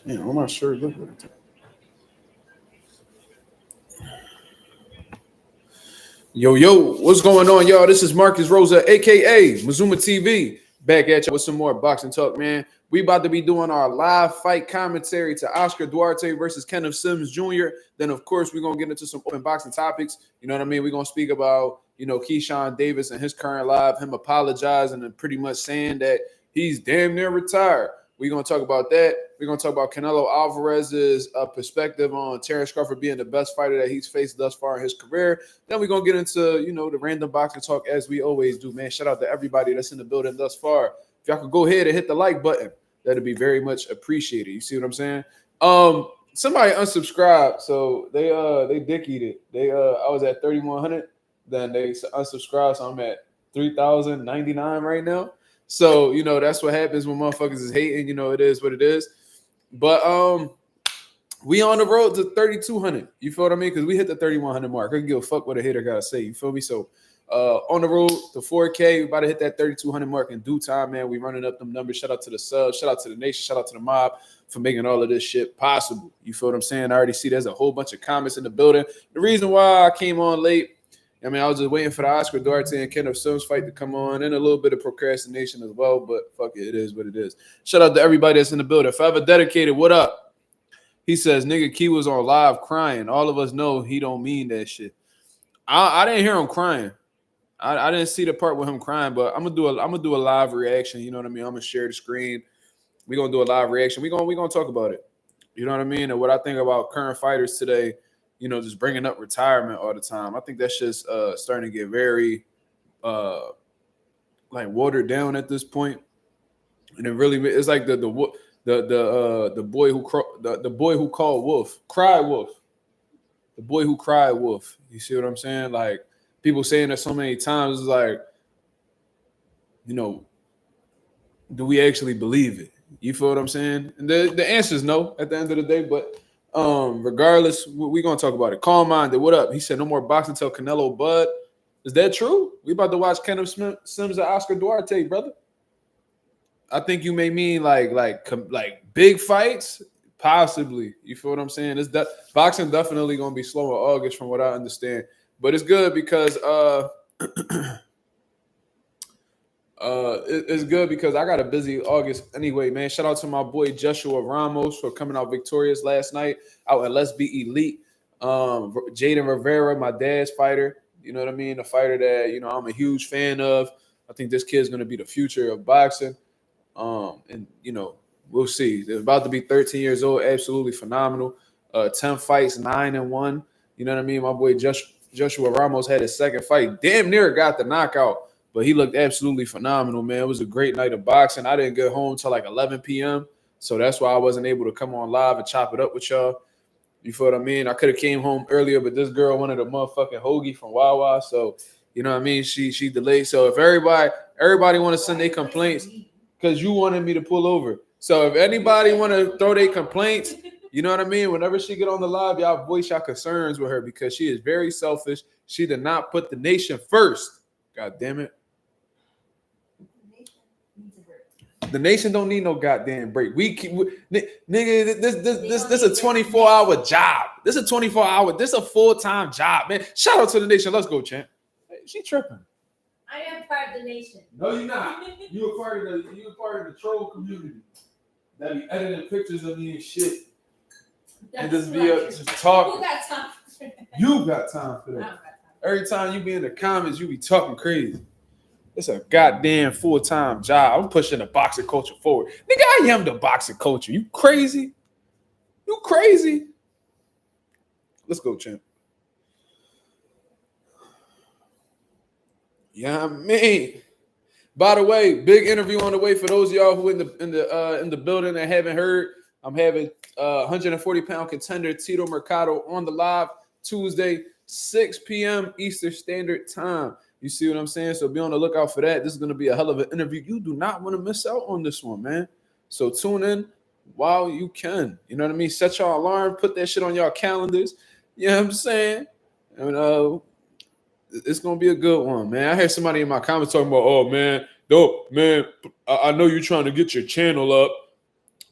Yeah, I'm not sure. Look at it. Yo, what's going on, y'all? This is Marcus Rosa, aka Mazuma TV, back at you with some more boxing talk, man. We about to be doing our live fight commentary to Oscar Duarte versus Kenneth Sims Jr. Then, of course, we're gonna get into some open boxing topics. You know what I mean? We're gonna speak about, Keyshawn Davis and his current live, him apologizing and pretty much saying that he's damn near retired. We're going to talk about that. We're going to talk about Canelo Alvarez's perspective on Terrence Crawford being the best fighter that he's faced thus far in his career. Then we're going to get into, the random boxing talk as we always do, man. Shout out to everybody that's in the building thus far. If y'all could go ahead and hit the like button, that'd be very much appreciated. You see what I'm saying? Somebody unsubscribed, so they dick-eat it. I was at 3,100, then they unsubscribed, so I'm at 3,099 right now. So, that's what happens when motherfuckers is hating. It is what it is. But we on the road to 3,200. You feel what I mean? Because we hit the 3,100 mark. I can give a fuck what a hater got to say. You feel me? So, on the road to 4K, we about to hit that 3,200 mark in due time, man. We running up them numbers. Shout out to the subs. Shout out to the nation. Shout out to the mob for making all of this shit possible. You feel what I'm saying? I already see there's a whole bunch of comments in the building. The reason why I came on late, I was just waiting for the Oscar Duarte and Kenneth Sims fight to come on, and a little bit of procrastination as well, but fuck it, it is what it is. Shout out to everybody that's in the building. Forever Dedicated, what up? He says, nigga, Key was on live crying. All of us know he don't mean that shit. I didn't hear him crying. I didn't see the part with him crying, but I'm gonna do a live reaction. You know what I mean? I'm gonna share the screen. We're gonna do a live reaction. We're gonna talk about it. You know what I mean? And what I think about current fighters today. Just bringing up retirement all the time. I think that's just starting to get very watered down at this point. And it really, it's like the boy who called wolf, cried wolf, the boy who cried wolf. You see what I'm saying? Like people saying that so many times, it's like, do we actually believe it? You feel what I'm saying? And the answer is no at the end of the day, but. Regardless, we're gonna talk about it. Calm minded, what up? He said no more boxing till Canelo Bud. Is that true? We about to watch Kenneth Sims and Oscar Duarte, brother. I think you may mean like big fights, possibly. You feel what I'm saying? Boxing definitely gonna be slow in August, from what I understand. But it's good because it's good because I got a busy August anyway, man. Shout out to my boy Joshua Ramos for coming out victorious last night out at Let's Be Elite. Jaden Rivera, my dad's fighter. You know what I mean? The fighter that, I'm a huge fan of. I think this kid's going to be the future of boxing. And, we'll see. They're about to be 13 years old. Absolutely phenomenal. 10 fights, 9-1. You know what I mean? My boy Joshua Ramos had his second fight. Damn near got the knockout. But he looked absolutely phenomenal, man. It was a great night of boxing. I didn't get home till like 11 p.m. So that's why I wasn't able to come on live and chop it up with y'all. You feel what I mean? I could have came home earlier, but this girl wanted a motherfucking hoagie from Wawa. So, you know what I mean? She delayed. So if everybody want to send their complaints, because you wanted me to pull over. So if anybody want to throw their complaints, you know what I mean? Whenever she get on the live, y'all voice your concerns with her because she is very selfish. She did not put the nation first. God damn it. The nation don't need no goddamn break. Nigga, this is a 24-hour job. This is a 24-hour. This is a full-time job, man. Shout out to the nation. Let's go, champ. Hey, she tripping. I am part of the nation. No, you're not. You're part of the troll community. That be editing pictures of me and shit. And just be just talking. Who got time for that? You got time for that. Every time you be in the comments, you be talking crazy. It's a goddamn full-time job. I'm pushing the boxing culture forward. Nigga, I am the boxing culture. You crazy? You crazy? Let's go, champ. Yeah, man. By the way, big interview on the way for those of y'all who in the building that haven't heard. I'm having 140-pound contender Tito Mercado on the live Tuesday, 6 p.m. Eastern Standard Time. You see what I'm saying? So be on the lookout for that. This is going to be a hell of an interview. You do not want to miss out on this one, man. So tune in while you can. You know what I mean? Set your alarm. Put that shit on your calendars. You know what I'm saying? And it's going to be a good one, man. I heard somebody in my comments talking about, oh, man, I know you're trying to get your channel up.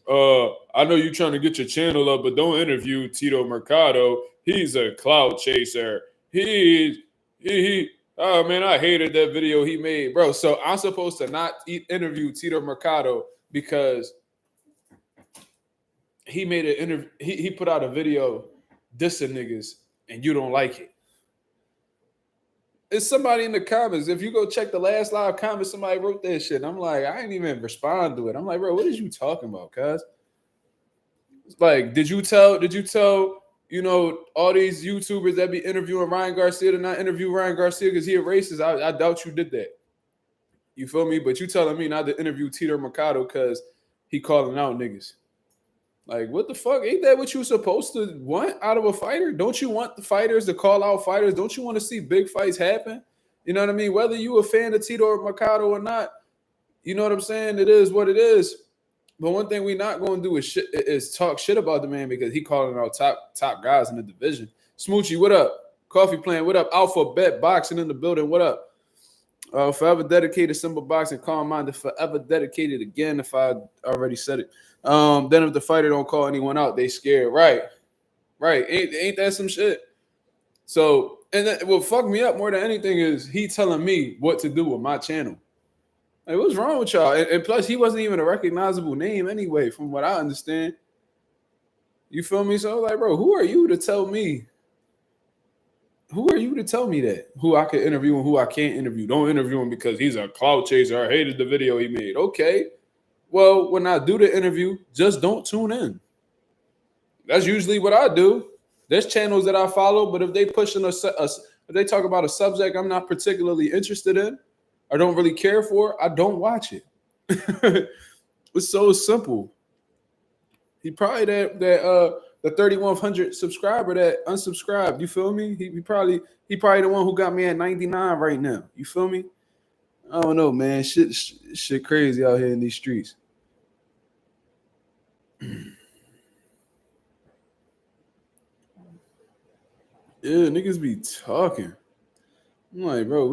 I know you're trying to get your channel up, but don't interview Tito Mercado. He's a clout chaser. He. Oh man, I hated that video he made, bro. So I'm supposed to not interview Tito Mercado because he made an interview. He put out a video dissing niggas, and you don't like it. It's somebody in the comments. If you go check the last live comment, somebody wrote that shit. I'm like, I didn't even respond to it. I'm like, bro, what is you talking about, cuz? Like, did you tell, you know, all these YouTubers that be interviewing Ryan Garcia to not interview Ryan Garcia because he a racist? I doubt you did that. You feel me? But you telling me not to interview Tito Mercado because he calling out niggas. Like, what the fuck? Ain't that what you supposed to want out of a fighter? Don't you want the fighters to call out fighters? Don't you want to see big fights happen? You know what I mean? Whether you a fan of Tito Mercado or not, you know what I'm saying? It is what it is. But one thing we not going to do is talk shit about the man because he calling out top guys in the division. Smoochie, what up? Coffee Plant, what up? Alphabet Boxing in the building, what up? Forever dedicated, Simple Boxing, calm minded, forever dedicated again if I already said it. Then if the fighter don't call anyone out, they scared. Right. Ain't that some shit? So, and what fucked me up more than anything is he telling me what to do with my channel. Like, what's wrong with y'all? And plus, he wasn't even a recognizable name anyway, from what I understand. You feel me? So, like, bro, who are you to tell me? Who are you to tell me that? Who I can interview and who I can't interview? Don't interview him because he's a clout chaser. I hated the video he made. Okay. Well, when I do the interview, just don't tune in. That's usually what I do. There's channels that I follow, but if they pushing if they talk about a subject I'm not particularly interested in or don't really care for, I don't watch it. It's so simple. He probably the 3,100 subscriber that unsubscribed. You feel me? He probably the one who got me at 99 right now. You feel me? I don't know, man. Shit crazy out here in these streets. Yeah, niggas be talking. I'm like, bro,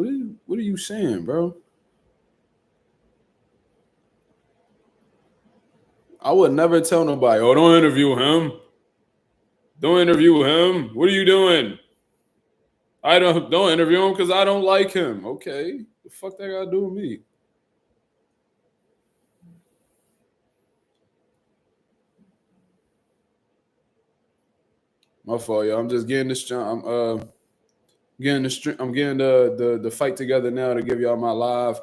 what are you saying, bro? I would never tell nobody, oh, don't interview him. Don't interview him. What are you doing? Don't interview him because I don't like him. Okay. The fuck that got to do with me? My fault, y'all. I'm just getting this. I'm getting the fight together now to give y'all my live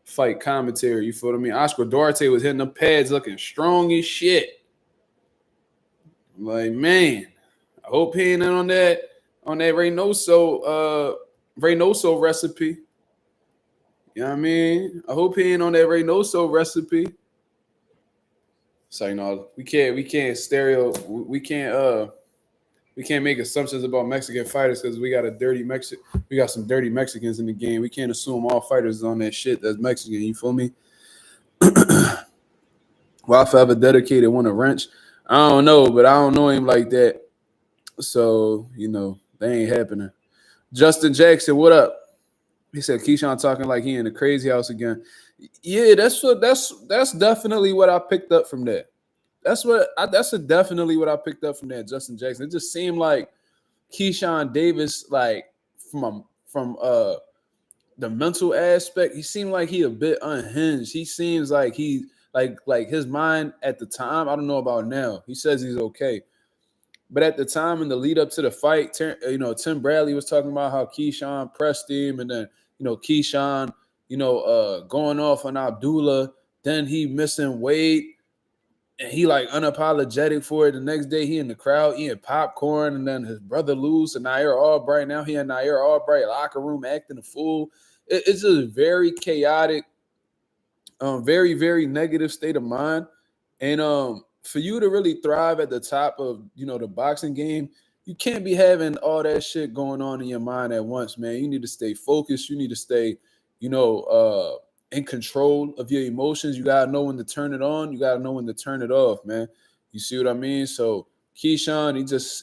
fight commentary. You feel what I mean? Oscar Duarte was hitting the pads looking strong as shit. I'm like, man, I hope he ain't in on that Reynoso recipe. You know what I mean? I hope he ain't on that Reynoso recipe. So, you know, we can't make assumptions about Mexican fighters because we got some dirty Mexicans in the game. We can't assume all fighters on that shit that's Mexican. You feel me? Well, if I ever dedicated one a wrench, I don't know, but I don't know him like that. So, you know, that ain't happening. Justin Jackson, what up? He said Keyshawn talking like he in the crazy house again. Yeah, that's definitely what I picked up from that. That's definitely what I picked up from that, Justin Jackson. It just seemed like Keyshawn Davis, like from the mental aspect, he seemed like he a bit unhinged. He seems like he like his mind at the time. I don't know about now. He says he's okay, but at the time in the lead up to the fight, Tim Bradley was talking about how Keyshawn pressed him, and then Keyshawn, going off on Abdullah. Then he missing weight. And he like unapologetic for it. The next day he in the crowd eating popcorn, and then his brother lose to Nair Albright. Now he in Nair Albright locker room acting a fool. It's just very chaotic, very, very negative state of mind. And for you to really thrive at the top of the boxing game, you can't be having all that shit going on in your mind at once, man. You need to stay focused. You need to stay, in control of your emotions. You gotta know when to turn it on. You gotta know when to turn it off, man. You see what I mean? So Keyshawn,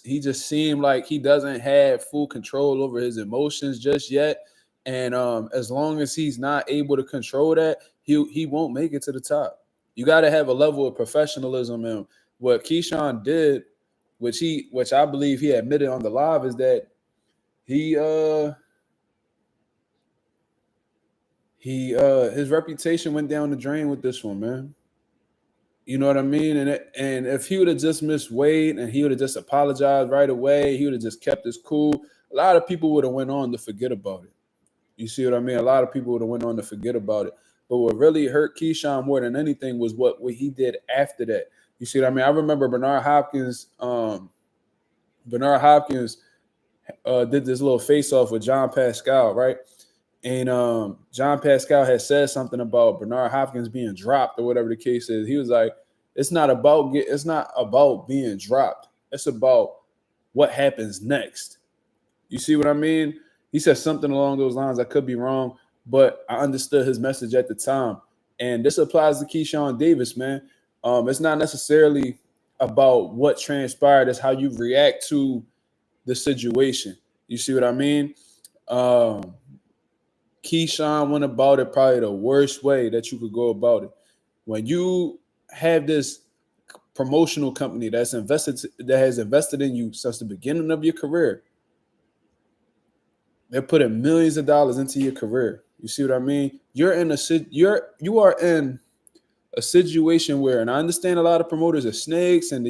he just seemed like he doesn't have full control over his emotions just yet. And as long as he's not able to control that, he won't make it to the top. You got to have a level of professionalism. And what Keyshawn did, which I believe he admitted on the live, is that he his reputation went down the drain with this one, man. You know what I mean? And if he would have just missed weight and he would have just apologized right away, he would have just kept his cool. A lot of people would have went on to forget about it. You see what I mean? A lot of people would have went on to forget about it. But what really hurt Keyshawn more than anything was what he did after that. You see what I mean? I remember Bernard Hopkins did this little face-off with John Pascal, right? And John Pascal had said something about Bernard Hopkins being dropped or whatever the case is. He was like, it's not about being dropped. It's about what happens next. You see what I mean? He said something along those lines. I could be wrong, but I understood his message at the time. And this applies to Keyshawn Davis, man. It's not necessarily about what transpired. It's how you react to the situation. You see what I mean? Keyshawn went about it probably the worst way that you could go about it. When you have this promotional company that has invested in you since the beginning of your career, they're putting millions of dollars into your career. You see what I mean? You are in a situation where, and I understand a lot of promoters are snakes and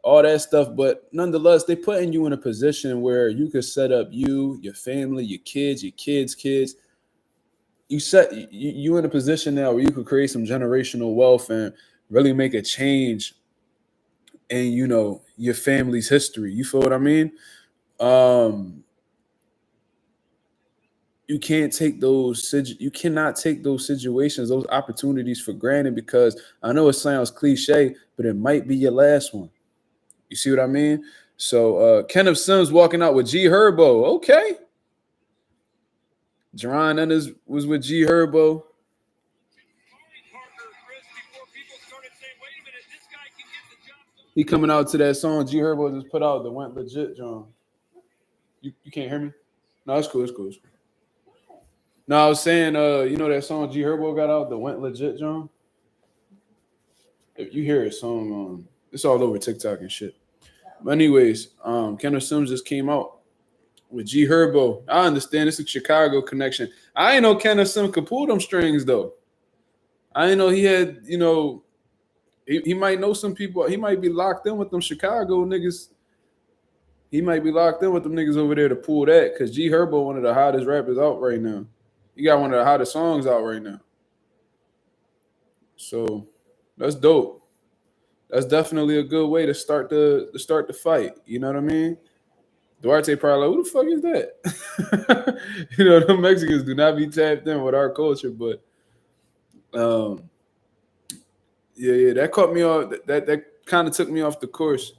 all that stuff, but nonetheless, they putting you in a position where you could set up you, your family, your kids' kids. You in a position now where you could create some generational wealth and really make a change in your family's history. You feel what I mean? You cannot take those situations, those opportunities for granted, because I know it sounds cliche, but it might be your last one. You see what I mean? So Kenneth Sims walking out with G Herbo. Okay. Jerron Ennis was with G Herbo. He coming out to that song G Herbo just put out that went legit, John. You can't hear me? No, it's cool. No, I was saying, that song G Herbo got out that went legit, John? If you hear a song, it's all over TikTok and shit. But anyways, Kenneth Sims just came out with G Herbo. I understand it's a Chicago connection. I ain't know Kenneth Sims could pull them strings, though. I didn't know he had, he might know some people. He might be locked in with them Chicago niggas. He might be locked in with them niggas over there to pull that, because G Herbo, one of the hottest rappers out right now. He got one of the hottest songs out right now. So that's dope. That's definitely a good way to start the fight. You know what I mean? Duarte probably like, who the fuck is that? The Mexicans do not be tapped in with our culture, but yeah, that caught me off. That kind of took me off the course.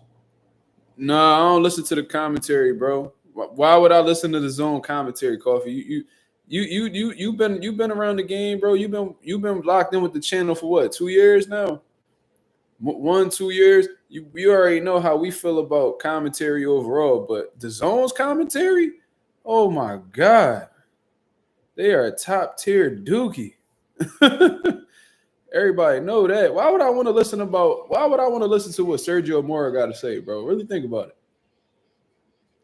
No, I don't listen to the commentary, bro. Why would I listen to the Zone commentary, Coffee? You've been around the game, bro. You've been locked in with the channel for what, 2 years now? 1-2 years. You already know how we feel about commentary overall, but the Zone's commentary, oh my God, they are a top tier dookie. Everybody know that. Why would I want to listen to what Sergio Mora got to say, bro? Really think about it.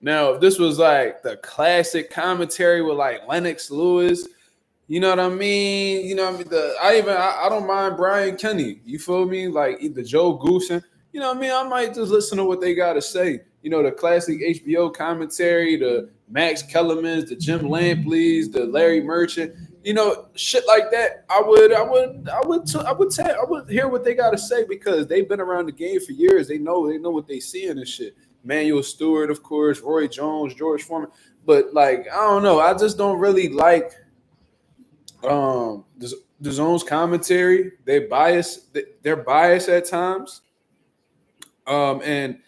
Now, if this was like the classic commentary with like Lennox Lewis, you know what I mean? I don't mind Brian Kenny. You feel me? Like the Joe Goosen. You know what I mean? I might just listen to what they got to say. The classic HBO commentary, the Max Kellermans, the Jim Lampleys, the Larry Merchant. Shit like that. I would hear what they got to say, because they've been around the game for years. They know what they see in this shit. Manuel Stewart, of course, Roy Jones, George Foreman. But like, I don't know. I just don't really like the Zone's commentary. They're biased at times. And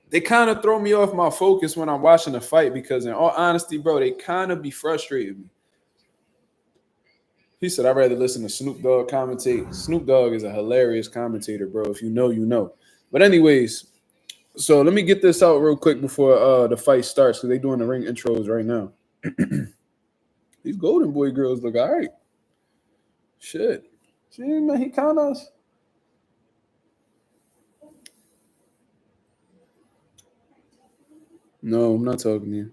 they kind of throw me off my focus when I'm watching the fight, because in all honesty, bro, they kind of be frustrating me. He said, I'd rather listen to Snoop Dogg commentate. Snoop Dogg is a hilarious commentator, bro. If you know, you know. But anyways, so let me get this out real quick before the fight starts, because they're doing the ring intros right now. These Golden Boy girls look all right. Shit. See, man, he count us. No, I'm not talking to you.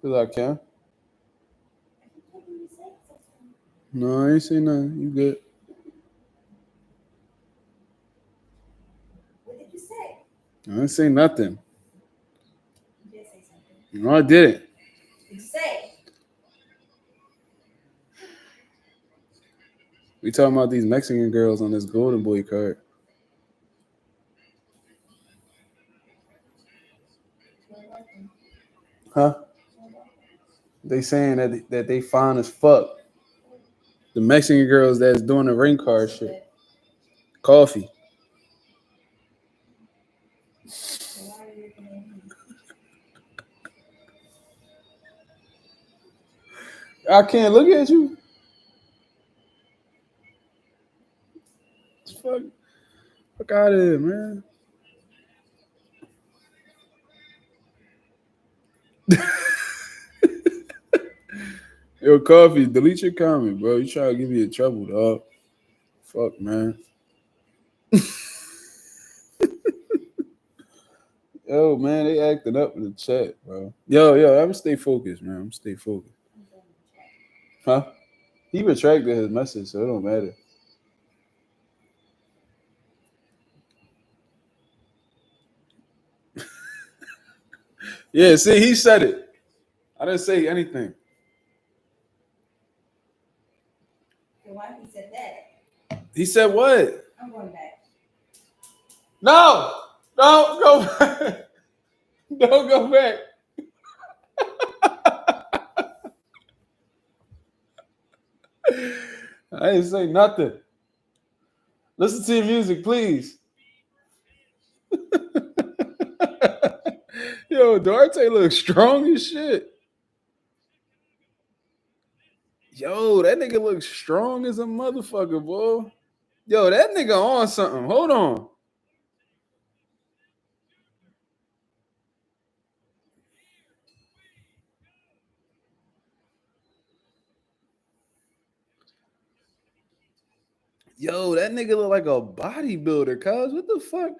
Because I can. No, I ain't saying nothing. You good. What did you say? I didn't say nothing. You did say something. No, I didn't. What did you say? We talking about these Mexican girls on this Golden Boy card. Huh? They saying that they fine as fuck. The Mexican girls that's doing the ring card shit. Coffee. I can't look at you. Fuck out of here, man. Yo, Coffee, delete your comment, bro. You trying to give me a trouble, dog. Fuck, man. Yo, man, they acting up in the chat, bro. Yo, I'm gonna stay focused, man. I'm gonna stay focused. Huh? He retracted his message, so it don't matter. Yeah, see, he said it. I didn't say anything. Why he said that? He said what? I'm going back. No, don't go back. Don't go back. I didn't say nothing. Listen to your music, please. Yo, Duarte looks strong as shit. Yo, that nigga looks strong as a motherfucker, boy. Yo, that nigga on something. Hold on. Yo, that nigga look like a bodybuilder, cuz. What the fuck?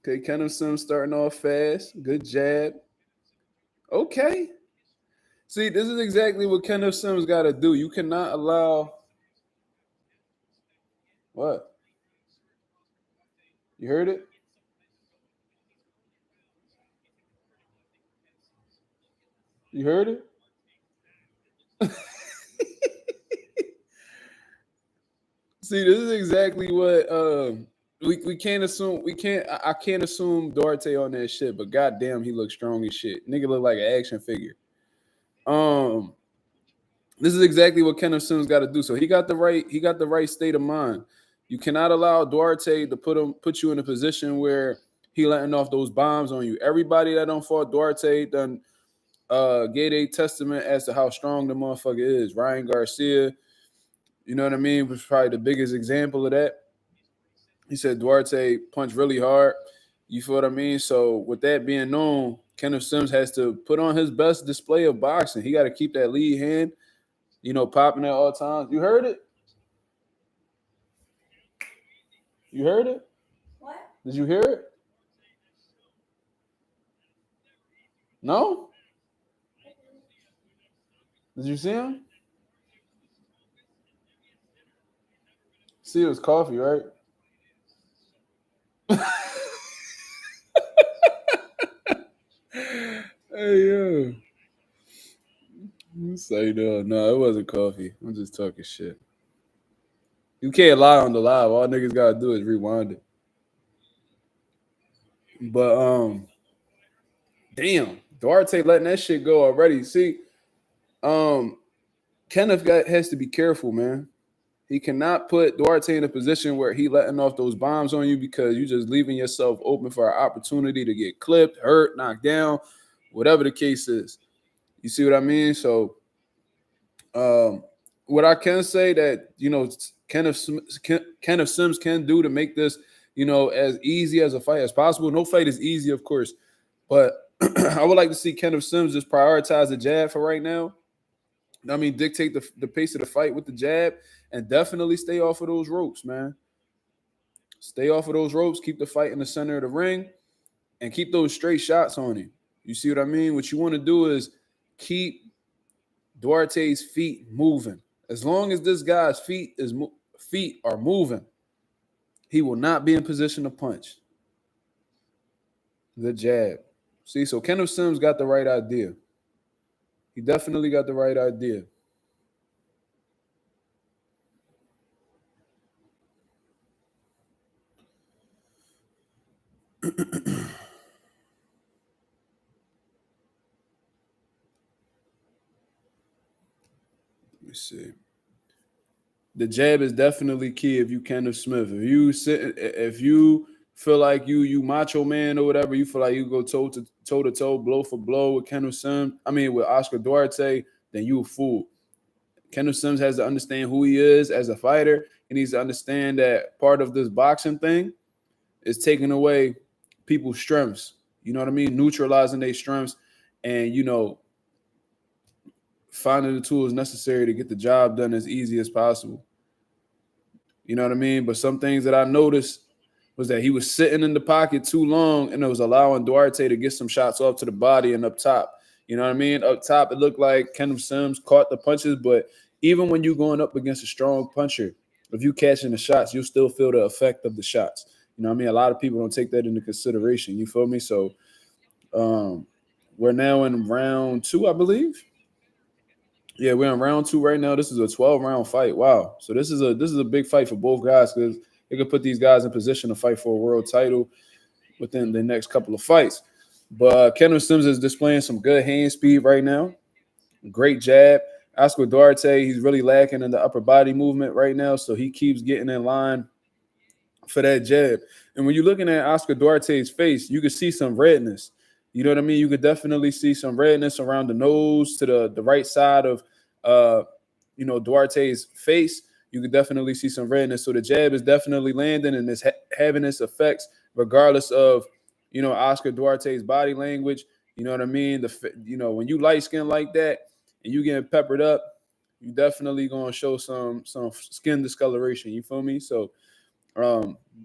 Okay, Kenneth Sims starting off fast. Good jab. Okay. See, this is exactly what Kenneth Sims got to do. You cannot allow... What? You heard it? You heard it? See, this is exactly what we can't assume. I can't assume Duarte on that shit, but goddamn, he looks strong as shit. Nigga look like an action figure. This is exactly what Kenneth Sims got to do. So he got the right state of mind. You cannot allow Duarte to put you in a position where he letting off those bombs on you. Everybody that don't fought Duarte done gave a testament as to how strong the motherfucker is. Ryan Garcia, you know what I mean, was probably the biggest example of that. He said Duarte punched really hard. You feel what I mean? So with that being known, Kenneth Sims has to put on his best display of boxing. He got to keep that lead hand, popping at all times. You heard it? You heard it? What? Did you hear it? No? Did you see him? See, it was Coffee, right? Hey, yo. Say no, it wasn't Coffee. I'm just talking shit. You can't lie on the live. All niggas gotta do is rewind it. But damn, Duarte letting that shit go already. See, Kenneth has to be careful, man. He cannot put Duarte in a position where he letting off those bombs on you because you just leaving yourself open for an opportunity to get clipped, hurt, knocked down, whatever the case is. You see what I mean? So what I can say that, Kenneth Sims can do to make this, as easy as a fight as possible. No fight is easy, of course, but I would like to see Kenneth Sims just prioritize the jab for right now. I mean, dictate the pace of the fight with the jab, and definitely stay off of those ropes, man. Stay off of those ropes. Keep the fight in the center of the ring, and keep those straight shots on him. You see what I mean? What you want to do is keep Duarte's feet moving. As long as this guy's feet are moving, he will not be in position to punch. The jab. See, so Kenneth Sims got the right idea. He definitely got the right idea. Let me see. The jab is definitely key if you Kenneth Smith. If you feel like you macho man or whatever, you feel like you go toe to toe, blow for blow with Kenneth Sims. I mean with Oscar Duarte, then you a fool. Kenneth Sims has to understand who he is as a fighter. He needs to understand that part of this boxing thing is taking away people's strengths. You know what I mean? Neutralizing their strengths and, finding the tools necessary to get the job done as easy as possible. You know what I mean? But some things that I noticed was that he was sitting in the pocket too long, and it was allowing Duarte to get some shots off to the body and up top. You know what I mean? Up top, it looked like Kenneth Sims caught the punches, but even when you're going up against a strong puncher, if you catching the shots, you'll still feel the effect of the shots. You know what I mean? A lot of people don't take that into consideration. You feel me? So we're now in round 2, I believe. Yeah, we're in round 2 right now. This is a 12-round fight. Wow. So this is a big fight for both guys because it could put these guys in position to fight for a world title within the next couple of fights. But Kenneth Sims is displaying some good hand speed right now. Great jab. Oscar Duarte, he's really lacking in the upper body movement right now, so he keeps getting in line for that jab. And when you're looking at Oscar Duarte's face, you can see some redness. You know what I mean? You could definitely see some redness around the nose to the right side of, Duarte's face. You could definitely see some redness. So the jab is definitely landing and it's having its effects regardless of, Oscar Duarte's body language. You know what I mean? When you light skin like that and you getting peppered up, you definitely going to show some skin discoloration. You feel me? So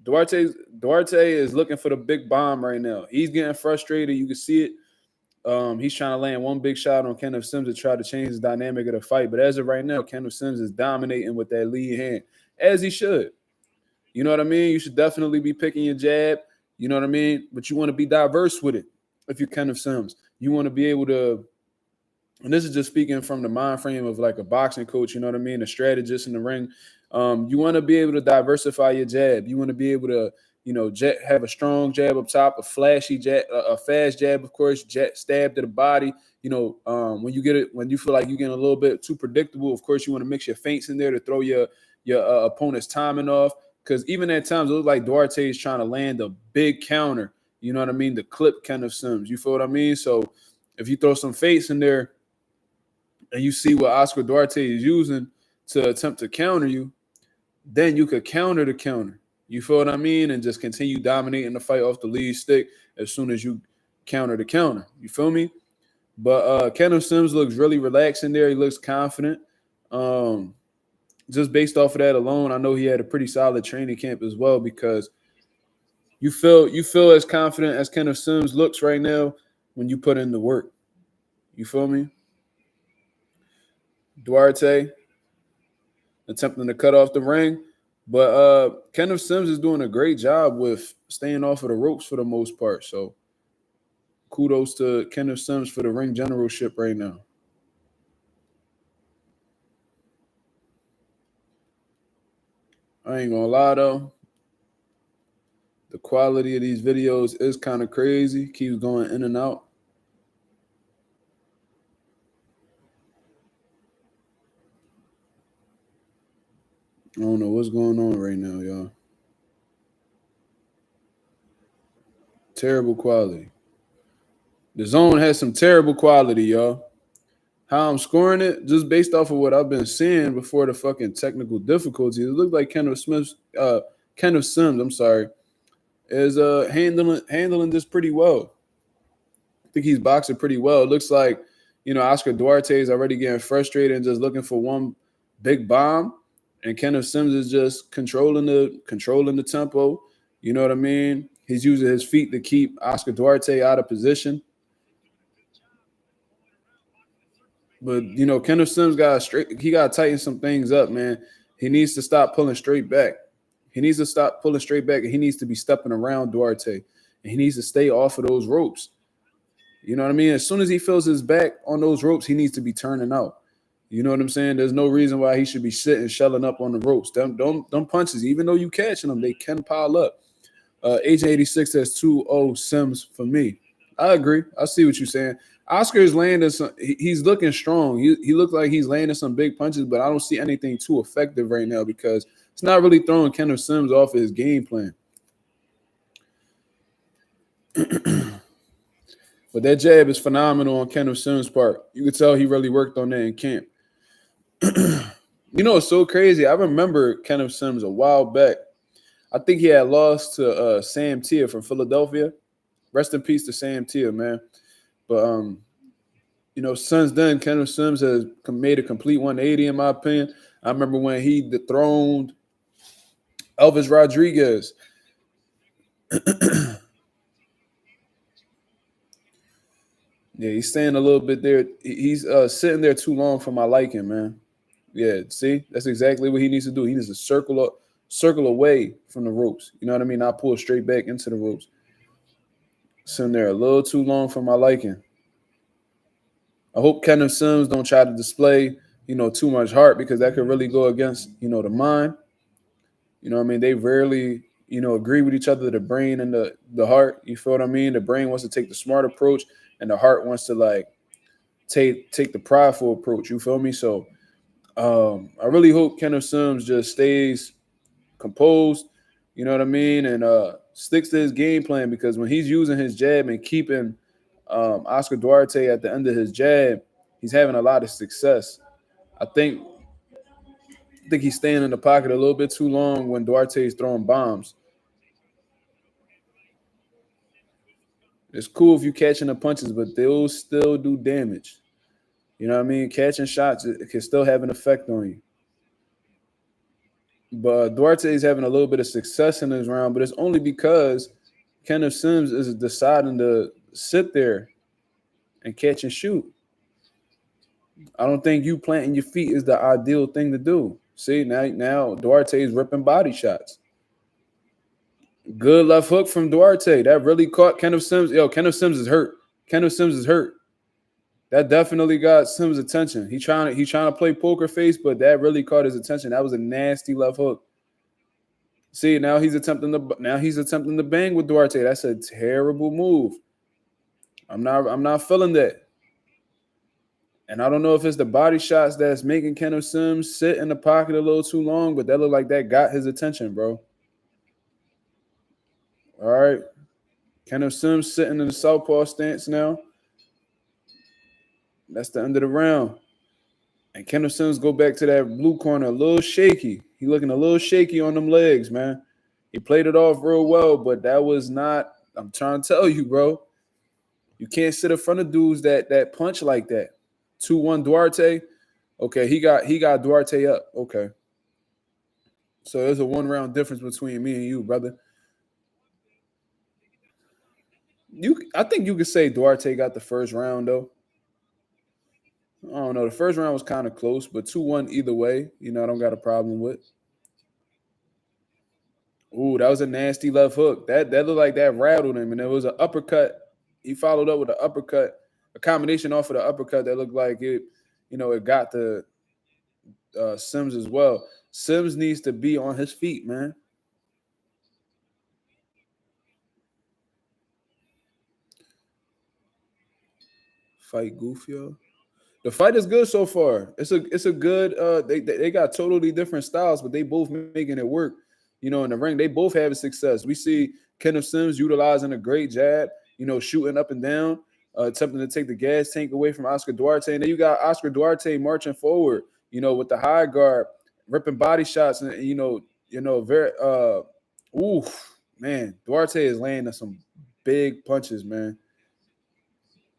Duarte is looking for the big bomb right now. He's getting frustrated. You can see it. He's trying to land one big shot on Kenneth Sims to try to change the dynamic of the fight. But as of right now, Kenneth Sims is dominating with that lead hand, as he should. You know what I mean? You should definitely be picking your jab. You know what I mean? But you want to be diverse with it. If you're Kenneth Sims, you want to be able to, and this is just speaking from the mind frame of like a boxing coach, you know what I mean? A strategist in the ring. You want to be able to diversify your jab. You want to be able to, have a strong jab up top, a flashy jab, a fast jab, of course, stab to the body. When you feel like you're getting a little bit too predictable, of course, you want to mix your feints in there to throw your opponent's timing off. Because even at times, it looks like Duarte is trying to land a big counter. You know what I mean? The clip Kenneth Sims. You feel what I mean? So if you throw some feints in there and you see what Oscar Duarte is using to attempt to counter you, then you could counter the counter. You feel what I mean? And just continue dominating the fight off the lead stick as soon as you counter the counter. You feel me? But Kenneth Sims looks really relaxed in there. He looks confident. Just based off of that alone, I know he had a pretty solid training camp as well because you feel as confident as Kenneth Sims looks right now when you put in the work. You feel me? Duarte attempting to cut off the ring. But Kenneth Sims is doing a great job with staying off of the ropes for the most part. So kudos to Kenneth Sims for the ring generalship right now. I ain't gonna lie though. The quality of these videos is kind of crazy. Keeps going in and out. I don't know what's going on right now, y'all. Terrible quality. The zone has some terrible quality, y'all. How I'm scoring it, just based off of what I've been seeing before the fucking technical difficulties, it looked like Kenneth Sims, is handling this pretty well. I think he's boxing pretty well. It looks like, Oscar Duarte is already getting frustrated and just looking for one big bomb, and Kenneth Sims is just controlling the tempo. You know what I mean? He's using his feet to keep Oscar Duarte out of position. But Kenneth Sims got to tighten some things up, man. He needs to stop pulling straight back. He needs to stop pulling straight back, and he needs to be stepping around Duarte, and he needs to stay off of those ropes. You know what I mean? As soon as he feels his back on those ropes, he needs to be turning out. You know what I'm saying? There's no reason why he should be sitting, shelling up on the ropes. Them punches, even though you catching them, they can pile up. Agent 86 says 2-0 Sims for me. I agree. I see what you're saying. Oscar is landing some. He's looking strong. He looked like he's landing some big punches, but I don't see anything too effective right now because it's not really throwing Kenneth Sims off of his game plan. But that jab is phenomenal on Kenneth Sims' part. You could tell he really worked on that in camp. It's so crazy. I remember Kenneth Sims a while back. I think he had lost to Sam Tia from Philadelphia. Rest in peace to Sam Tia, man. But since then, Kenneth Sims has made a complete 180, in my opinion. I remember when he dethroned Elvis Rodriguez. Yeah, he's staying a little bit there. He's sitting there too long for my liking, man. Yeah, see, that's exactly what he needs to do. He needs to circle away from the ropes. You know what I mean? Not pull straight back into the ropes. Sitting there a little too long for my liking. I hope Kenneth Sims don't try to display, too much heart because that could really go against, the mind. You know what I mean? They rarely, agree with each other, the brain and the heart. You feel what I mean? The brain wants to take the smart approach and the heart wants to take the prideful approach. You feel me? So I really hope Kenneth Sims just stays composed, you know what I mean, and sticks to his game plan because when he's using his jab and keeping Oscar Duarte at the end of his jab, he's having a lot of success. I think he's staying in the pocket a little bit too long when Duarte is throwing bombs. It's cool if you're catching the punches, but they'll still do damage. You know what I mean? Catching shots, it can still have an effect on you. But Duarte is having a little bit of success in this round, but it's only because Kenneth Sims is deciding to sit there and catch and shoot. I don't think you planting your feet is the ideal thing to do. See, now Duarte is ripping body shots. Good left hook from Duarte. That really caught Kenneth Sims. Yo, Kenneth Sims is hurt. Kenneth Sims is hurt. That definitely got Sims' attention. He trying to play poker face, but that really caught his attention. That was a nasty left hook. See, now he's attempting to bang with Duarte. That's a terrible move. I'm not feeling that. And I don't know if it's the body shots that's making Kenneth Sims sit in the pocket a little too long, but that looked like that got his attention, bro. All right. Kenneth Sims sitting in the southpaw stance now. That's the end of the round. And Kenneth Sims go back to that blue corner a little shaky. He looking a little shaky on them legs, man. He played it off real well, but that was not – I'm trying to tell you, bro. You can't sit in front of dudes that punch like that. 2-1 Duarte. Okay, he got Duarte up. Okay. So there's a 1-round difference between me and you, brother. I think you could say Duarte got the first round, though. I don't know. The first round was kind of close, but 2-1 either way, I don't got a problem with. Ooh, that was a nasty left hook. That looked like that rattled him, and it was an uppercut. He followed up with an uppercut, a combination off of the uppercut that looked like it, it got the Sims as well. Sims needs to be on his feet, man. Fight goofy, yo. The fight is good so far. It's a good. They got totally different styles, but they both making it work. In the ring, they both having success. We see Kenneth Sims utilizing a great jab. Shooting up and down, attempting to take the gas tank away from Oscar Duarte, and then you got Oscar Duarte marching forward. With the high guard, ripping body shots, and very. Man, Duarte is landing some big punches, man.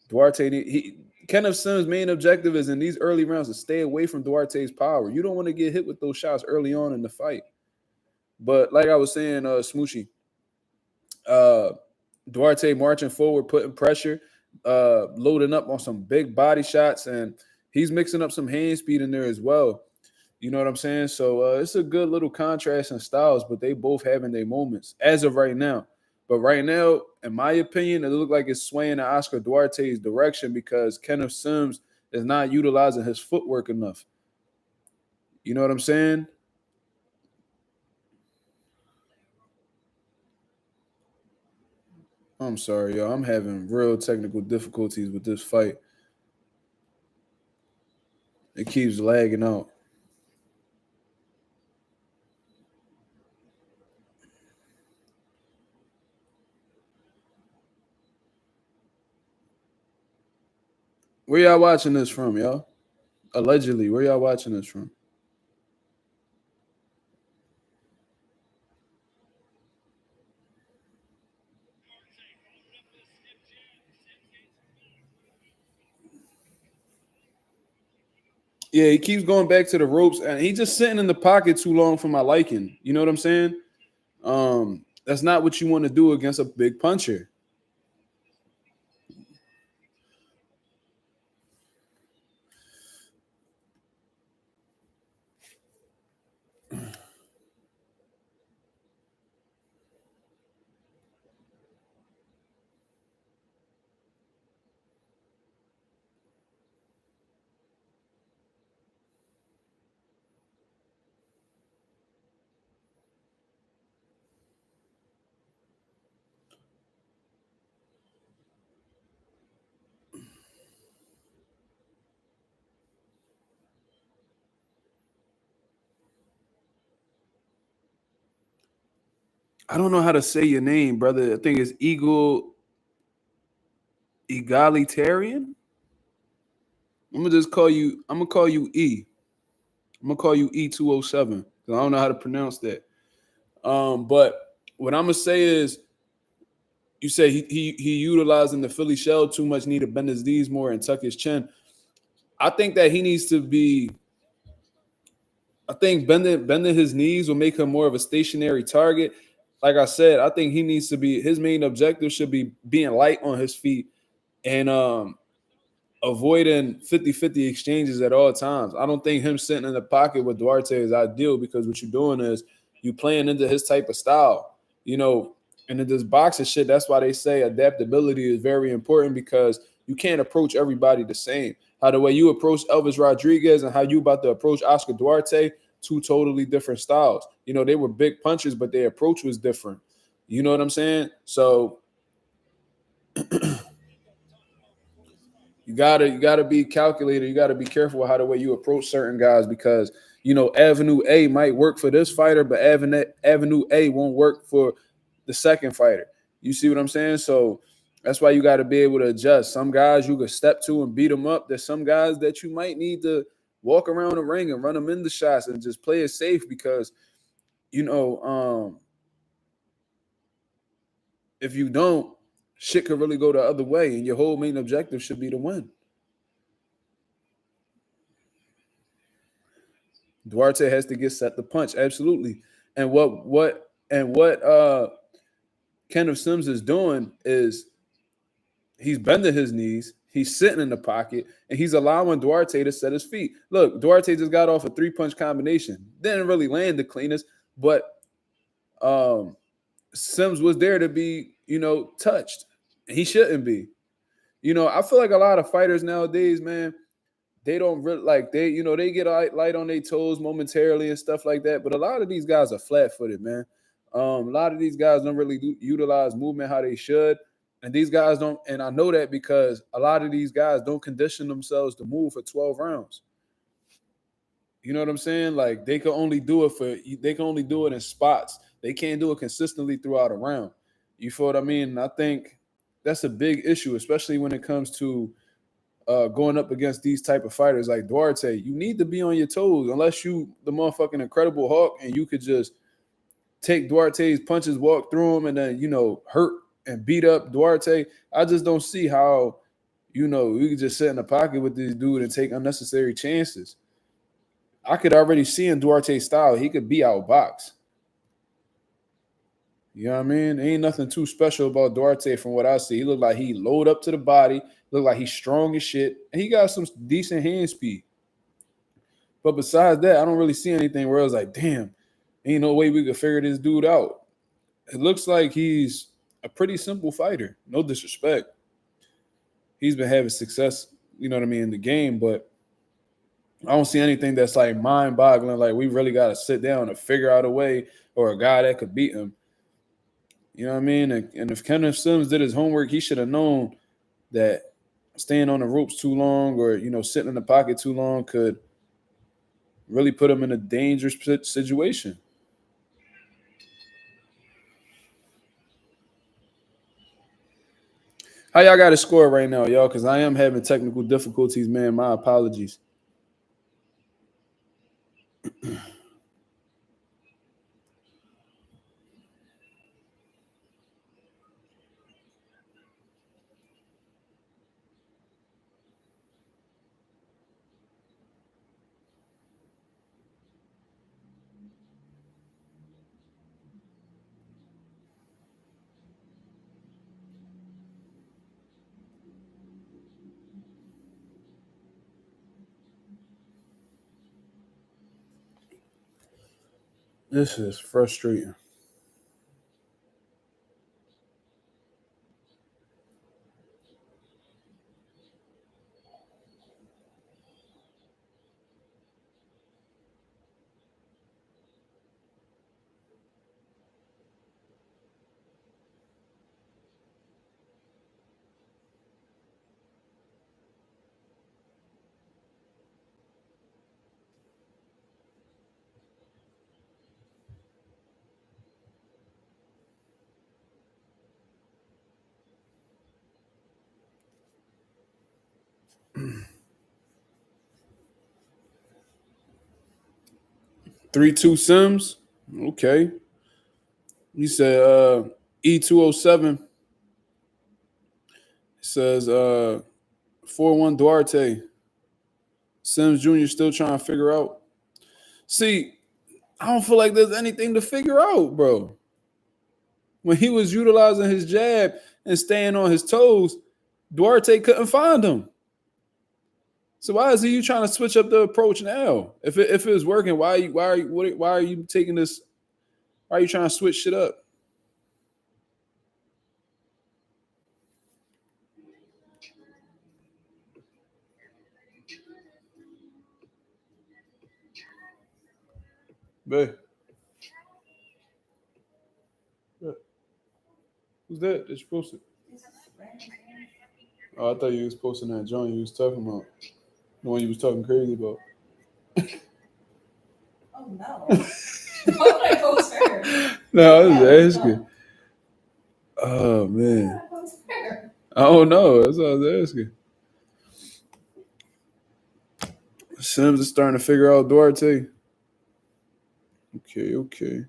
Duarte, Kenneth Sims' main objective is in these early rounds to stay away from Duarte's power. You don't want to get hit with those shots early on in the fight. But like I was saying, Smoochy, Duarte marching forward, putting pressure, loading up on some big body shots, and he's mixing up some hand speed in there as well. You know what I'm saying? So it's a good little contrast in styles, but they both having their moments as of right now. But right now, in my opinion, it looks like it's swaying in Oscar Duarte's direction because Kenneth Sims is not utilizing his footwork enough. You know what I'm saying? I'm sorry, y'all. I'm having real technical difficulties with this fight. It keeps lagging out. Where y'all watching this from, y'all? Allegedly, where y'all watching this from? Yeah, he keeps going back to the ropes, and he's just sitting in the pocket too long for my liking. You know what I'm saying? That's not what you want to do against a big puncher. I don't know how to say your name, brother. I think it's Egalitarian. I'm gonna just call you. I'm gonna call you E. I'm gonna call you E207 because I don't know how to pronounce that. But what I'm gonna say is, you say he utilizing the Philly shell too much, need to bend his knees more and tuck his chin. I think that he needs to be. I think bending his knees will make him more of a stationary target. Like I said, I think he needs to be, his main objective should be being light on his feet and avoiding 50-50 exchanges at all times. I don't think him sitting in the pocket with Duarte is ideal because what you're doing is you playing into his type of style, you know. And in this boxing shit, that's why they say adaptability is very important because you can't approach everybody the same. How the way you approach Elvis Rodriguez and how you about to approach Oscar Duarte, two totally different styles. You know, they were big punches, but their approach was different. You know what I'm saying? So you gotta be calculated. You gotta be careful with how the way you approach certain guys because you know Avenue A might work for this fighter, but Avenue A won't work for the second fighter. You see what I'm saying? So that's why you got to be able to adjust. Some guys you could step to and beat them up. There's some guys that you might need to walk around the ring and run them into shots and just play it safe because you know if you don't, shit could really go the other way, and your whole main objective should be to win. Duarte has to get set to punch, absolutely. And what Kenneth Sims is doing is he's bending his knees, he's sitting in the pocket, and he's allowing Duarte to set his feet. Look, Duarte just got off a 3-punch combination. Didn't really land the cleanest, but Sims was there to be, you know, touched. And he shouldn't be. You know, I feel like a lot of fighters nowadays, man, they don't really like you know, they get light on their toes momentarily and stuff like that. But a lot of these guys are flat-footed, man. A lot of these guys don't really utilize movement how they should. And these guys don't, and I know that because a lot of these guys don't condition themselves to move for 12 rounds. You know what I'm saying? Like they can only do it in spots. They can't do it consistently throughout a round. You feel what I mean? And I think that's a big issue, especially when it comes to going up against these type of fighters like Duarte. You need to be on your toes unless you the motherfucking Incredible Hulk and you could just take Duarte's punches, walk through them, and then, you know, hurt and beat up Duarte. I just don't see how we could just sit in the pocket with this dude and take unnecessary chances. I could already see in Duarte's style, he could be outboxed. You know what I mean? Ain't nothing too special about Duarte from what I see. He looked like he load up to the body, looked like he's strong as shit, and he got some decent hand speed. But besides that, I don't really see anything where I was like, damn, ain't no way we could figure this dude out. It looks like he's a pretty simple fighter. No disrespect. He's been having success, in the game, but I don't see anything that's like mind-boggling. Like we really got to sit down and figure out a way or a guy that could beat him. You know what I mean? And if Kenneth Sims did his homework, he should have known that staying on the ropes too long or, sitting in the pocket too long could really put him in a dangerous situation. How y'all got to score right now, y'all? Because I am having technical difficulties, man. My apologies. This is frustrating. Three-two Sims. Okay. He said E207 says 4-1 Duarte. Sims Jr. still trying to figure out. See, I don't feel like there's anything to figure out, bro. When he was utilizing his jab and staying on his toes, Duarte couldn't find him. So why is you trying to switch up the approach now? If it was working, why are you taking this? Why are you trying to switch shit up? Bae. Who's that? That you posted? Oh, I thought you was posting that joint you was talking about. The one you was talking crazy about. Oh no. Why would I post her? No, I was asking. Oh man. I don't know. That's what I was asking. Sims is starting to figure out Duarte. Okay.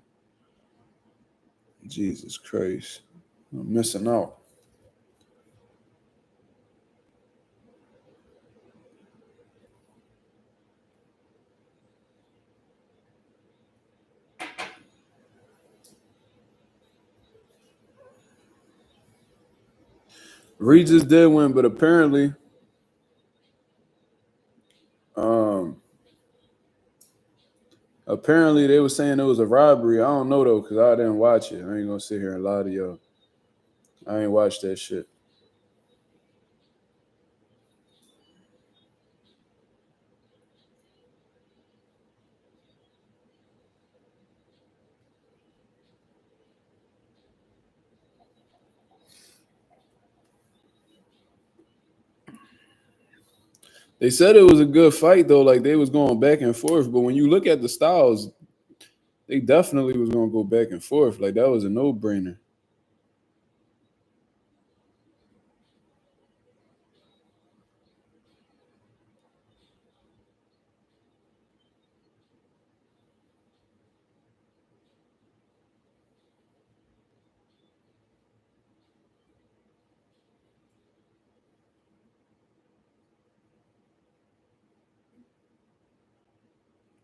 Jesus Christ. I'm missing out. Regis did win, but apparently apparently they were saying it was a robbery. I don't know though, because I didn't watch it. I ain't gonna sit here and lie to y'all. I ain't watched that shit. They said it was a good fight though, like they was going back and forth. But when you look at the styles, they definitely was gonna go back and forth. Like that was a no-brainer.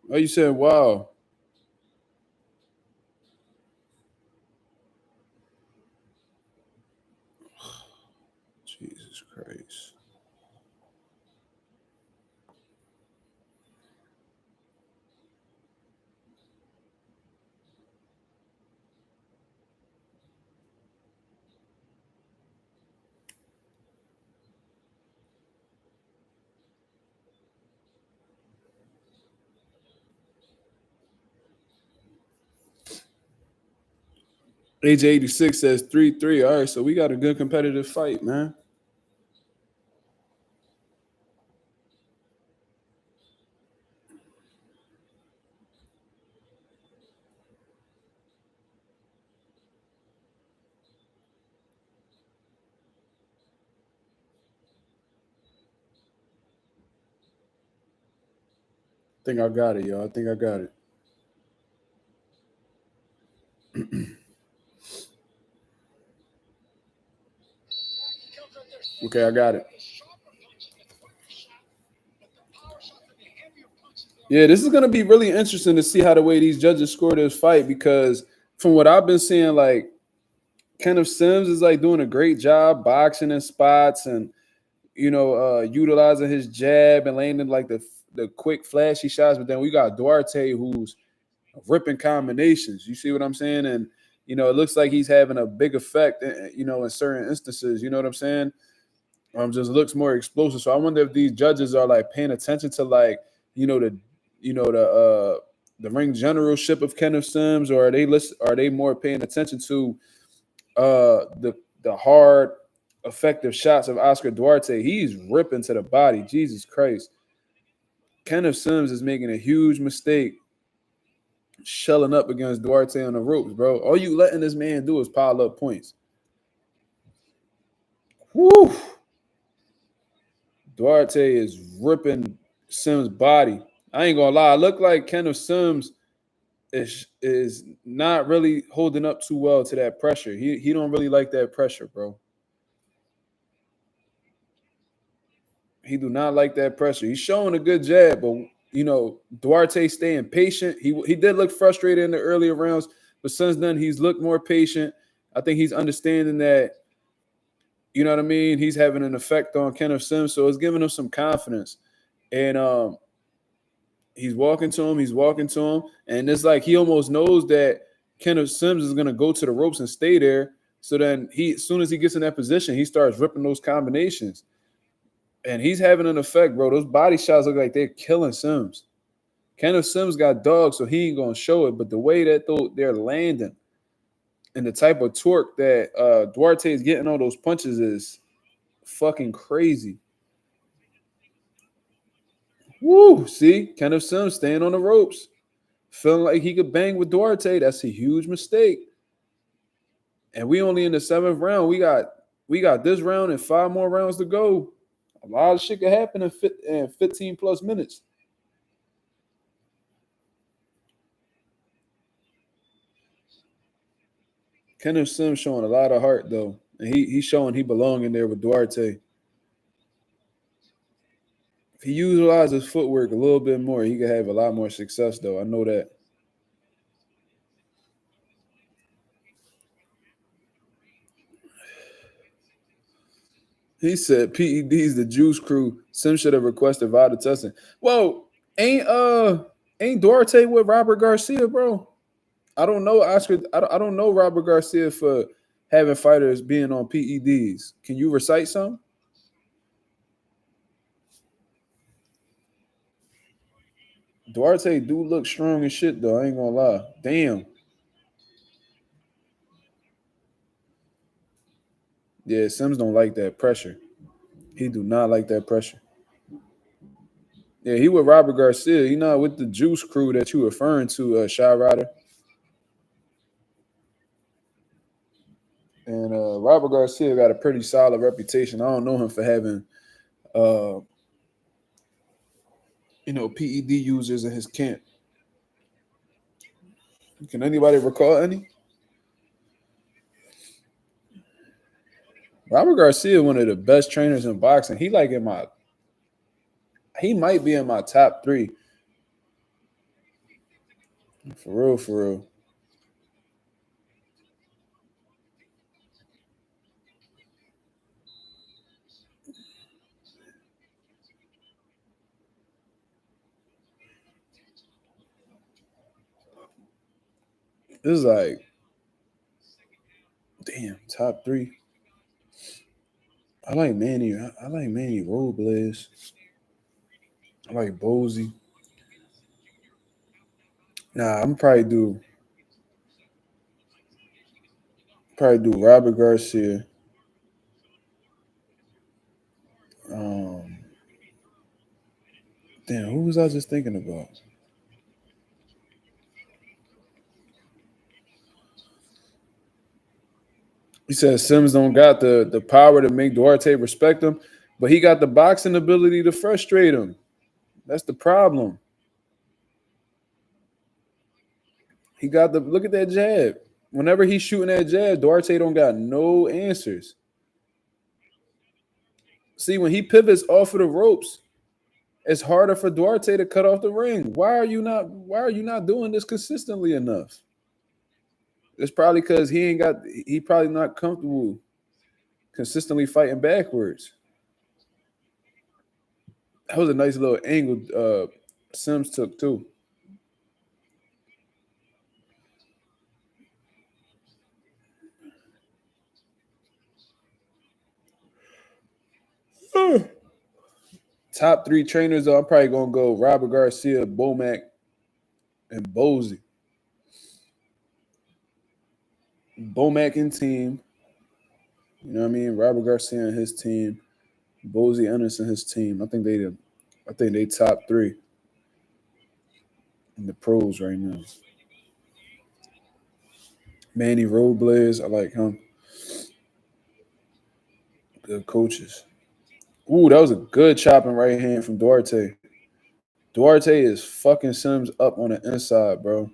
Oh, you said wow. Jesus Christ. AJ86 says 3-3. All right, so we got a good competitive fight, man. I think I got it, y'all. I think I got it. Okay, I got it. Yeah, this is gonna be really interesting to see how the way these judges score this fight, because from what I've been seeing, like Kenneth Sims is like doing a great job boxing in spots and utilizing his jab and landing like the quick flashy shots. But then we got Duarte who's ripping combinations. You see what I'm saying? And it looks like he's having a big effect. In certain instances. You know what I'm saying? Just looks more explosive. So I wonder if these judges are like paying attention to like the the ring generalship of Kenneth Sims, or are they more paying attention to the hard, effective shots of Oscar Duarte? He's ripping to the body. Jesus Christ. Kenneth Sims is making a huge mistake shelling up against Duarte on the ropes, bro. All you letting this man do is pile up points. Woo! Duarte is ripping Sims' body. I ain't gonna lie. I look like Kenneth Sims is not really holding up too well to that pressure. He don't really like that pressure, bro. He do not like that pressure. He's showing a good jab, but Duarte staying patient. He did look frustrated in the earlier rounds, but since then he's looked more patient. I think he's understanding that, you know what I mean, he's having an effect on Kenneth Sims, so it's giving him some confidence. And he's walking to him, and it's like he almost knows that Kenneth Sims is gonna go to the ropes and stay there. So then as soon as he gets in that position, he starts ripping those combinations. And he's having an effect, bro. Those body shots look like they're killing Sims. Kenneth Sims got dogs, so he ain't gonna show it. But the way that they're landing and the type of torque that Duarte is getting on those punches is fucking crazy. Woo! See, Kenneth Sims staying on the ropes, feeling like he could bang with Duarte. That's a huge mistake. And we only in the 7th round. We got this round and 5 more rounds to go. A lot of shit could happen in 15 plus minutes. Kenneth Sims showing a lot of heart though, and he's showing he belong in there with Duarte. If he utilizes his footwork a little bit more, he could have a lot more success though. I know that. He said PED's the juice crew. Sims should have requested vital testing. Whoa, ain't Duarte with Robert Garcia, bro? I don't know Oscar. I don't know Robert Garcia for having fighters being on PEDs. Can you recite some? Duarte do look strong as shit though. I ain't gonna lie. Damn. Yeah, Sims don't like that pressure. He do not like that pressure. Yeah, he with Robert Garcia. He not with the juice crew that you referring to, Shy Rider. And Robert Garcia got a pretty solid reputation. I don't know him for having, uh, PED users in his camp. Can anybody recall any? Robert Garcia, one of the best trainers in boxing. He might be in my top 3. For real, for real. This is like, damn, top three. I like Manny. I like Manny Robles. I like Bozy. Nah, I'm probably do Robert Garcia. Um, damn, who was I just thinking about? He said Sims don't got the power to make Duarte respect him, but he got the boxing ability to frustrate him. That's the problem. He got the look at that jab. Whenever he's shooting that jab, Duarte don't got no answers. See, when he pivots off of the ropes, it's harder for Duarte to cut off the ring. Why are you not doing this consistently enough? It's probably because he probably not comfortable consistently fighting backwards. That was a nice little angle Sims took too. Top three trainers though, I'm probably gonna go Robert Garcia, Bomac, and Bozy. Bomac and team. You know what I mean? Robert Garcia and his team. Bozy Anderson his team. I think they top three in the pros right now. Manny Robles, I like him. Good coaches. Ooh, that was a good chopping right hand from Duarte. Duarte is fucking Sims up on the inside, bro.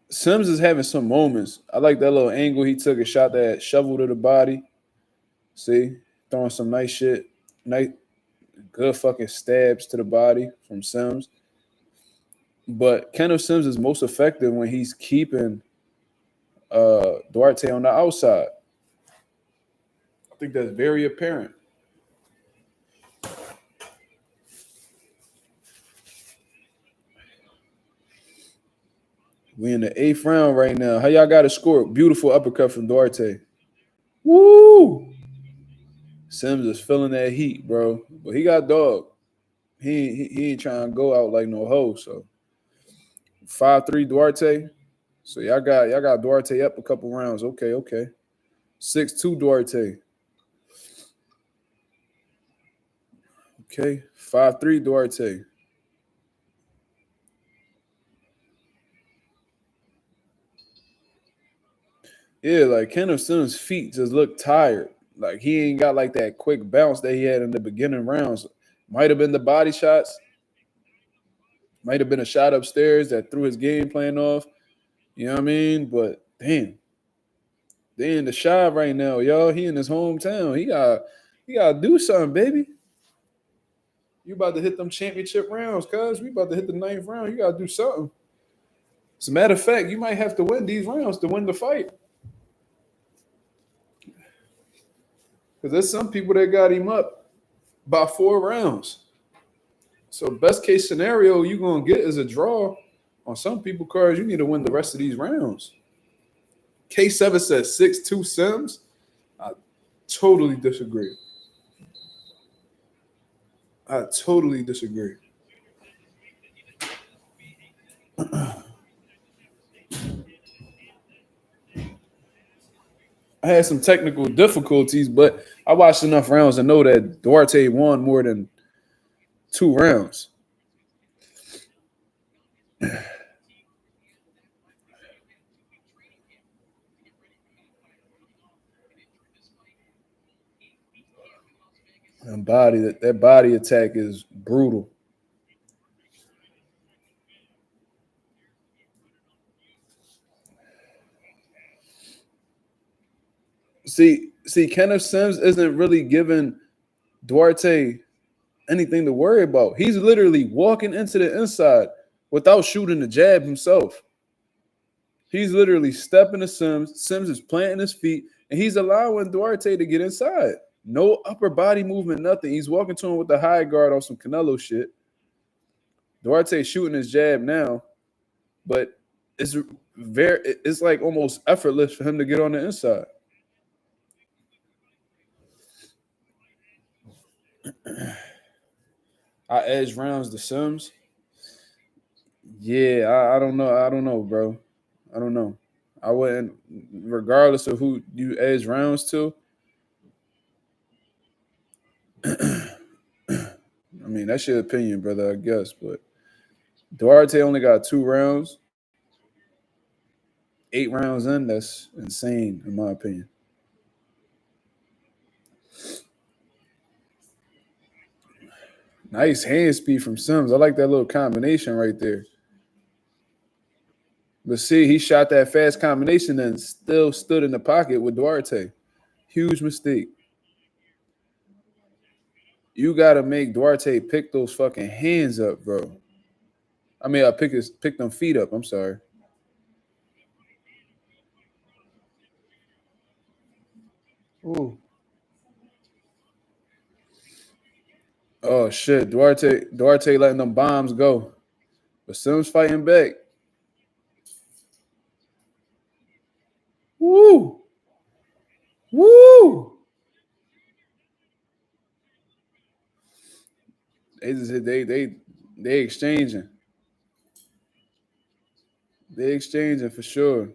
Sims is having some moments. I like that little angle he took a shot that shovel to the body. See, throwing some nice shit, nice, good fucking stabs to the body from Sims. But Kenneth Sims is most effective when he's keeping Duarte on the outside. I think that's very apparent. We in the 8th round right now. How y'all got a score? Beautiful uppercut from Duarte. Woo! Sims is feeling that heat, bro. But he got dog. He ain't trying to go out like no hoe. So 5-3 Duarte. So y'all got Duarte up a couple rounds. Okay. 6-2 Duarte. Okay. 5-3 Duarte. Yeah, like Kenneth Sims' feet just look tired. Like he ain't got like that quick bounce that he had in the beginning rounds. Might have been the body shots. Might have been a shot upstairs that threw his game plan off. You know what I mean? But damn, they in the shop right now, y'all. He in his hometown. He gotta do something, baby. You about to hit them championship rounds, cuz we about to hit the 9th round. You gotta do something. As a matter of fact, you might have to win these rounds to win the fight. Because there's some people that got him up by 4 rounds. So best case scenario you're gonna get is a draw. On some people cards, you need to win the rest of these rounds. K7 says 6-2 Sims. I totally disagree. I totally disagree. I had some technical difficulties, but I watched enough rounds to know that Duarte won more than 2 rounds. And that body attack is brutal. See, Kenneth Sims isn't really giving Duarte anything to worry about. He's literally walking into the inside without shooting the jab himself. He's literally stepping to Sims. Sims is planting his feet, and he's allowing Duarte to get inside. No upper body movement, nothing. He's walking to him with the high guard on some Canelo shit. Duarte shooting his jab now, but it's like almost effortless for him to get on the inside. I edge rounds the Sims. Yeah, I don't know. I don't know, bro. I don't know. I wouldn't, regardless of who you edge rounds to. I mean, that's your opinion, brother, I guess. But Duarte only got 2 rounds. 8 rounds in, that's insane, in my opinion. Nice hand speed from Sims. I like that little combination right there. But see, he shot that fast combination and still stood in the pocket with Duarte. Huge mistake. You got to make Duarte pick those fucking hands up, bro. I mean, pick them feet up. I'm sorry. Ooh. Oh shit, Duarte letting them bombs go, but Sims fighting back. Woo, woo. They exchanging. They exchanging for sure.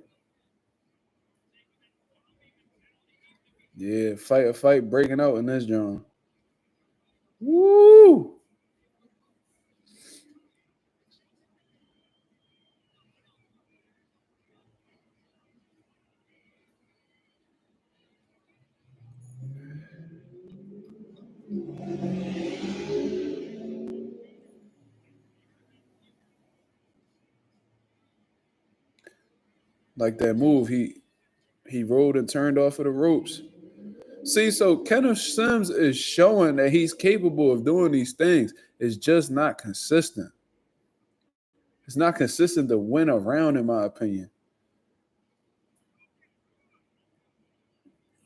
Yeah, fight breaking out in this joint. Woo. Like that move, he rolled and turned off of the ropes. See, so Kenneth Sims is showing that he's capable of doing these things. It's just not consistent. It's not consistent to win a round, in my opinion.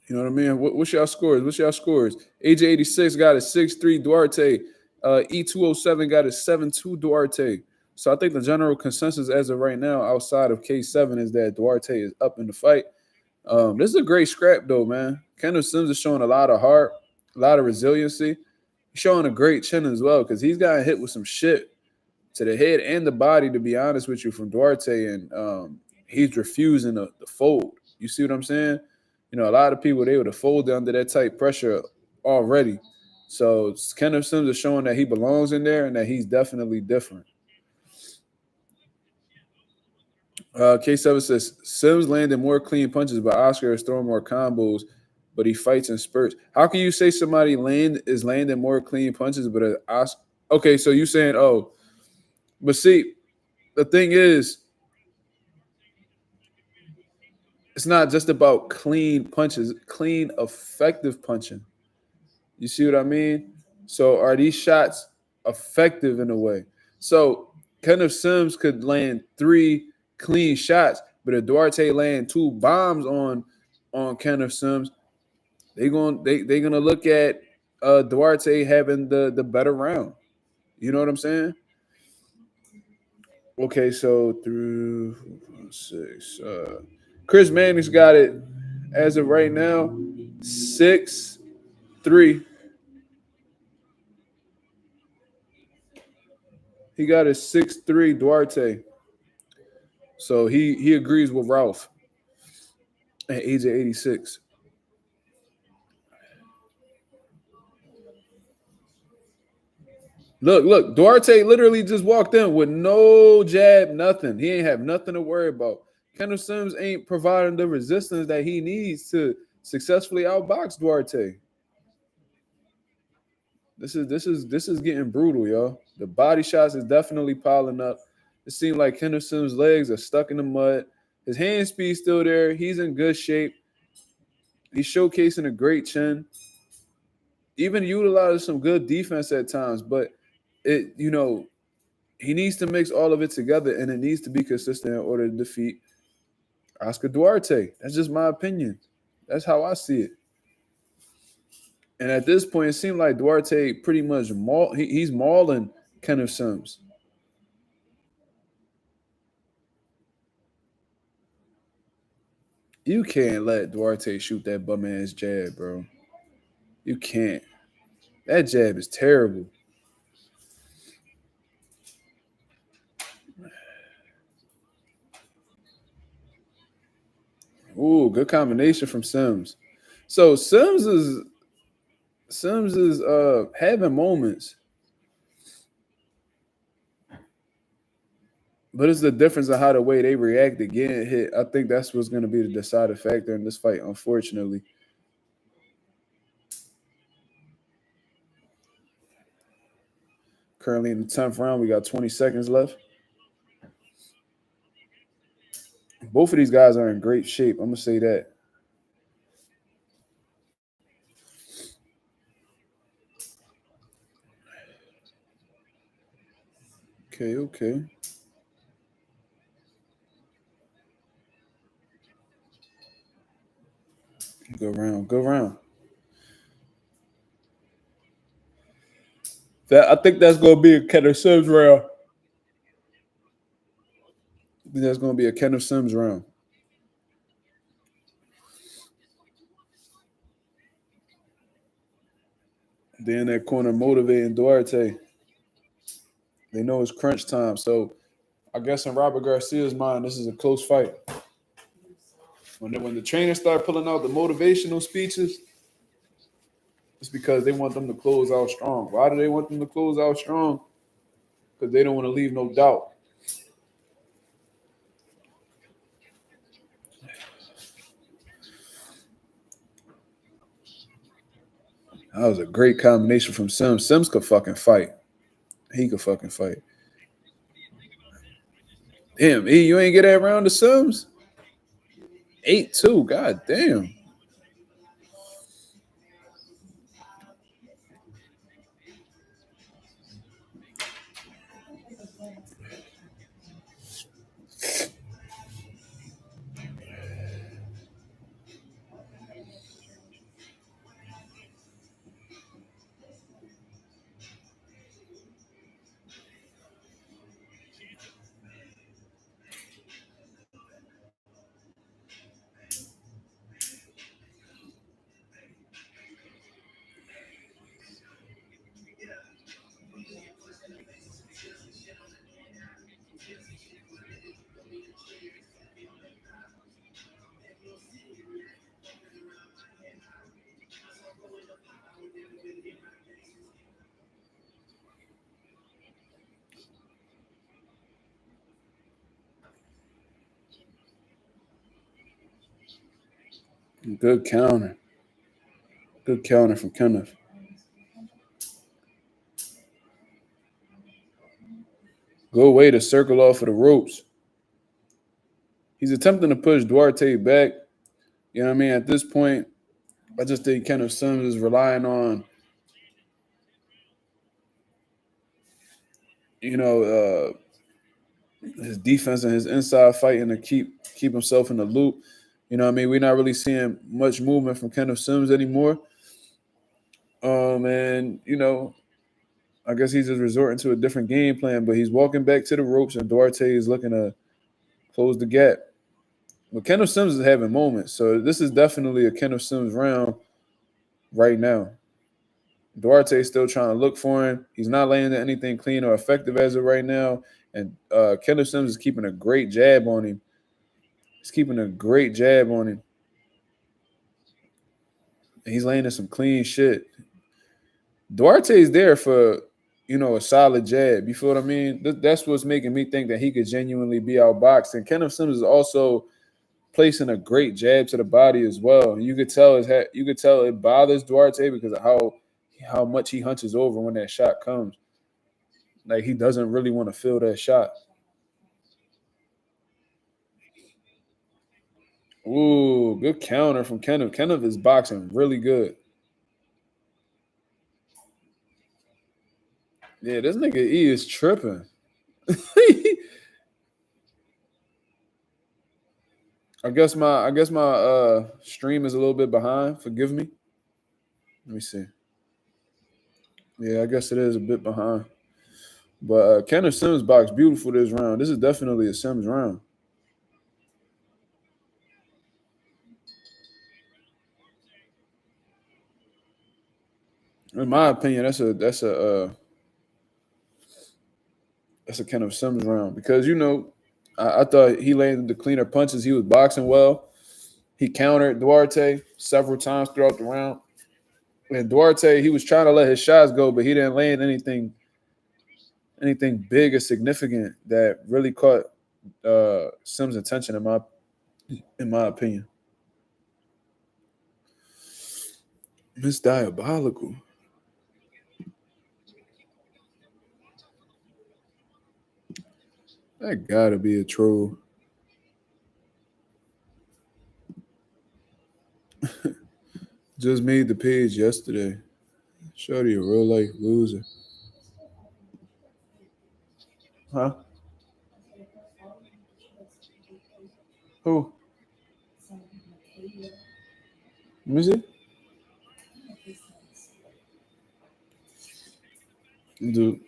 You know what I mean? What's y'all scores? AJ86 got a 6'3 Duarte. E207 got a 7'2 Duarte. So I think the general consensus as of right now, outside of K7, is that Duarte is up in the fight. This is a great scrap, though, man. Kenneth Sims is showing a lot of heart, a lot of resiliency. He's showing a great chin as well because he's gotten hit with some shit to the head and the body, to be honest with you, from Duarte, and he's refusing to fold. You see what I'm saying? You know, a lot of people, they would have folded under that tight pressure already. So Kenneth Sims is showing that he belongs in there and that he's definitely different. K7 says Sims landed more clean punches, but Oscar is throwing more combos, but he fights in spurts. How can you say somebody is landing more clean punches, but Oscar? Okay, so you saying, but see, the thing is, it's not just about clean punches, clean, effective punching. You see what I mean? So are these shots effective in a way? So Kenneth Sims could land 3 clean shots, but if Duarte land 2 bombs on Kenneth Sims, they're gonna look at Duarte having the better round. You know what I'm saying? Okay, so through 6. Chris Manning's got it as of right now 6-3. He got a 6'3 Duarte. So he agrees with Ralph at age of 86. Look, Duarte literally just walked in with no jab, nothing. He ain't have nothing to worry about. Kenneth Sims ain't providing the resistance that he needs to successfully outbox Duarte. This is getting brutal, y'all. The body shots is definitely piling up. It seems like Kenneth Sims' legs are stuck in the mud. His hand speed's still there. He's in good shape. He's showcasing a great chin. Even utilizes some good defense at times, but he needs to mix all of it together, and it needs to be consistent in order to defeat Oscar Duarte. That's just my opinion. That's how I see it. And at this point, it seemed like Duarte pretty much he's mauling Kenneth Sims. You can't let Duarte shoot that bum ass jab, bro. You can't. That jab is terrible. Ooh, good combination from Sims. So Sims is having moments, but it's the difference of how the way they react to getting hit. I think that's what's going to be the deciding factor in this fight, unfortunately. Currently in the 10th round, we got 20 seconds left. Both of these guys are in great shape. I'm going to say that. Okay. Good round. I think that's going to be a Kenneth Sims round. I think that's going to be a Kenneth Sims round. Then that corner motivating Duarte. They know it's crunch time. So I guess in Robert Garcia's mind, this is a close fight. When the trainers start pulling out the motivational speeches, it's because they want them to close out strong. Why do they want them to close out strong? Because they don't want to leave no doubt. That was a great combination from Sims. Sims could fucking fight. He could fucking fight. Damn, E, you ain't get that round to Sims? 8-2. God damn. Good counter. Good counter from Kenneth. Good way to circle off of the ropes. He's attempting to push Duarte back. You know what I mean? At this point, I just think Kenneth Sims is relying on, his defense and his inside fighting to keep himself in the loop. You know what I mean? We're not really seeing much movement from Kenneth Sims anymore. And, I guess he's just resorting to a different game plan, but he's walking back to the ropes, and Duarte is looking to close the gap. But Kenneth Sims is having moments, so this is definitely a Kenneth Sims round right now. Duarte is still trying to look for him. He's not landing anything clean or effective as of right now, and Kenneth Sims is keeping a great jab on him. And he's landing some clean shit. Duarte is there for, a solid jab. You feel what I mean? That's what's making me think that he could genuinely be outboxed. And Kenneth Sims is also placing a great jab to the body as well. You could tell it bothers Duarte because of how much he hunches over when that shot comes. Like, he doesn't really want to feel that shot. Ooh, good counter from Kenneth. Kenneth is boxing really good. Yeah, this nigga E is tripping. I guess my stream is a little bit behind. Forgive me. Let me see. Yeah, I guess it is a bit behind. But Kenneth Sims box beautiful this round. This is definitely a Sims round. In my opinion, that's a Kenneth Sims round because I thought he landed the cleaner punches. He was boxing well. He countered Duarte several times throughout the round. And Duarte, he was trying to let his shots go, but he didn't land anything big or significant that really caught Sims' attention in my opinion. It's diabolical. That gotta be a troll. Just made the page yesterday. Shorty a real life loser. Huh? Who? Let me see. Dude.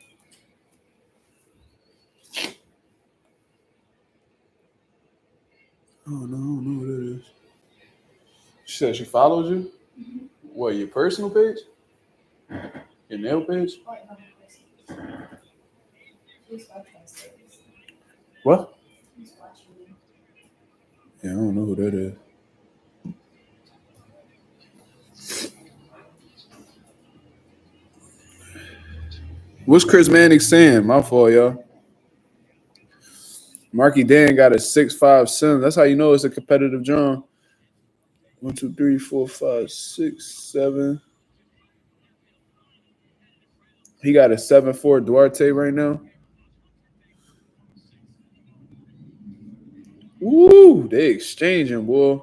Oh no, I don't know what it is. She said she followed you? Mm-hmm. What, your personal page? Your nail page? What? Yeah, I don't know who that is. What's Chris Manning saying? My fault, y'all. Marky Dan got a 6'5" sim. That's how you know it's a competitive drum. 1, 2, 3, 4, 5, 6, 7. He got a 7'4" Duarte right now. Woo! They exchanging, boy.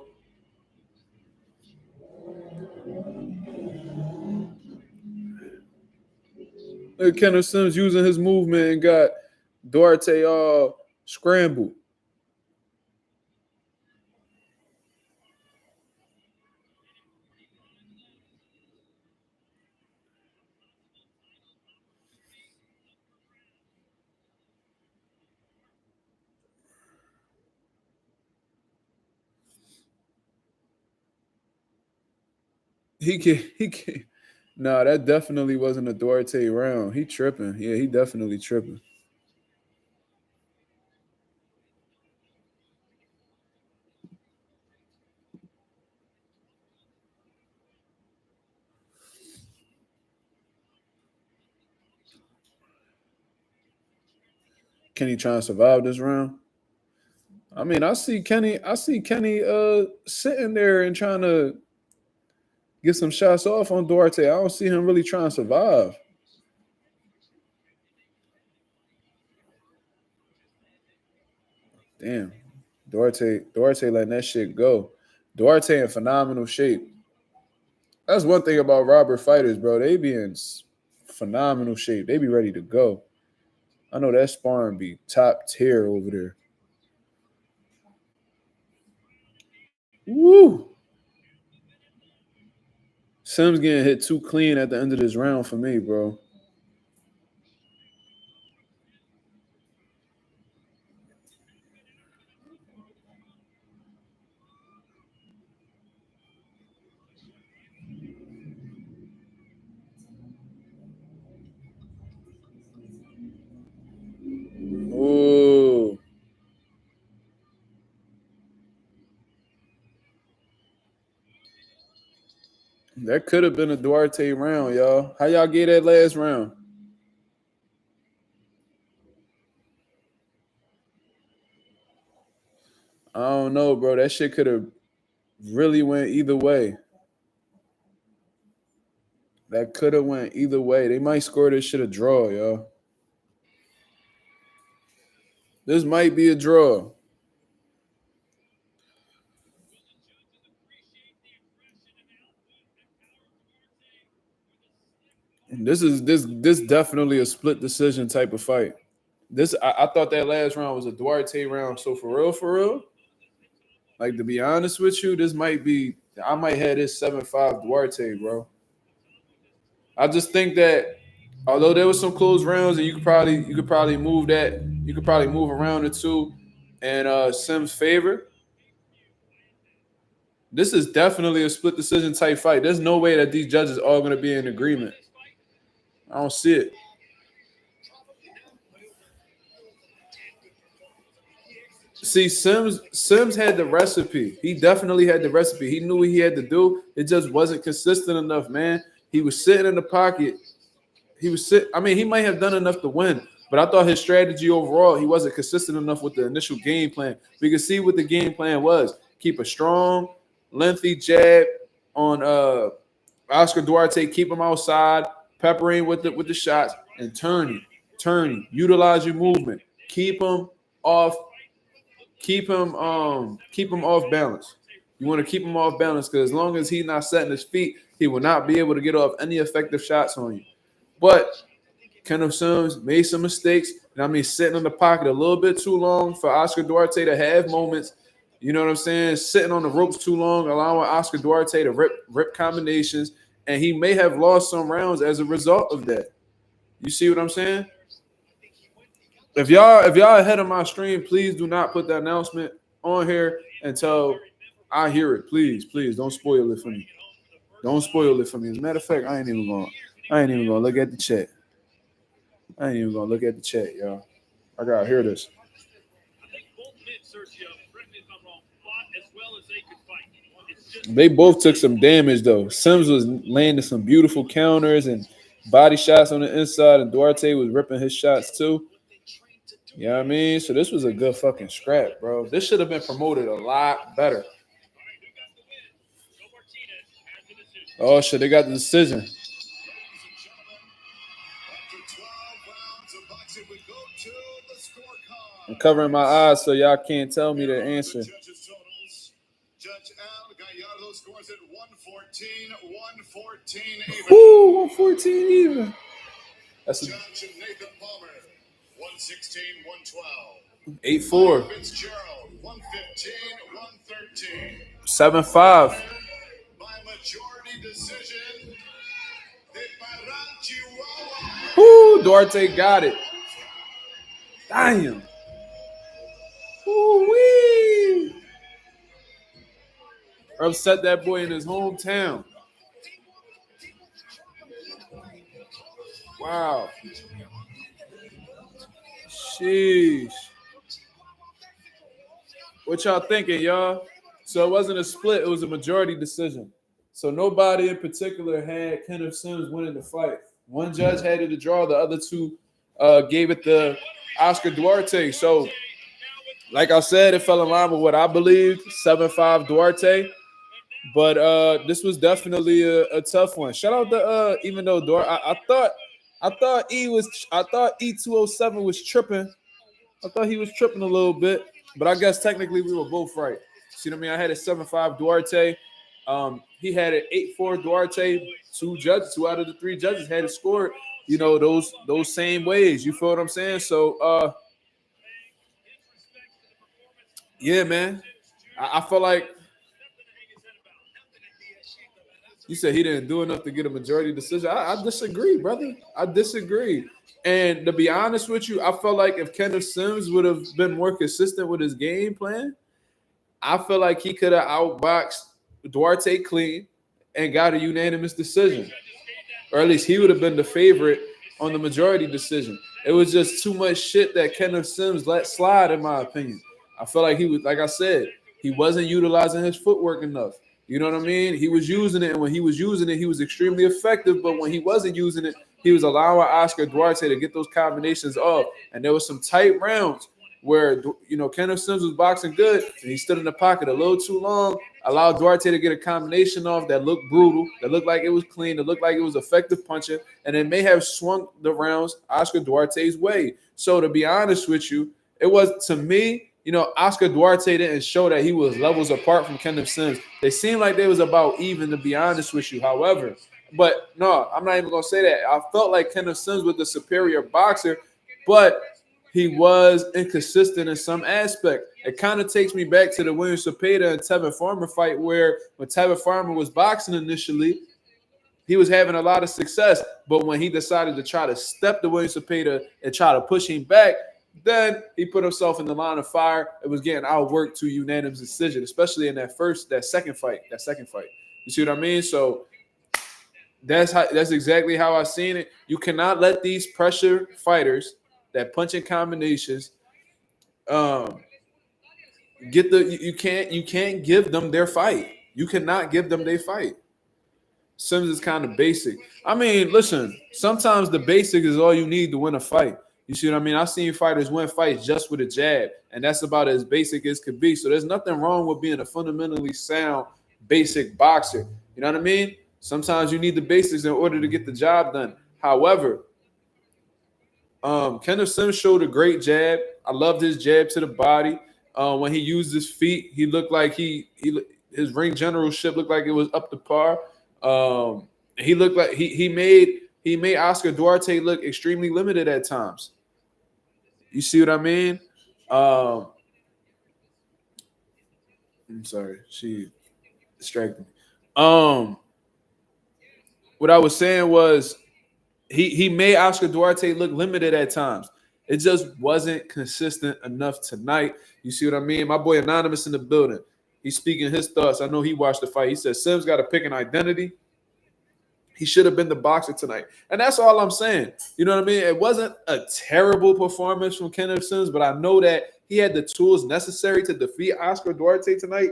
Look at Kenneth Sims using his movement and got Duarte all scrambled. He can. Nah, that definitely wasn't a Duarte round. He tripping. Yeah, he definitely tripping. Kenny trying to survive this round. I mean, I see Kenny sitting there and trying to get some shots off on Duarte. I don't see him really trying to survive. Damn. Duarte letting that shit go. Duarte in phenomenal shape. That's one thing about Robert fighters, bro. They be in phenomenal shape. They be ready to go. I know that sparring be top tier over there. Woo! Sims getting hit too clean at the end of this round for me, bro. Ooh. That could have been a Duarte round, y'all. How y'all get that last round? I don't know, bro. That shit could have really went either way. That could have went either way. They might score this shit a draw, y'all. This might be a draw. This definitely a split decision type of fight. I thought that last round was a Duarte round. So for real, like to be honest with you, this might be I might have this 7-5 Duarte, bro. I just think that although there was some close rounds and you could probably move that, you could probably move around the two and Sims' favor. This is definitely a split decision type fight. There's no way that these judges are all going to be in agreement. I don't see it. See, Sims had the recipe. He definitely had the recipe. He knew what he had to do. It just wasn't consistent enough, man. He was sitting in the pocket. I mean, he might have done enough to win, but I thought his strategy overall, he wasn't consistent enough with the initial game plan. We could see what the game plan was. Keep a strong, lengthy jab on Oscar Duarte, keep him outside, peppering with the shots, and turning. Utilize your movement. Keep him off balance. You want to keep him off balance because as long as he's not setting his feet, he will not be able to get off any effective shots on you. But Kenneth Sims made some mistakes. And I mean, sitting in the pocket a little bit too long for Oscar Duarte to have moments. You know what I'm saying? Sitting on the ropes too long, allowing Oscar Duarte to rip combinations. And he may have lost some rounds as a result of that. You see what I'm saying? If y'all ahead of my stream, please do not put the announcement on here until I hear it. Please don't spoil it for me. Don't spoil it for me. As a matter of fact, I ain't even gonna look at the chat. Y'all. I gotta hear this. They both took some damage though. Sims was landing some beautiful counters and body shots on the inside, and Duarte was ripping his shots too. You know what I mean? So this was a good fucking scrap, bro. This should have been promoted a lot better. Oh shit, they got the decision. I'm covering my eyes so y'all can't tell me the answer. Woo, 114 even. That's a 116, 112. 8-4. Fitzgerald, 115, 113. 7-5. By majority decision. Woo, Duarte got it. Damn. Woo-wee. Upset that boy in his hometown. Wow. Sheesh. What y'all thinking, y'all? So it wasn't a split, it was a majority decision. So nobody in particular had Kenneth Sims winning the fight. One judge had it a draw, the other two gave it to Oscar Duarte. So, like I said, it fell in line with what I believed, 7-5 Duarte. But this was definitely a tough one. Shout out to even though Duarte, I thought E207 was tripping. I thought he was tripping a little bit, but I guess technically we were both right. See what I mean? I had a 7-5 Duarte. He had an 8-4 Duarte. Two out of the three judges had it scored, you know, those same ways. You feel what I'm saying? So yeah, man. I feel like you said he didn't do enough to get a majority decision. I disagree, brother. I disagree. And to be honest with you, I felt like if Kenneth Sims would have been more consistent with his game plan, I feel like he could have outboxed Duarte clean and got a unanimous decision. Or at least he would have been the favorite on the majority decision. It was just too much shit that Kenneth Sims let slide, in my opinion. I feel like he was, like I said, he wasn't utilizing his footwork enough. You know what I mean? He was using it, and when he was using it, he was extremely effective. But when he wasn't using it, he was allowing Oscar Duarte to get those combinations off. And there was some tight rounds where, you know, Kenneth Sims was boxing good, and he stood in the pocket a little too long, allowed Duarte to get a combination off that looked brutal, that looked like it was clean, that looked like it was effective punching, and it may have swung the rounds Oscar Duarte's way. So to be honest with you, it was, to me, you know, Oscar Duarte didn't show that he was levels apart from Kenneth Sims. They seemed like they was about even, to be honest with you. However, but no, I'm not even going to say that. I felt like Kenneth Sims was the superior boxer, but he was inconsistent in some aspect. It kind of takes me back to the William Cepeda and Tevin Farmer fight, where when Tevin Farmer was boxing initially, he was having a lot of success. But when he decided to try to step to William Cepeda and try to push him back, then he put himself in the line of fire. It was getting outworked to a unanimous decision, especially in that second fight. You see what I mean? So that's exactly how I seen it. You cannot let these pressure fighters that punch in combinations you can't give them their fight. You cannot give them their fight. Sims is kind of basic. I mean, listen, sometimes the basic is all you need to win a fight. You see what I mean? I've seen fighters win fights just with a jab, and that's about as basic as could be. So there's nothing wrong with being a fundamentally sound, basic boxer. You know what I mean? Sometimes you need the basics in order to get the job done. However, Kenneth Sims showed a great jab. I loved his jab to the body. When he used his feet, he looked like his ring generalship looked like it was up to par. He looked like he made Oscar Duarte look extremely limited at times. You see what I mean? I'm sorry, she distracted me. What I was saying was he made Oscar Duarte look limited at times. It just wasn't consistent enough tonight. You see what I mean? My boy Anonymous in the building. He's speaking his thoughts. I know he watched the fight. He said Sims got to pick an identity. He should have been the boxer tonight. And that's all I'm saying. You know what I mean? It wasn't a terrible performance from Kenneth Sims, but I know that he had the tools necessary to defeat Oscar Duarte tonight.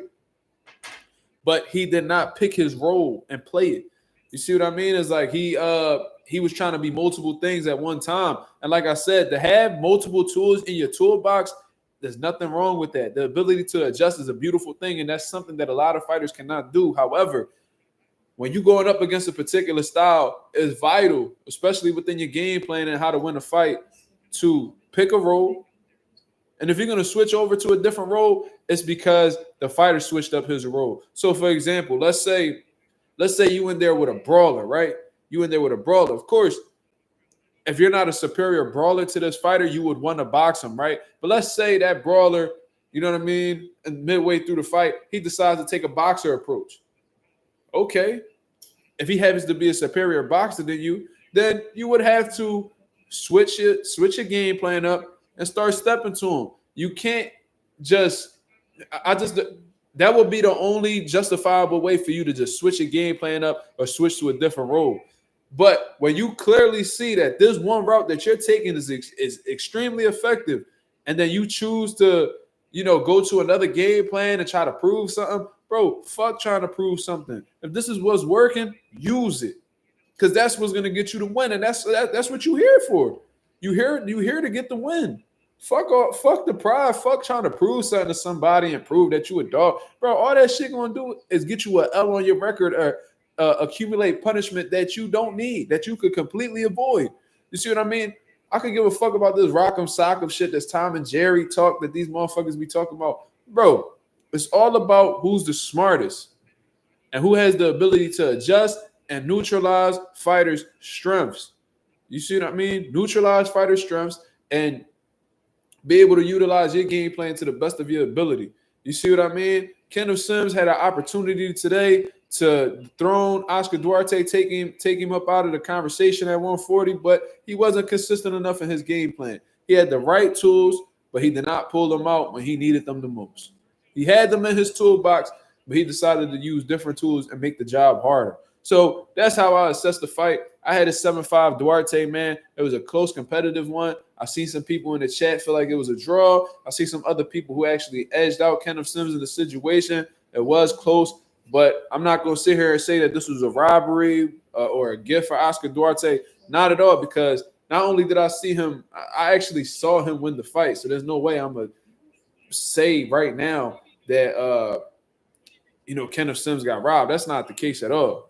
But he did not pick his role and play it. You see what I mean? It's like he was trying to be multiple things at one time. And like I said, to have multiple tools in your toolbox, there's nothing wrong with that. The ability to adjust is a beautiful thing, and that's something that a lot of fighters cannot do. However, when you're going up against a particular style, it's vital, especially within your game plan and how to win a fight, to pick a role. And if you're going to switch over to a different role, it's because the fighter switched up his role. So, for example, let's say you in there with a brawler, right? You in there with a brawler. Of course, if you're not a superior brawler to this fighter, you would want to box him, right? But let's say that brawler, you know what I mean, and midway through the fight, he decides to take a boxer approach. Okay. If he happens to be a superior boxer than you, then you would have to switch your game plan up and start stepping to him. You can't that would be the only justifiable way for you to just switch your game plan up or switch to a different role. But when you clearly see that this one route that you're taking is extremely effective, and then you choose to, go to another game plan and try to prove something, bro, fuck trying to prove something. If this is what's working, use it, because that's what's gonna get you to win, and that's what you're here for. You here to get the win. Fuck the pride. Fuck trying to prove something to somebody and prove that you a dog, bro. All that shit gonna do is get you an L on your record or accumulate punishment that you don't need, that you could completely avoid. You see what I mean? I could give a fuck about this rock'em sock'em shit that's Tom and Jerry talk that these motherfuckers be talking about, bro. It's all about who's the smartest and who has the ability to adjust and neutralize fighters' strengths. You see what I mean? Neutralize fighters' strengths and be able to utilize your game plan to the best of your ability. You see what I mean? Kenneth Sims had an opportunity today to dethrone Oscar Duarte, take him up out of the conversation at 140, but he wasn't consistent enough in his game plan. He had the right tools, but he did not pull them out when he needed them the most. He had them in his toolbox, but he decided to use different tools and make the job harder. So that's how I assessed the fight. I had a 7-5 Duarte, man. It was a close competitive one. I see some people in the chat feel like it was a draw. I see some other people who actually edged out Kenneth Sims in the situation. It was close, but I'm not going to sit here and say that this was a robbery or a gift for Oscar Duarte. Not at all, because not only did I see him, I actually saw him win the fight. So there's no way I'm going to say right now that, Kenneth Sims got robbed. That's not the case at all.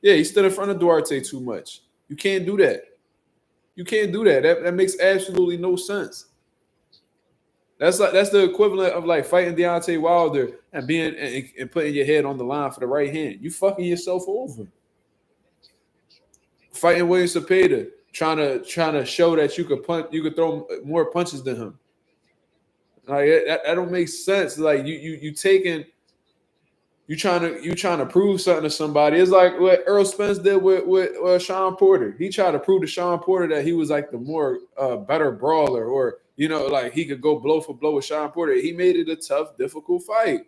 Yeah, he stood in front of Duarte too much. You can't do that. You can't do that. That makes absolutely no sense. That's the equivalent of like fighting Deontay Wilder and being and putting your head on the line for the right hand. You fucking yourself over. Fighting William Cepeda. trying to show that you could throw more punches than him. Like that don't make sense. Like you trying to prove something to somebody. It's like what Earl Spence did with Sean Porter. He tried to prove to Sean Porter that he was like the more better brawler, or like he could go blow for blow with Sean Porter. He made it a tough, difficult fight,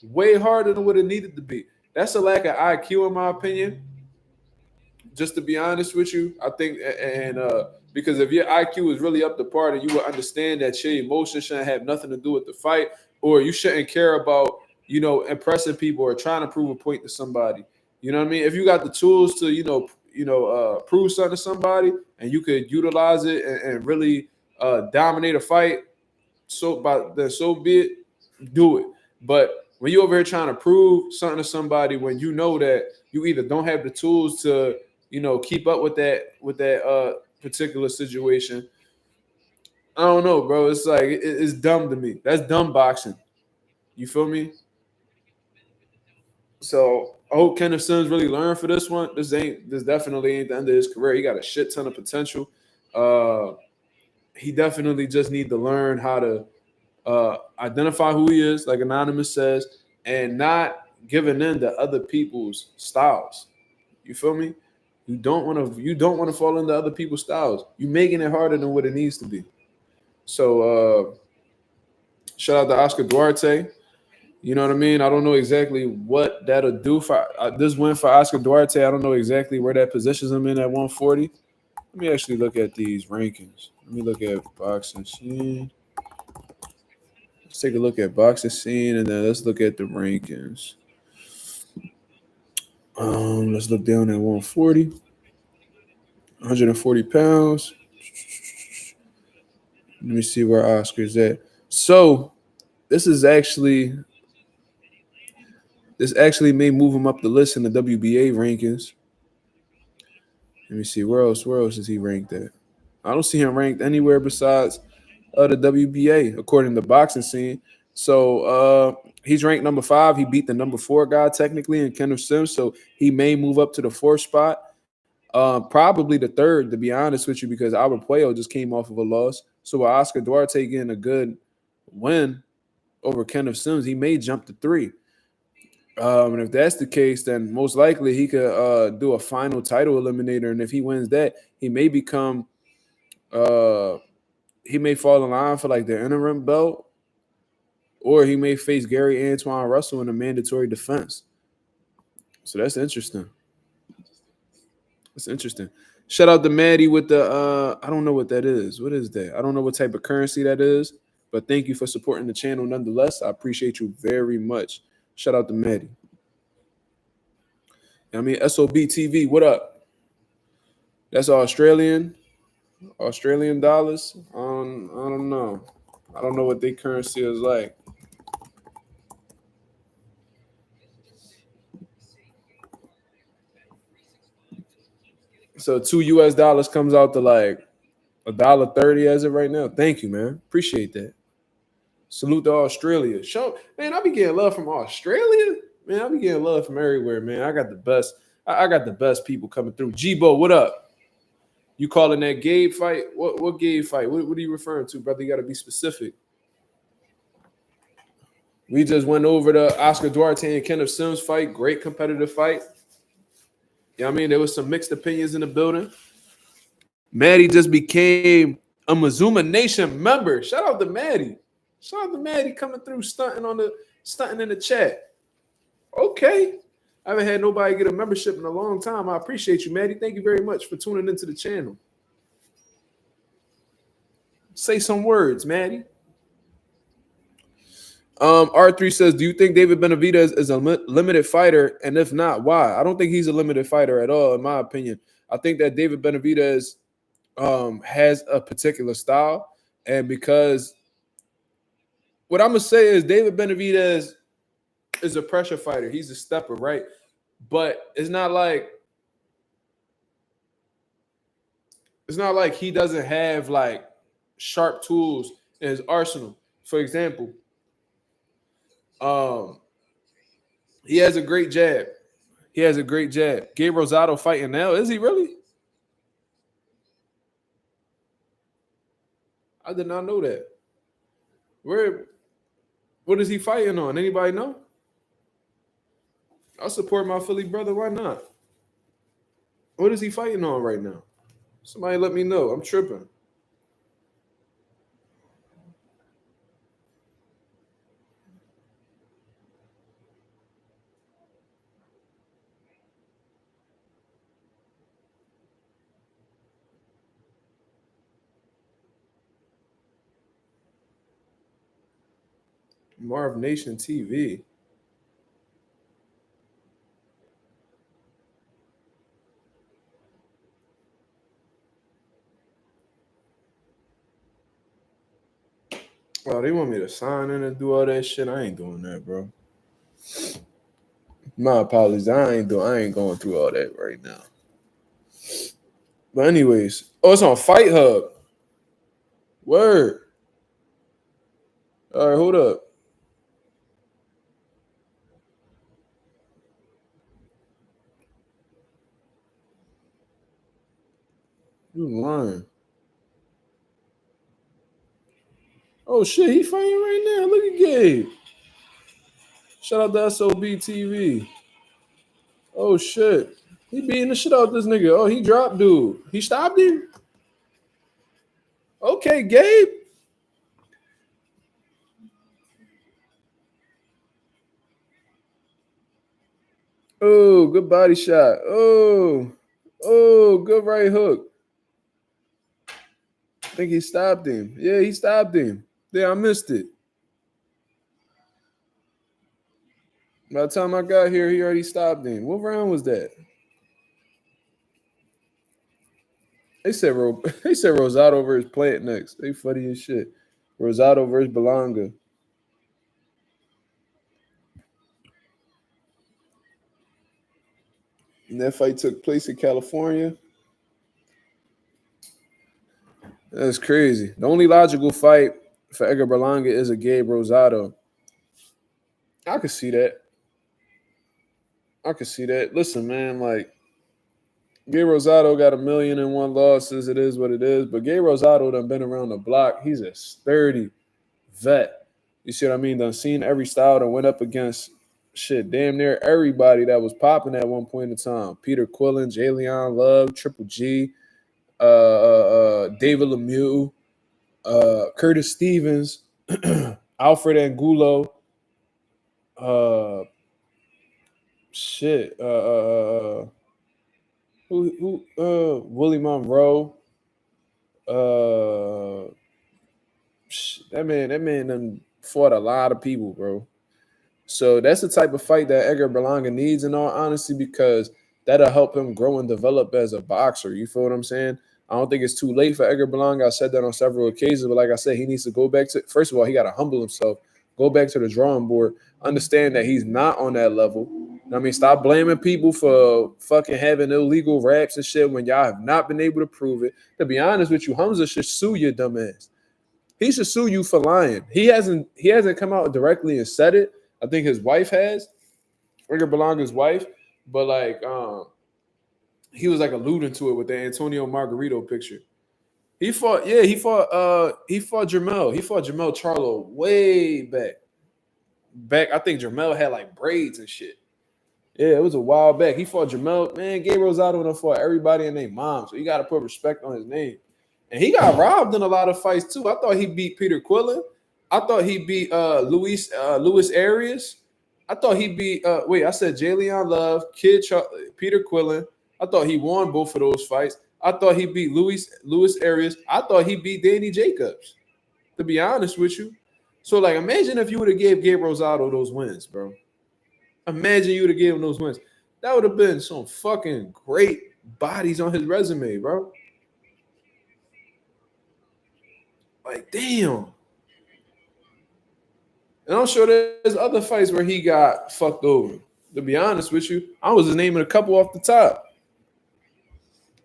way harder than what it needed to be. That's a lack of IQ, in my opinion. Just to be honest with you, I think, and because if your IQ is really up to par, then you will understand that your emotions shouldn't have nothing to do with the fight, or you shouldn't care about impressing people or trying to prove a point to somebody. You know what I mean? If you got the tools to prove something to somebody, and you could utilize it and really dominate a fight, so be it. Do it. But when you over here trying to prove something to somebody, when you know that you either don't have the tools to keep up with that particular situation, I don't know, bro. It's like it's dumb to me. That's dumb boxing. You feel me? So I hope Kenneth Sims really learned for this one. This definitely ain't the end of his career. He got a shit ton of potential. He definitely just need to learn how to identify who he is, like Anonymous says, and not giving in to other people's styles. You feel me? You don't want to fall into other people's styles. You're making it harder than what it needs to be. So shout out to Oscar Duarte. You know what I mean? I don't know exactly what that'll do for this win for Oscar Duarte. I don't know exactly where that positions him in at 140. Let me actually look at these rankings. Let me look at boxing scene. Let's take a look at boxing scene, and then let's look at the rankings. Let's look down at 140. 140 pounds. Let me see where Oscar's at. So this actually may move him up the list in the WBA rankings. Let me see where else is he ranked at. I don't see him ranked anywhere besides the WBA according to boxing scene. So he's ranked number 5. He beat the number 4 guy technically in Kenneth Sims, so he may move up to the 4th spot. Probably the 3rd, to be honest with you, because Albert Puello just came off of a loss. So with Oscar Duarte getting a good win over Kenneth Sims, he may jump to 3. And if that's the case, then most likely he could do a final title eliminator. And if he wins that, he may become he may fall in line for like the interim belt, or he may face Gary Antoine Russell in a mandatory defense. So that's interesting. That's interesting. Shout out to Maddie with the I don't know what that is. What is that? I don't know what type of currency that is, but thank you for supporting the channel nonetheless. I appreciate you very much. Shout out to Maddie. I mean, SOB TV, what up? That's Australian dollars. I don't know. I don't know what their currency is like. So $2 comes out to like $1.30 as of right now. Thank you, man. Appreciate that. Salute to Australia. Man, I be getting love from Australia. Man, I be getting love from everywhere, man. I got the best. I got the best people coming through. G-Bo, what up? You calling that Gabe fight? What Gabe fight? What are you referring to, brother? You got to be specific. We just went over the Oscar Duarte and Kenneth Sims fight. Great competitive fight. Yeah, I mean, there was some mixed opinions in the building. Maddie just became a Mazuma Nation member. Shout out to Maddie. Shout out to Maddie coming through, stunting in the chat. Okay. I haven't had nobody get a membership in a long time. I appreciate you, Maddie. Thank you very much for tuning into the channel. Say some words, Maddie. R3 says, do you think David Benavidez is a limited fighter? And if not, why? I don't think he's a limited fighter at all, in my opinion. I think that David Benavidez has a particular style. And because what I'm going to say is David Benavidez is a pressure fighter. He's a stepper, right? But it's not like he doesn't have like sharp tools in his arsenal. For example, he has a great jab. Gabe Rosado fighting now. Is he really? I did not know that. What is he fighting on? Anybody know? I support my Philly brother. Why not? What is he fighting on right now? Somebody let me know. I'm tripping. Marv Nation TV. Oh, they want me to sign in and do all that shit. I ain't doing that, bro. My apologies. I ain't going through all that right now. But anyways, it's on Fight Hub. Word. All right, hold up. You lying. Oh shit, he fighting right now. Look at Gabe. Shout out to SOB TV. Oh shit. He beating the shit out of this nigga. Oh, he dropped dude. He stopped him? Okay, Gabe. Oh, good body shot. Oh, good right hook. I think he stopped him. Yeah, he stopped him. Yeah, I missed it. By the time I got here, he already stopped him. What round was that? They said Rosado versus Plant next. They funny as shit. Rosado versus Berlanga. And that fight took place in California. That's crazy. The only logical fight for Edgar Berlanga is a Gabe Rosado. I could see that. Listen, man, like Gabe Rosado got 1,000,001 losses. It is what it is. But Gabe Rosado done been around the block. He's a sturdy vet. You see what I mean? Done seen every style that went up against shit. Damn near everybody that was popping at one point in time. Peter Quillen, Jalen Love, Triple G, David Lemieux, Curtis Stevens, Alfred Angulo, Willie Monroe, that man done fought a lot of people, bro. So that's the type of fight that Edgar Berlanga needs, in all honesty, because that'll help him grow and develop as a boxer. You feel what I'm saying? I don't think it's too late for Edgar Berlanga. I said that on several occasions, but like I said, he needs to go back to, first of all, he got to humble himself, go back to the drawing board, understand that he's not on that level. I mean, stop blaming people for fucking having illegal raps and shit when y'all have not been able to prove it. To be honest with you, Hamza should sue your dumb ass. He should sue you for lying. He hasn't come out directly and said it. I think his wife has, Edgar Berlanga's wife, but like he was like alluding to it with the Antonio Margarito picture. He fought Jermell. He fought Jermell Charlo way back. I think Jermell had like braids and shit. Yeah, it was a while back. He fought Jermell. Man, Gabe Rosado done fought everybody and their mom. So you got to put respect on his name. And he got robbed in a lot of fights too. I thought he beat Peter Quillen. I thought he beat Luis Arias. I thought he beat I said Jalen Love, Peter Quillen. I thought he won both of those fights. I thought he beat Luis Arias. I thought he beat Danny Jacobs, to be honest with you. So like imagine if you would have gave Gabe Rosado those wins, bro. Imagine you would have given him those wins. That would have been some fucking great bodies on his resume, bro. Like, damn. And I'm sure there's other fights where he got fucked over. To be honest with you, I was just naming a couple off the top.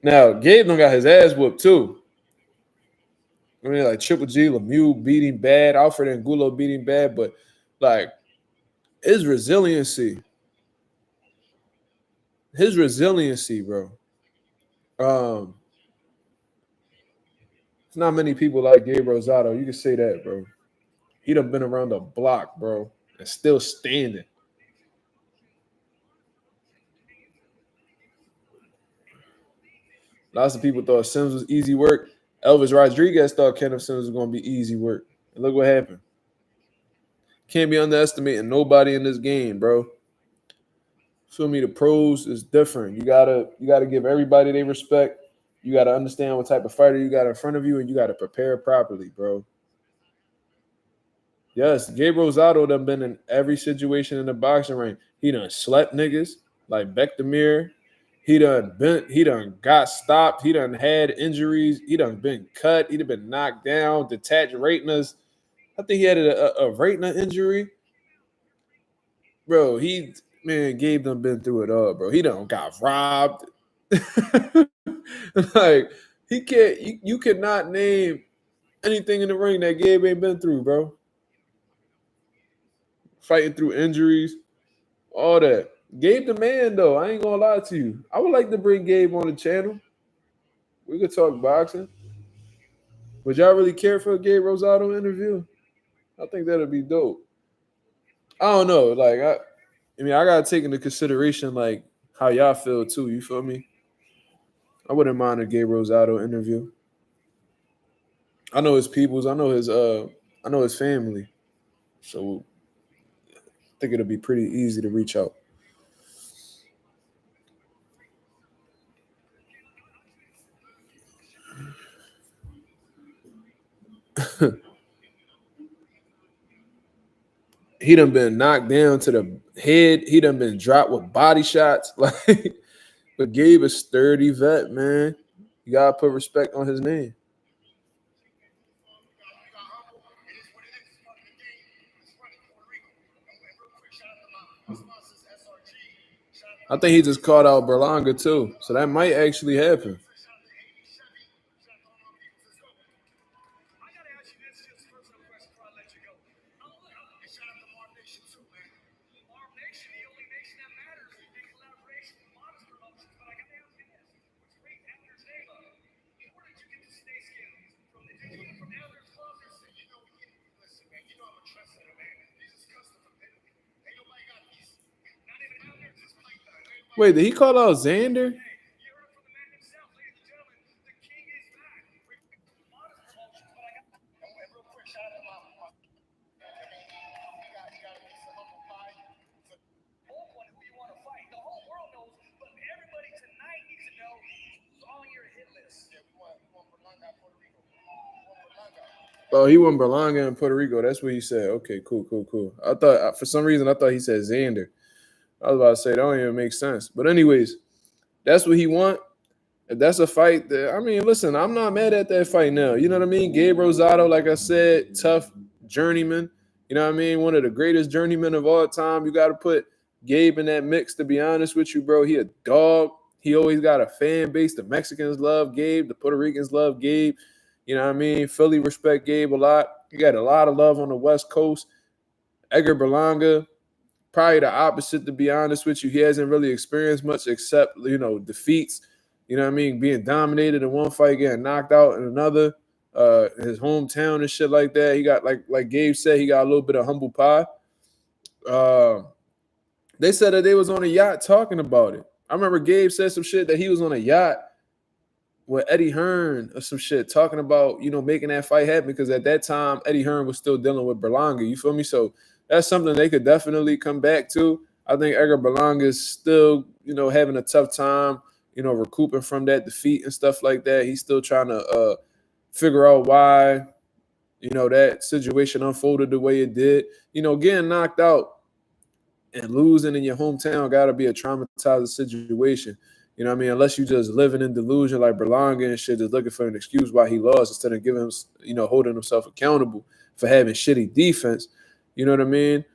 Now, Gabe done got his ass whooped too. I mean, like Triple G, Lemieux beat him bad, Alfred Angulo beat him bad, but like his resiliency, bro. There's not many people like Gabe Rosado. You can say that, bro. He done been around the block, bro, and still standing. Lots of people thought Sims was easy work. Elvis Rodriguez thought Kenneth Sims was going to be easy work. And look what happened. Can't be underestimating nobody in this game, bro. Feel me? The pros is different. You gotta give everybody their respect. You gotta understand what type of fighter you got in front of you, and you gotta prepare properly, bro. Yes, Gabe Rosado done been in every situation in the boxing ring. He done slept niggas like Bekdamir. He done got stopped. He done had injuries. He done been cut. He done been knocked down, detached retinas. I think he had a retina injury. Bro, Gabe done been through it all, bro. He done got robbed. Like, you cannot name anything in the ring that Gabe ain't been through, bro. Fighting through injuries, all that. Gabe the man, though. I ain't gonna lie to you. I would like to bring Gabe on the channel. We could talk boxing. Would y'all really care for a Gabe Rosado interview? I think that'd be dope. I don't know. Like, I gotta take into consideration like how y'all feel too. You feel me? I wouldn't mind a Gabe Rosado interview. I know his peoples. I know his family. So I think it'll be pretty easy to reach out. He done been knocked down to the head. He done been dropped with body shots. Like, but Gabe is sturdy vet, man. You gotta put respect on his name. I think he just called out Berlanga too, so that might actually happen. Wait, did he call out Xander? Oh, he won Berlanga in Puerto Rico. That's what he said. Okay, cool. I thought for some reason he said Xander. I was about to say that don't even make sense. But anyways, that's what he want. If that's a fight that listen, I'm not mad at that fight now. You know what I mean? Gabe Rosado, like I said, tough journeyman. You know what I mean? One of the greatest journeymen of all time. You got to put Gabe in that mix, to be honest with you, bro. He a dog. He always got a fan base. The Mexicans love Gabe. The Puerto Ricans love Gabe. You know what I mean? Philly respect Gabe a lot. He got a lot of love on the West Coast. Edgar Berlanga, probably the opposite, to be honest with you. He hasn't really experienced much except, defeats. You know what I mean? Being dominated in one fight, getting knocked out in another. His hometown and shit like that. He got, like Gabe said, he got a little bit of humble pie. They said that they was on a yacht talking about it. I remember Gabe said some shit that he was on a yacht with Eddie Hearn or some shit talking about, making that fight happen, because at that time, Eddie Hearn was still dealing with Berlanga. You feel me? So that's something they could definitely come back to. I think Edgar Berlanga is still, having a tough time, recouping from that defeat and stuff like that. He's still trying to figure out why, that situation unfolded the way it did. Getting knocked out and losing in your hometown got to be a traumatizing situation. You know what I mean? Unless you just living in delusion like Berlanga and shit, just looking for an excuse why he lost instead of giving him, holding himself accountable for having shitty defense. You know what I mean?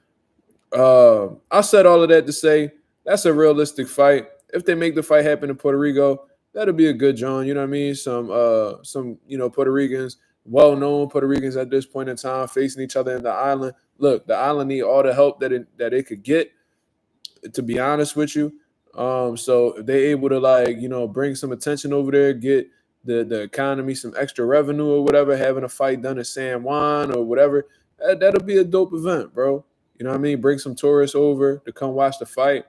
I said all of that to say that's a realistic fight. If they make the fight happen in Puerto Rico, that'll be a good John. You know what I mean? Some Puerto Ricans, well-known Puerto Ricans at this point in time, facing each other in the island. Look, the island need all the help that it could get, to be honest with you. So if they're able to bring some attention over there, get the economy some extra revenue or whatever, having a fight done in San Juan or whatever. That'll be a dope event, bro. You know what I mean? Bring some tourists over to come watch the fight.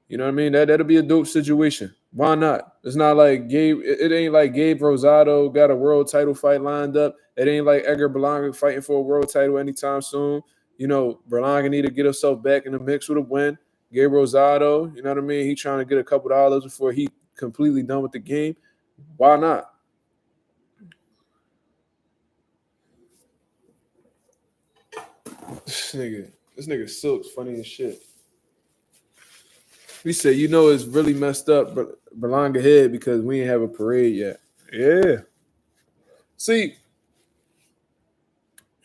You know what I mean? That'll be a dope situation. Why not? It's not like Gabe. It ain't like Gabe Rosado got a world title fight lined up. It ain't like Edgar Berlanga fighting for a world title anytime soon. You know, Berlanga need to get himself back in the mix with a win. Gabe Rosado, you know what I mean? He trying to get a couple dollars before he completely done with the game. Why not? This nigga Silk's funny as shit. He said, you know, it's really messed up, but Berlanga head because we ain't have a parade yet. Yeah. See,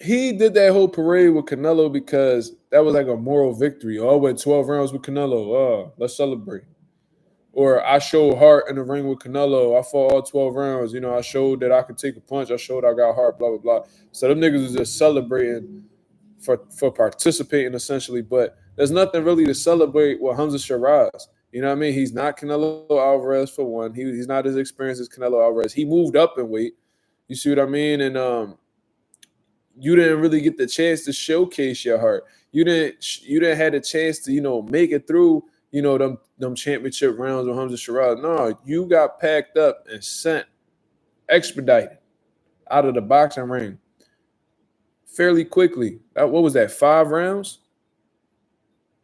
he did that whole parade with Canelo because that was like a moral victory. Oh, I went 12 rounds with Canelo. Oh, let's celebrate. Or I showed heart in the ring with Canelo. I fought all 12 rounds. You know, I showed that I could take a punch. I showed I got heart, blah, blah, blah. So them niggas was just celebrating for participating essentially. But there's nothing really to celebrate with Hamza Shiraz. You know what I mean? He's not Canelo Alvarez for one. He's not as experienced as Canelo Alvarez. He moved up in weight. You see what I mean? And you didn't really get the chance to showcase your heart. You didn't have a chance to, you know, make it through, you know, them championship rounds with Hamza Shiraz. No, you got packed up and sent, expedited out of the boxing ring fairly quickly. What was that, 5 rounds?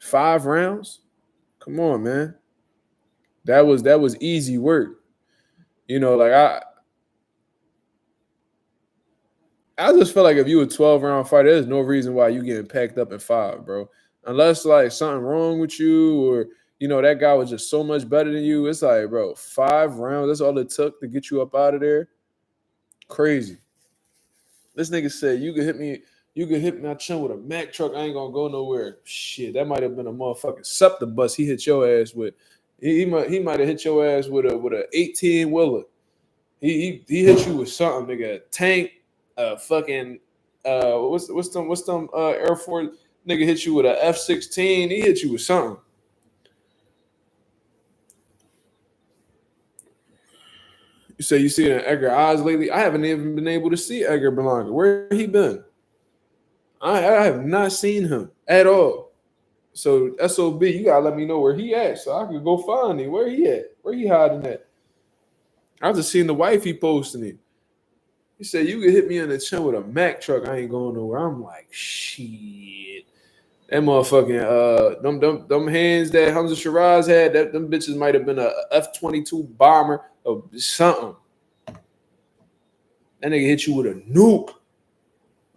5 rounds? Come on, man. That was easy work. You know, like I just feel like if you a 12-round fighter, there's no reason why you getting packed up in 5, bro. Unless like something wrong with you or, you know, that guy was just so much better than you. It's like, bro, 5 rounds, that's all it took to get you up out of there. Crazy. This nigga said, you can hit my chin with a Mack truck. I ain't gonna go nowhere. Shit, that might have been a motherfucking SEPTA bus he hit your ass with. He might have hit your ass with a 18-wheeler. He hit you with something, nigga. A tank, fucking what's them Air Force nigga hit you with a F-16. He hit you with something. You say you see it in Edgar eyes lately. I haven't even been able to see Edgar Berlanga. Where he been? I have not seen him at all. So SOB, you gotta let me know where he at so I can go find him. Where he at? Where he hiding at? I just seen the wifey posting it. He said, you can hit me in the chin with a Mack truck. I ain't going nowhere. I'm like, shit. That motherfucking them hands that Hamza Shiraz had, them bitches might have been a F-22 bomber or something. That nigga hit you with a nuke.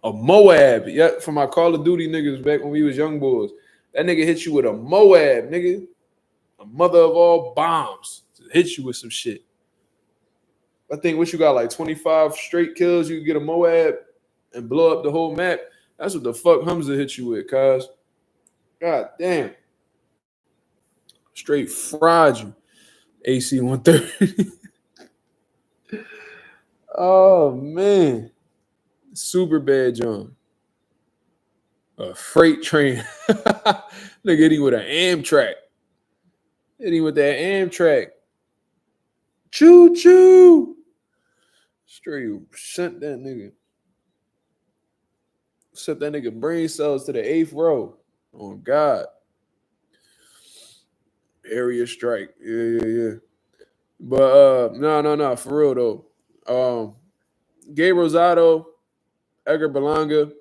A Moab. Yeah, for my Call of Duty niggas back when we was young boys. That nigga hit you with a Moab, nigga. A mother of all bombs. Hit you with some shit. I think what you got, like 25 straight kills, you can get a Moab and blow up the whole map. That's what the fuck Hamza hit you with, cuz. God damn. Straight fried you. AC 130. Oh, man. Super bad, John. A freight train. Nigga hit him with an Amtrak. Hit him with that Amtrak. Choo choo. Straight sent that nigga. Sent that nigga brain cells to the 8th row. Oh God. Area strike. Yeah. But no, for real though. Gabe Rosado, Edgar Berlanga,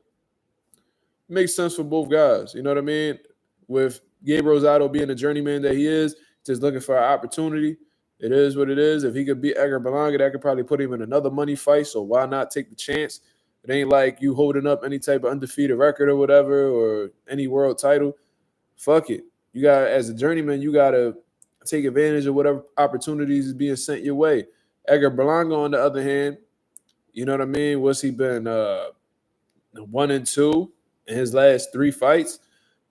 makes sense for both guys. You know what I mean? With Gabe Rosado being the journeyman that he is, just looking for an opportunity. It is what it is. If he could beat Edgar Berlanga, that could probably put him in another money fight. So why not take the chance? It ain't like you holding up any type of undefeated record or whatever, or any world title. Fuck it. You got, as a journeyman, you got to take advantage of whatever opportunities is being sent your way. Edgar Berlanga, on the other hand, you know what I mean? What's he been 1-2 in his last 3 fights?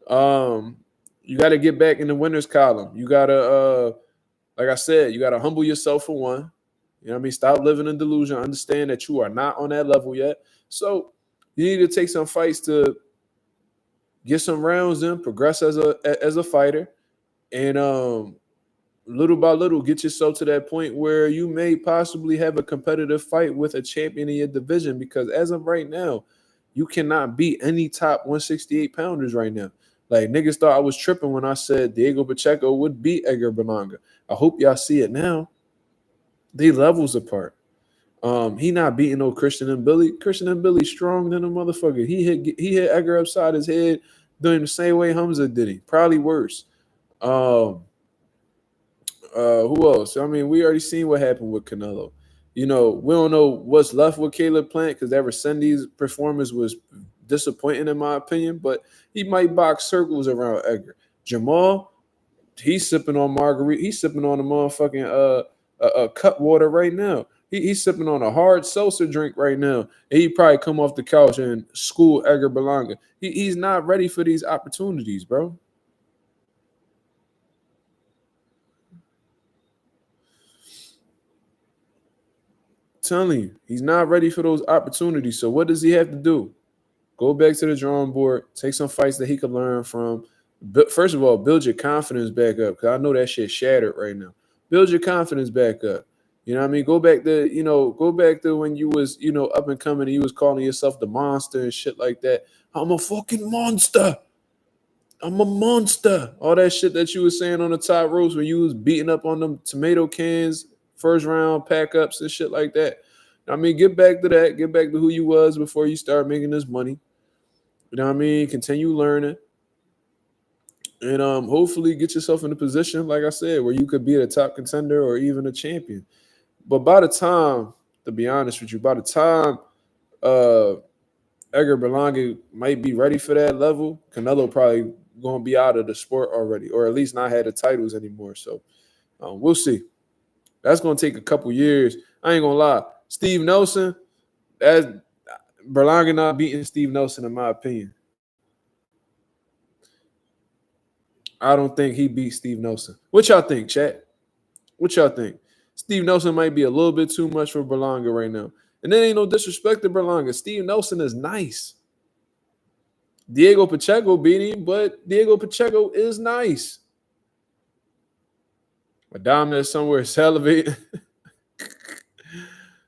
You got to get back in the winners column. You got to, like I said, you got to humble yourself for one. You know what I mean? Stop living in delusion. Understand that you are not on that level yet. So you need to take some fights to get some rounds in, progress as a fighter, and little by little, get yourself to that point where you may possibly have a competitive fight with a champion in your division. Because as of right now, you cannot beat any top 168 pounders right now. Like niggas thought I was tripping when I said Diego Pacheco would beat Edgar Berlanga. I hope y'all see it now. They levels apart. He not beating no Christian and Billy. Christian and Billy strong than a motherfucker. He hit Edgar upside his head doing the same way Hamza did it. Probably worse. Who else? I mean, we already seen what happened with Canelo. We don't know what's left with Caleb Plant because that Resendiz performance was disappointing in my opinion, but he might box circles around Edgar. Jamal, he's sipping on margarita. He's sipping on a motherfucking cut water right now. He's sipping on a hard seltzer drink right now. And he probably come off the couch and school Edgar Berlanga. He's not ready for these opportunities, bro. Telling you, he's not ready for those opportunities. So what does he have to do? Go back to the drawing board, take some fights that he could learn from. First of all, build your confidence back up, because I know that shit shattered right now. Build your confidence back up. You know what I mean? Go back to when you was, up and coming and you was calling yourself the monster and shit like that. I'm a fucking monster. I'm a monster. All that shit that you was saying on the top ropes when you was beating up on them tomato cans, first round pack ups and shit like that. I mean, get back to that. Get back to who you was before you start making this money. You know what I mean? Continue learning. And hopefully get yourself in a position, like I said, where you could be a top contender or even a champion. But by the time, to be honest with you, by the time Edgar Berlanga might be ready for that level, Canelo probably going to be out of the sport already, or at least not have the titles anymore. So we'll see. That's going to take a couple years. I ain't going to lie. Steve Nelson, that's Berlanga not beating Steve Nelson, in my opinion. I don't think he beat Steve Nelson. What y'all think, chat? What y'all think? Steve Nelson might be a little bit too much for Berlanga right now. And there ain't no disrespect to Berlanga. Steve Nelson is nice. Diego Pacheco beat him, but Diego Pacheco is nice. Madame is somewhere salivating.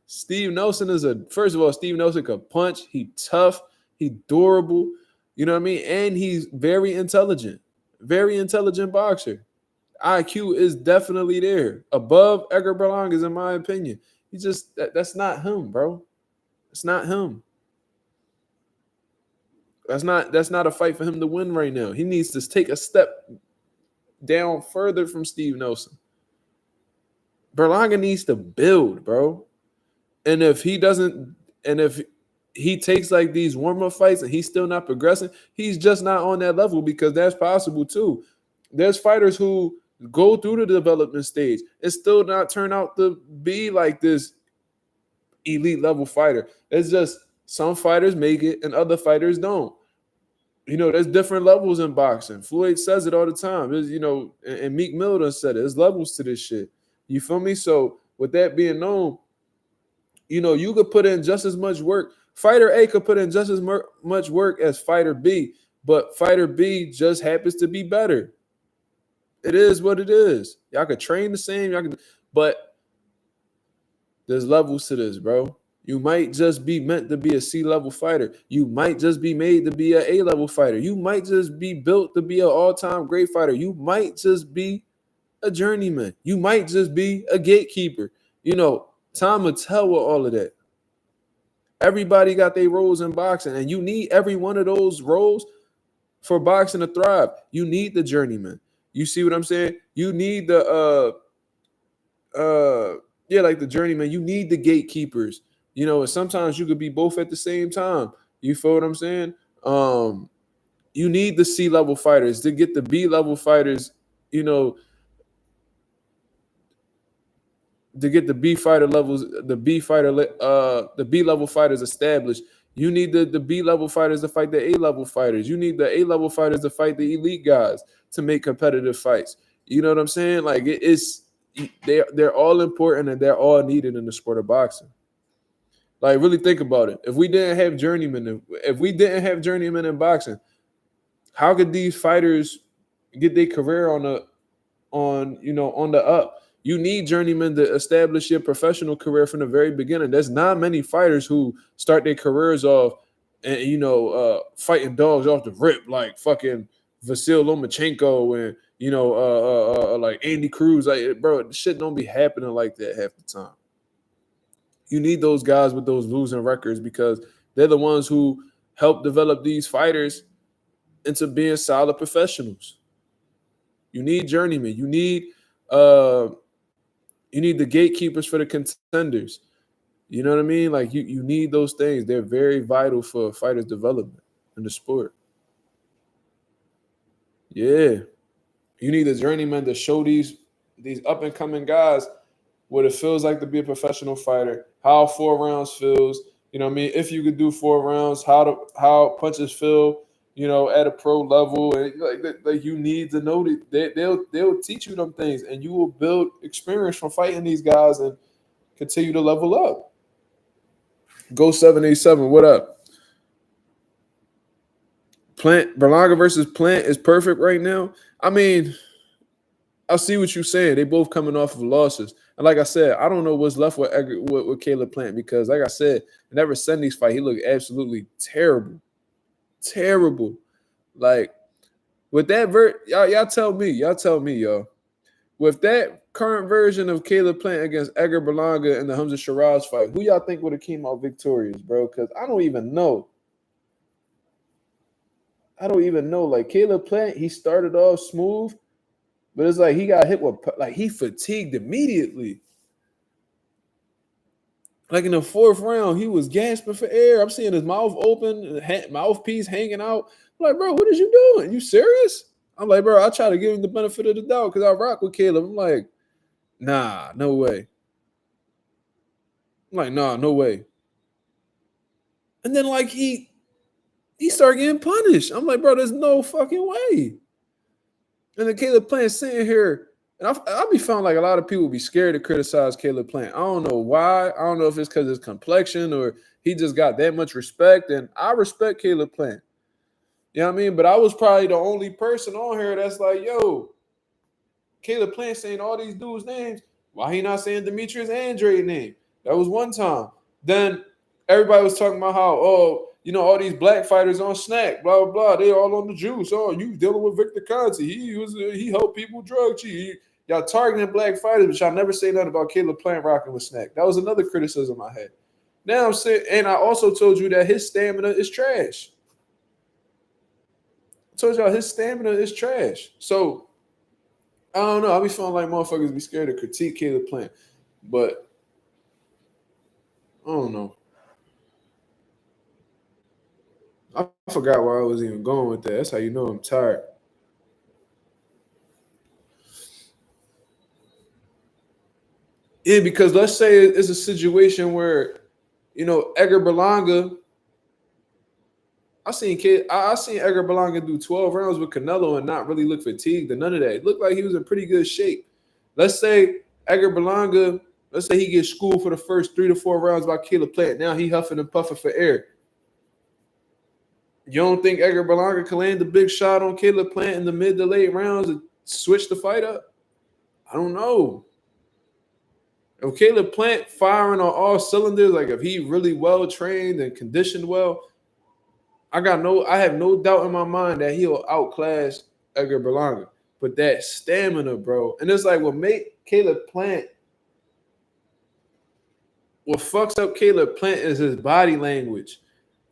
Steve Nelson first of all, Steve Nelson can punch. He tough. He durable. You know what I mean? And he's very intelligent. Very intelligent boxer. IQ is definitely there. Above Edgar Berlanga, in my opinion. He's just, that's not him, bro. It's not him. That's not a fight for him to win right now. He needs to take a step down further from Steve Nelson. Berlanga needs to build, bro. And if he takes like these warm-up fights and he's still not progressing, he's just not on that level, because that's possible too. There's fighters who go through the development stage and still not turn out to be like this elite level fighter. It's just some fighters make it and other fighters don't. There's different levels in boxing. Floyd says it all the time. And Meek Mill done said it. There's levels to this shit. You feel me? So with that being known, you could put in just as much work. Fighter A could put in just as much work as Fighter B, but Fighter B just happens to be better. It is what it is. Y'all could train the same, but there's levels to this, bro. You might just be meant to be a C-level fighter. You might just be made to be an A-level fighter. You might just be built to be an all-time great fighter. You might just be a journeyman. You might just be a gatekeeper. Time will tell with all of that. Everybody got their roles in boxing, and you need every one of those roles for boxing to thrive. You need the journeyman. You see what I'm saying? You need the like the journeyman. You need the gatekeepers. And sometimes you could be both at the same time. You feel what I'm saying? You need the C-level fighters to get the B-level fighters, to get the B fighter levels, the B-level fighters established. You need the B-level fighters to fight the A-level fighters. You need the A-level fighters to fight the elite guys to make competitive fights. You know what I'm saying? Like they're all important and they're all needed in the sport of boxing. Like, really think about it. If we didn't have journeymen in boxing, how could these fighters get their career on on the up. You need journeymen to establish your professional career from the very beginning. There's not many fighters who start their careers off and fighting dogs off the rip like fucking Vasil Lomachenko and like Andy Cruz. Like, bro, shit don't be happening like that half the time. You need those guys with those losing records because they're the ones who help develop these fighters into being solid professionals. You need journeymen. You need the gatekeepers for the contenders. You know what I mean? Like you need those things. They're very vital for fighters' development in the sport. Yeah. You need a journeyman to show these up and coming guys what it feels like to be a professional fighter, how 4 rounds feels. You know what I mean? If you could do 4 rounds, how punches feel, at a pro level, and like you need to know that they'll teach you them things, and you will build experience from fighting these guys and continue to level up. Go 787. What up? Berlanga versus Plant is perfect right now. I mean, I see what you're saying. They both coming off of losses. And like I said, I don't know what's left with Edgar, with Caleb Plant because, like I said, in every Sunday's fight, he looked absolutely terrible. Terrible. Like, with that y'all tell me, y'all. With that current version of Caleb Plant against Edgar Berlanga in the Hamza Shiraz fight, who y'all think would have came out victorious, bro? Because I don't even know. Like, Caleb Plant, he started off smooth, but it's like he got hit with, like, he fatigued immediately. Like, in the 4th round, he was gasping for air. I'm seeing his mouth open, mouthpiece hanging out. I'm like, bro, what is you doing? You serious? I'm like, bro, I try to give him the benefit of the doubt because I rock with Caleb. I'm like, nah, no way. I'm like, nah, no way. And then, like, he started getting punished. I'm like, bro, there's no fucking way. And then Caleb Plant sitting here, and I be feeling like a lot of people be scared to criticize Caleb Plant. I don't know why. I don't know if it's because his complexion or he just got that much respect. And I respect Caleb Plant. You know what I mean? But I was probably the only person on here that's like, yo, Caleb Plant saying all these dudes' names. Why he not saying Demetrius Andrade's name? That was one time. Then everybody was talking about how, all these black fighters on snack, blah, blah, blah. They all on the juice. Oh, you dealing with Victor Conti. He helped people drug cheat. Y'all targeting black fighters, but y'all never say nothing about Caleb Plant rocking with snack. That was another criticism I had. Now I'm saying, and I also told you that his stamina is trash. I told y'all his stamina is trash. So, I don't know. I be feeling like motherfuckers be scared to critique Caleb Plant. But, I don't know. I forgot where I was even going with that. That's how you know I'm tired. Yeah, because let's say it's a situation where, Edgar Berlanga, I seen Edgar Berlanga do 12 rounds with Canelo and not really look fatigued or none of that. It looked like he was in pretty good shape. Let's say Edgar Berlanga, let's say he gets schooled for the first 3 to 4 rounds by Caleb Plant. Now he huffing and puffing for air. You don't think Edgar Berlanga can land a big shot on Caleb Plant in the mid to late rounds and switch the fight up? I don't know. If Caleb Plant firing on all cylinders, like if he really well trained and conditioned well, I have no doubt in my mind that he'll outclass Edgar Berlanga. But that stamina, bro, and it's like what make Caleb Plant, what fucks up Caleb Plant is his body language.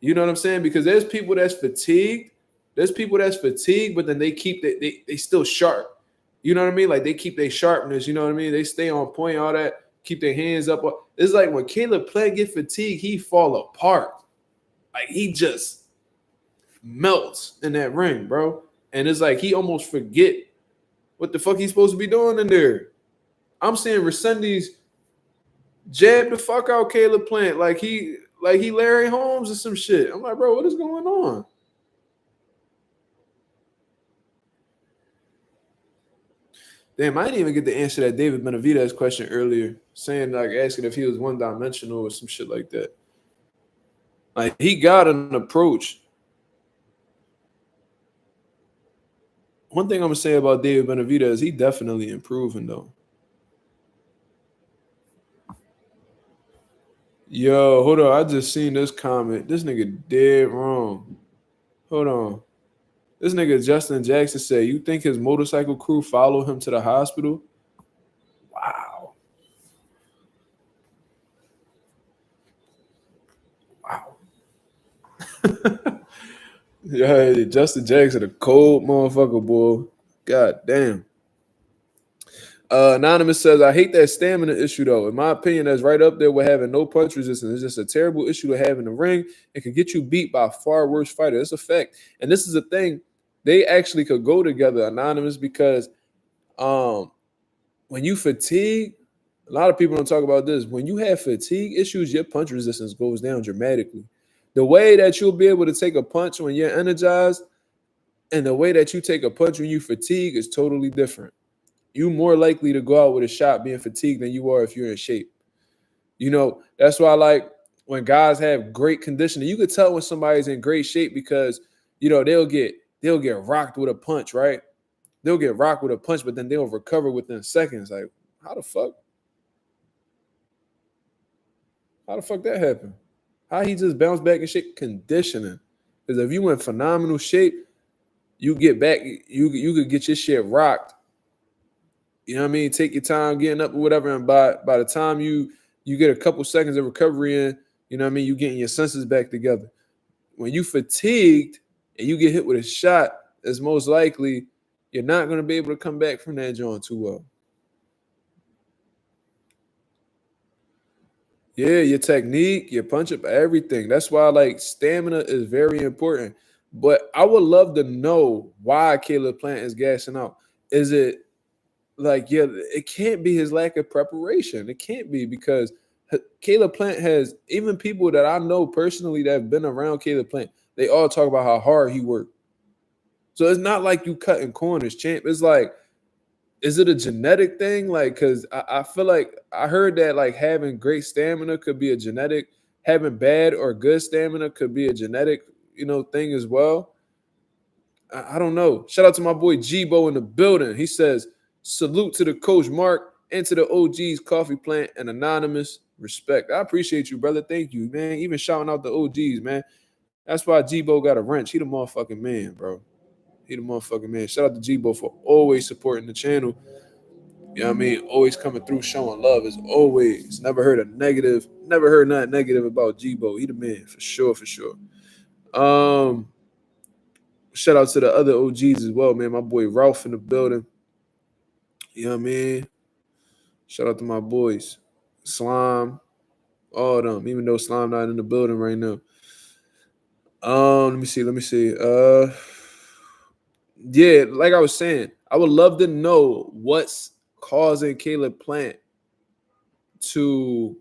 You know what I'm saying? Because there's people that's fatigued. But then they keep they still sharp. You know what I mean? Like they keep their sharpness. You know what I mean? They stay on point, all that. Keep their hands up. It's like when Caleb Plant get fatigued, he fall apart. Like he just melts in that ring, bro. And it's like he almost forget what the fuck he's supposed to be doing in there. I'm saying Resendiz jab the fuck out Caleb Plant like he Larry Holmes or some shit. I'm like, bro, what is going on? Damn, I didn't even get to answer that David Benavidez question earlier, saying like asking if he was one-dimensional or some shit like that. Like he got an approach. One thing I'm gonna say about David Benavidez is he definitely improving though. Yo, hold on. I just seen this comment. This nigga dead wrong. Hold on. This nigga Justin Jackson said, "You think his motorcycle crew followed him to the hospital?" Wow. Wow. Yeah, Justin Jackson, a cold motherfucker, boy. God damn. Anonymous says, I hate that stamina issue, though. In my opinion, that's right up there with having no punch resistance. It's just a terrible issue to have in the ring. It can get you beat by a far worse fighter. It's a fact. And this is the thing. They actually could go together, Anonymous, because when you fatigue, a lot of people don't talk about this. When you have fatigue issues, your punch resistance goes down dramatically. The way that you'll be able to take a punch when you're energized and the way that you take a punch when you fatigue is totally different. You're more likely to go out with a shot being fatigued than you are if you're in shape. You know, that's why I like when guys have great conditioning. You could tell when somebody's in great shape because, you know, they'll get rocked with a punch, right? They'll get rocked with a punch, but then they'll recover within seconds. Like, how the fuck? How the fuck that happened? How he just bounced back in shape? Conditioning. Because if you in phenomenal shape, you get back, you could get your shit rocked. You know what I mean? Take your time getting up or whatever, and by the time you get a couple seconds of recovery in, you know what I mean, you getting your senses back together. When you fatigued and you get hit with a shot, it's most likely you're not going to be able to come back from that joint too well. Yeah, your technique, your punch up, everything. That's why like stamina is very important. But I would love to know why Caleb Plant is gassing out. Is it like, yeah, it can't be his lack of preparation. It can't be because Caleb Plant has, even people that I know personally that have been around Caleb Plant, they all talk about how hard he worked. So it's not like you cutting corners, champ. It's like, is it a genetic thing? Like, because I feel like I heard that like having great stamina could be a genetic, having bad or good stamina could be a genetic, you know, thing as well. I don't know. Shout out to my boy G-Bo in the building. He says, salute to the coach Mark and to the OG's coffee plant and anonymous respect. I appreciate you, brother. Thank you, man. Even shouting out the OGs, man. That's why G-Bo got a wrench. He the motherfucking man, bro. He the motherfucking man. Shout out to G-Bo for always supporting the channel. You know what I mean? Always coming through, showing love as always. Never heard nothing negative about G-Bo. He the man, for sure, for sure. Shout out to the other OGs as well, man. My boy Ralph in the building. You know what I mean? Shout out to my boys. Slime, all of them, even though Slime not in the building right now. Let me see. Yeah, like I was saying, I would love to know what's causing Caleb Plant to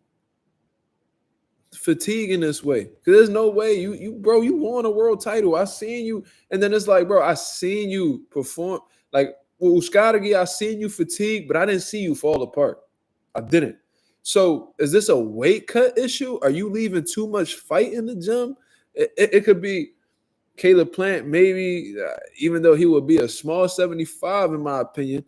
fatigue in this way. Because there's no way you won a world title. I seen you, and then it's like, bro, I seen you perform. Like with Uskadagi, I seen you fatigue, but I didn't see you fall apart. I didn't. So is this a weight cut issue? Are you leaving too much fight in the gym? It could be Caleb Plant, maybe, even though he would be a small 75, in my opinion,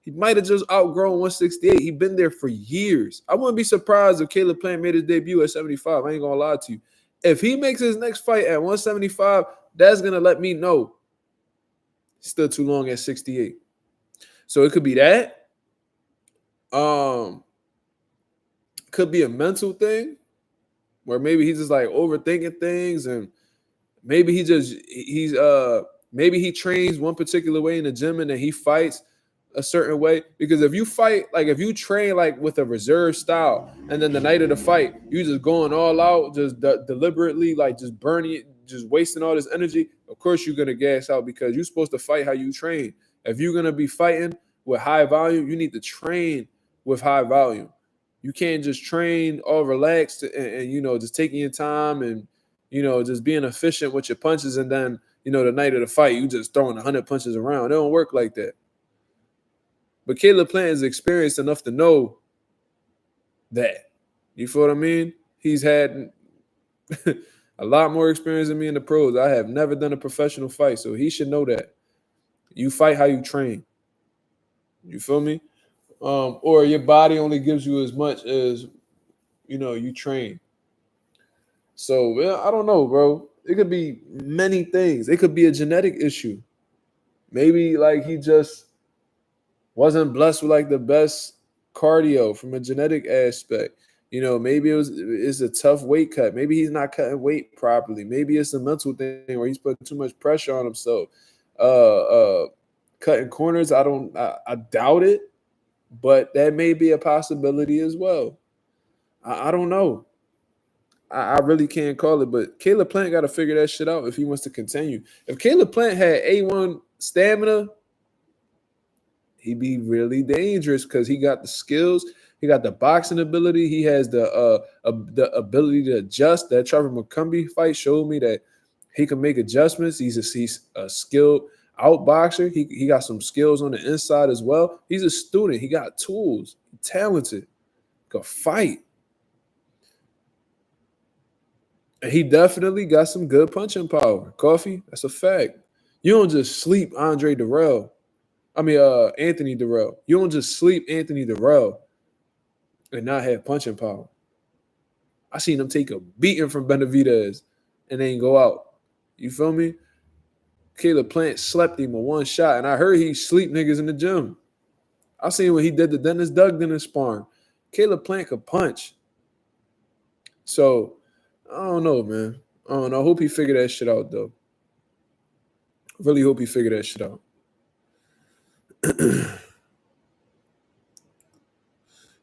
he might have just outgrown 168. He's been there for years. I wouldn't be surprised if Caleb Plant made his debut at 75. I ain't going to lie to you. If he makes his next fight at 175, that's going to let me know still too long at 68. So it could be that. Could be a mental thing where maybe he's just like overthinking things, and maybe maybe he trains one particular way in the gym and then he fights a certain way. Because if you fight, like if you train like with a reserve style and then the night of the fight, you just going all out, just deliberately, like just burning it, just wasting all this energy, of course you're going to gas out because you're supposed to fight how you train. If you're going to be fighting with high volume, you need to train with high volume. You can't just train all relaxed and you know, just taking your time and, you know, just being efficient with your punches, and then, you know, the night of the fight, you just throwing 100 punches around. It don't work like that. But Caleb Plant is experienced enough to know that. You feel what I mean? He's had a lot more experience than me in the pros. I have never done a professional fight, so he should know that. You fight how you train. You feel me? Or your body only gives you as much as you train. So I don't know, bro. It could be many things. It could be a genetic issue. Maybe like he just wasn't blessed with like the best cardio from a genetic aspect. Maybe it's a tough weight cut. Maybe he's not cutting weight properly. Maybe it's a mental thing where he's putting too much pressure on himself. Cutting corners, I doubt it, but that may be a possibility as well. I don't know. I really can't call it, but Caleb Plant got to figure that shit out if he wants to continue. If Caleb Plant had A1 stamina, he'd be really dangerous because he got the skills, he got the boxing ability, he has the ability to adjust. That Trevor McCumbee fight showed me that he can make adjustments. He's a skilled outboxer. He got some skills on the inside as well. He's a student. He got tools. He's talented. Could fight. And he definitely got some good punching power. Coffee, that's a fact. You don't just sleep Anthony Durrell. You don't just sleep Anthony Durrell and not have punching power. I seen him take a beating from Benavidez and then go out. You feel me? Caleb Plant slept him with one shot, and I heard he sleep niggas in the gym. I seen what he did to Dennis Duggan in sparring. Caleb Plant could punch. So, I don't know, man. I don't know. I hope he figured that shit out, though. Really hope he figured that shit out.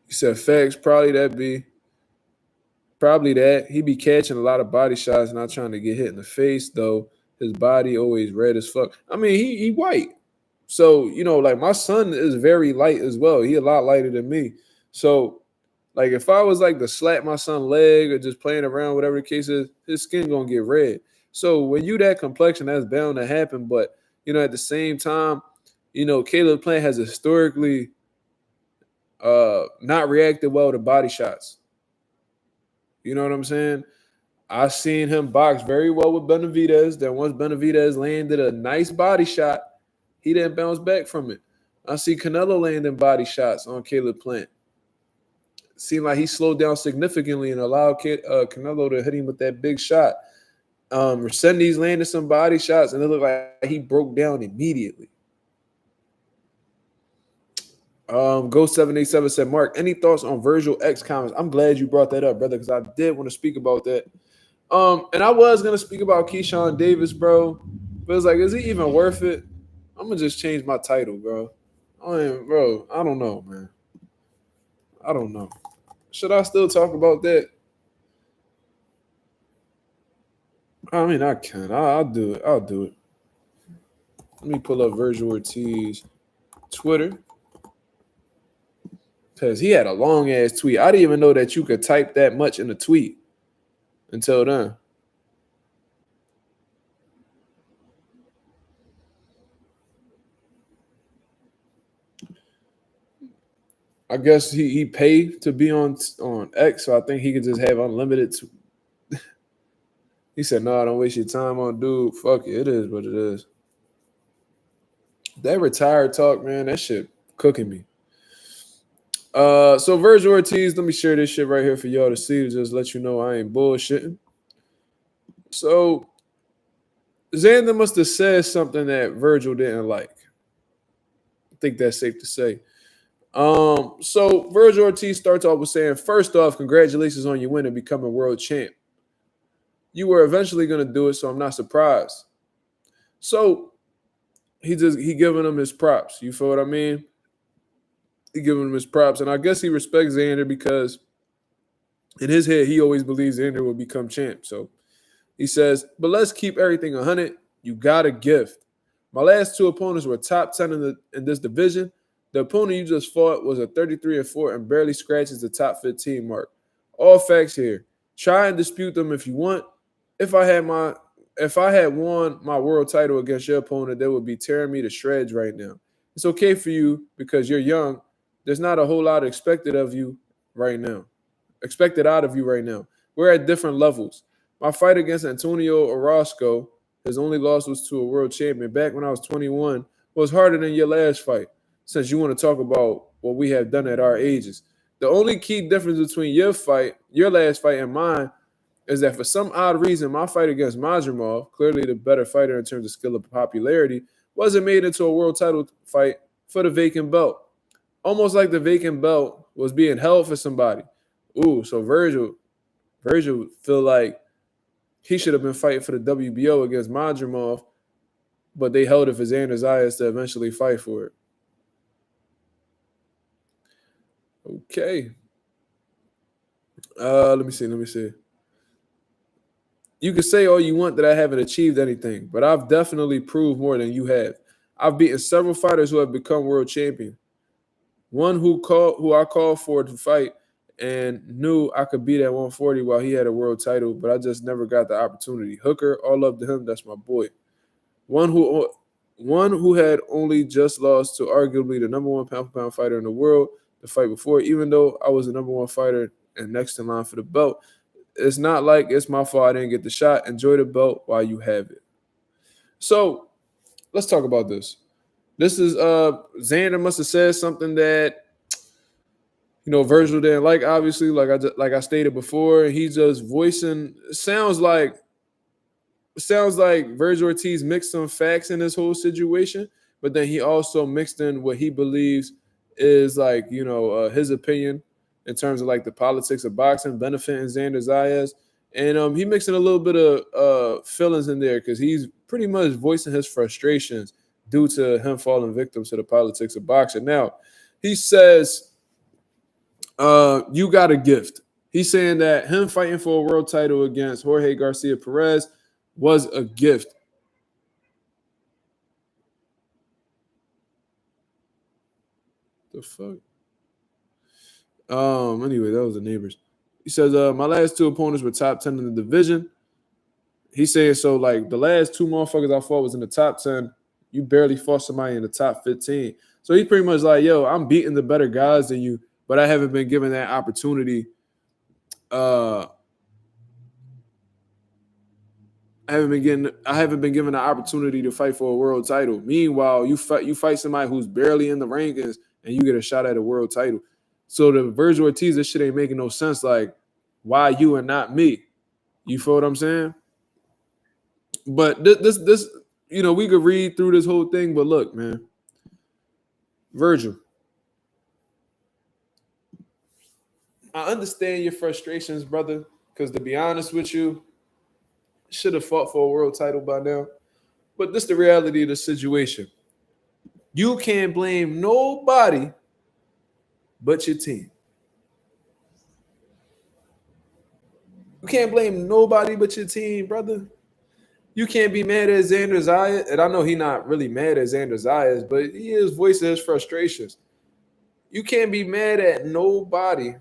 He said facts, probably that. He be catching a lot of body shots, not trying to get hit in the face, though. His body always red as fuck. I mean, he white. So, like my son is very light as well. He a lot lighter than me. So, like if I was like to slap my son's leg or just playing around, whatever the case is, his skin gonna get red. So when you that complexion, that's bound to happen. But, at the same time, Caleb Plant has historically not reacted well to body shots. You know what I'm saying? I seen him box very well with Benavidez. Then once Benavidez landed a nice body shot, he didn't bounce back from it. I see Canelo landing body shots on Caleb Plant. Seemed like he slowed down significantly and allowed Canelo to hit him with that big shot. Resendiz landed some body shots, and it looked like he broke down immediately. Go787 said, Mark, any thoughts on Virgil X comments? I'm glad you brought that up, brother, because I did want to speak about that. And I was going to speak about Keyshawn Davis, bro. But it's like, is he even worth it? I'm going to just change my title, bro. I don't know, man. I don't know. Should I still talk about that? I mean, I can. I'll do it. Let me pull up Virgil Ortiz Twitter. Because he had a long-ass tweet. I didn't even know that you could type that much in a tweet until then. I guess he paid to be on X, so I think he could just have unlimited. He said, "No, don't waste your time on dude. Fuck it, it is what it is." That retired talk, man, that shit cooking me. So Virgil Ortiz, let me share this shit right here for y'all to see to just let you know I ain't bullshitting. So Xander must have said something that Virgil didn't like. I think that's safe to say. So Virgil Ortiz starts off with saying, first off, congratulations on your win and becoming world champ. You were eventually going to do it, so I'm not surprised. So he giving him his props. You feel what I mean? He giving him his props. And I guess he respects Xander because in his head, he always believes Xander will become champ. So he says, but let's keep everything 100. You got a gift. My last two opponents were top 10 in this division. The opponent you just fought was a 33-4 and barely scratches the top 15 mark. All facts here. Try and dispute them if you want. If I had won my world title against your opponent, they would be tearing me to shreds right now. It's okay for you because you're young. There's not a whole lot expected out of you right now. We're at different levels. My fight against Antonio Orozco, his only loss was to a world champion. Back when I was 21, was harder than your last fight, since you want to talk about what we have done at our ages. The only key difference between your last fight, and mine is that for some odd reason, my fight against Mazuma, clearly the better fighter in terms of skill and popularity, wasn't made into a world title fight for the vacant belt. Almost like the vacant belt was being held for somebody. Ooh, so Virgil feel like he should have been fighting for the WBO against Mazuma, but they held it for Xander Zayas to eventually fight for it. Okay. Let me see. You can say all you want that I haven't achieved anything, but I've definitely proved more than you have. I've beaten several fighters who have become world champion. One who I called for to fight and knew I could beat at 140 while he had a world title, but I just never got the opportunity. Hooker, all up to him, that's my boy. One who had only just lost to arguably the number one pound-for-pound fighter in the world the fight before, even though I was the number one fighter and next in line for the belt. It's not like it's my fault I didn't get the shot. Enjoy the belt while you have it. So let's talk about this. This is Xander must have said something that Virgil didn't like. Obviously, like I stated before, he's just voicing. Sounds like Virgil Ortiz mixed some facts in this whole situation, but then he also mixed in what he believes is his opinion in terms of like the politics of boxing benefiting Xander Zayas. And he mixing a little bit of feelings in there because he's pretty much voicing his frustrations due to him falling victim to the politics of boxing. Now, he says, you got a gift. He's saying that him fighting for a world title against Jorge Garcia Perez was a gift. The fuck? Anyway, that was the neighbors. He says, my last two opponents were top 10 in the division. He's saying, so like the last two motherfuckers I fought was in the top 10. You barely fought somebody in the top 15. So he's pretty much like, yo, I'm beating the better guys than you, but I haven't been given that opportunity. I haven't been given the opportunity to fight for a world title. Meanwhile, you fight somebody who's barely in the rankings and you get a shot at a world title. So the Virgil Ortiz, this shit ain't making no sense. Like, why you and not me? You feel what I'm saying? But this, we could read through this whole thing, but look, man. Virgil, I understand your frustrations, brother, because to be honest with you, should have fought for a world title by now. But this is the reality of the situation. You can't blame nobody but your team. You can't blame nobody but your team, brother. You can't be mad at Xander Zayas. And I know he's not really mad at Xander Zayas, but he is voicing his frustrations. You can't be mad at nobody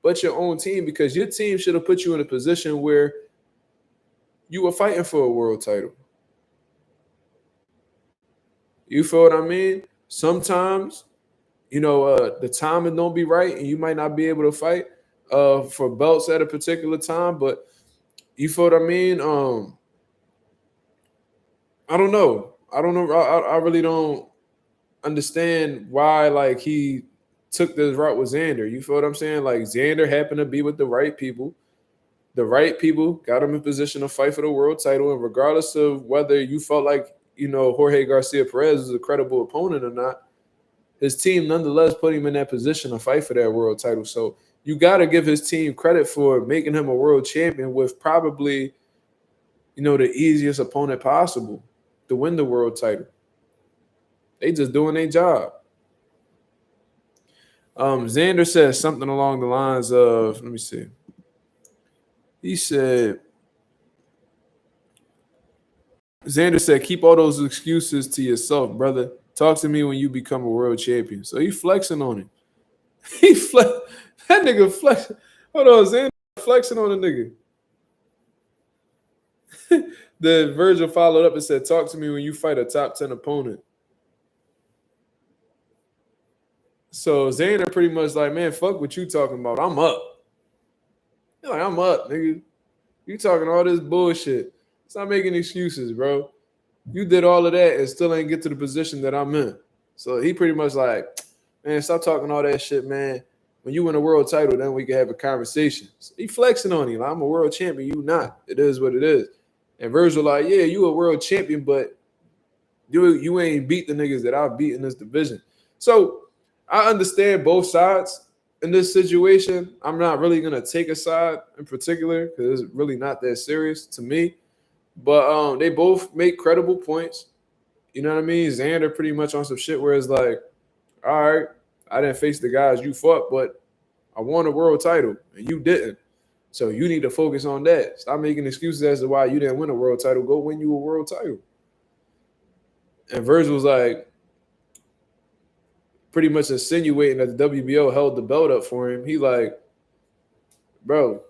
but your own team because your team should have put you in a position where you were fighting for a world title. You feel what I mean? Sometimes, the timing don't be right and you might not be able to fight for belts at a particular time, but you feel what I mean? I don't know. I really don't understand why like he took this route with Xander. You feel what I'm saying? Like Xander happened to be with the right people. The right people got him in position to fight for the world title. And regardless of whether you felt like, Jorge Garcia Perez is a credible opponent or not, his team nonetheless put him in that position to fight for that world title. So you got to give his team credit for making him a world champion with probably, the easiest opponent possible to win the world title. They just doing their job. Xander says something along the lines of, let me see. He said, Xander said, keep all those excuses to yourself, brother. Talk to me when you become a world champion. So he flexing on him. That nigga flexing. Hold on, Xander flexing on a nigga. Then Virgil followed up and said, talk to me when you fight a top 10 opponent. So Xander pretty much like, man, fuck what you talking about. I'm up. You're like, I'm up, nigga. You talking all this bullshit. Stop making excuses, bro. You did all of that and still ain't get to the position that I'm in. So he pretty much like, man, stop talking all that shit, man. When you win a world title, then we can have a conversation. So he flexing on you. Like, I'm a world champion. You not. It is what it is. And Virgil like, yeah, you a world champion, but you ain't beat the niggas that I've beat in this division. So I understand both sides in this situation. I'm not really gonna take a side in particular because it's really not that serious to me. But they both make credible points. You know what I mean? Xander pretty much on some shit where it's like, all right, I didn't face the guys you fought, but I won a world title and you didn't. So you need to focus on that. Stop making excuses as to why you didn't win a world title. Go win you a world title. And Virgil was like pretty much insinuating that the WBO held the belt up for him. He like, bro,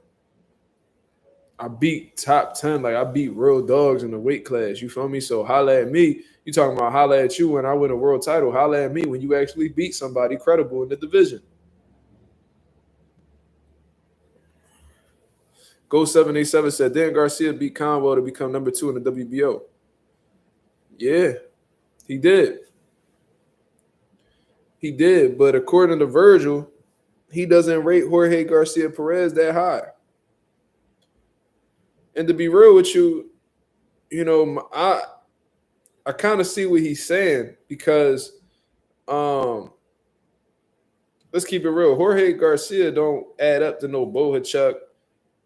I beat top 10. Like, I beat real dogs in the weight class. You feel me? So holla at me. You talking about holla at you when I win a world title. Holla at me when you actually beat somebody credible in the division. Go 787 said, Dan Garcia beat Conwell to become number 2 in the WBO. Yeah, he did. He did. But according to Virgil, he doesn't rate Jorge Garcia Perez that high. And to be real with you, you know, I kind of see what he's saying because let's keep it real. Jorge Garcia don't add up to no Bohachuk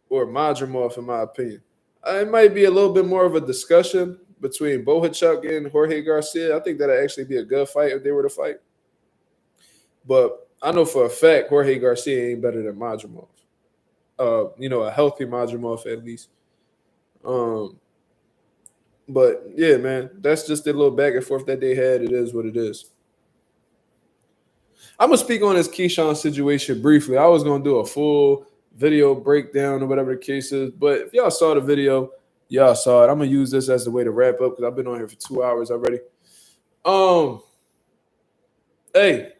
or Mazuma, in my opinion. It might be a little bit more of a discussion between Bohachuk and Jorge Garcia. I think that'd actually be a good fight if they were to fight. But I know for a fact Jorge Garcia ain't better than Mazuma. You know, a healthy Mazuma at least. But yeah, man, that's just a little back and forth that they had. It is what it is. I'm gonna speak on this Keyshawn situation briefly. I was gonna do a full video breakdown or whatever the case is, but if y'all saw the video, y'all saw it. I'm gonna use this as the way to wrap up because I've been on here for 2 hours already. Hey,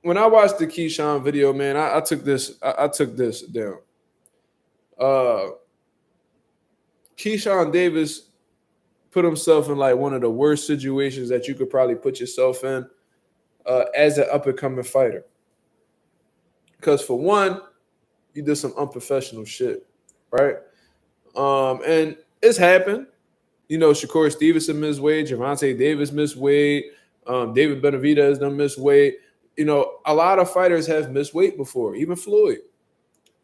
when I watched the Keyshawn video, man, I took this down. Keyshawn Davis put himself in like one of the worst situations that you could probably put yourself in as an up-and-coming fighter. Because for one, you did some unprofessional shit, right? And it's happened. You know, Shakur Stevenson missed weight, Gervonta Davis missed weight, David Benavidez done missed weight. You know, a lot of fighters have missed weight before, even Floyd.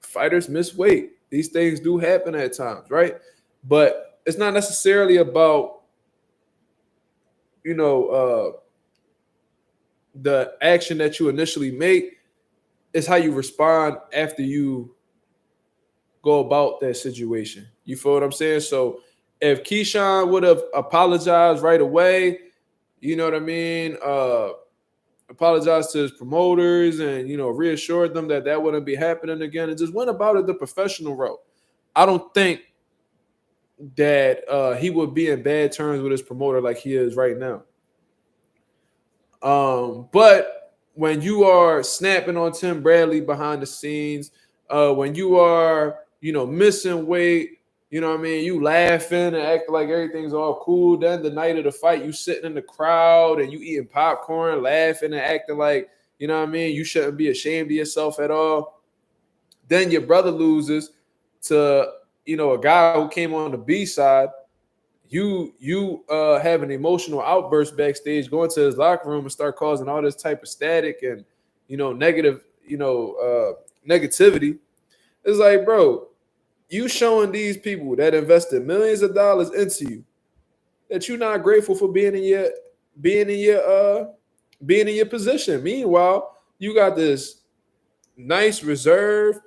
Fighters miss weight. These things do happen at times, right? But it's not necessarily about, you know, the action that you initially make. It's how you respond after you go about that situation. You feel what I'm saying? So if Keyshawn would have apologized right away, you know what I mean? Apologized to his promoters and, you know, reassured them that that wouldn't be happening again and just went about it the professional route. I don't think that he would be in bad terms with his promoter like he is right now. But when you are snapping on Tim Bradley behind the scenes, when you are, you know, missing weight, you know what I mean, you laughing and acting like everything's all cool. Then the night of the fight, you sitting in the crowd and you eating popcorn, laughing and acting like, you know what I mean, you shouldn't be ashamed of yourself at all. Then your brother loses to, you know, a guy who came on the B side. You have an emotional outburst backstage, go into his locker room and start causing all this type of static and, you know, negative, you know, negativity. It's like, bro, you showing these people that invested millions of dollars into you that you're not grateful for being in your position. Meanwhile, you got this nice reserve.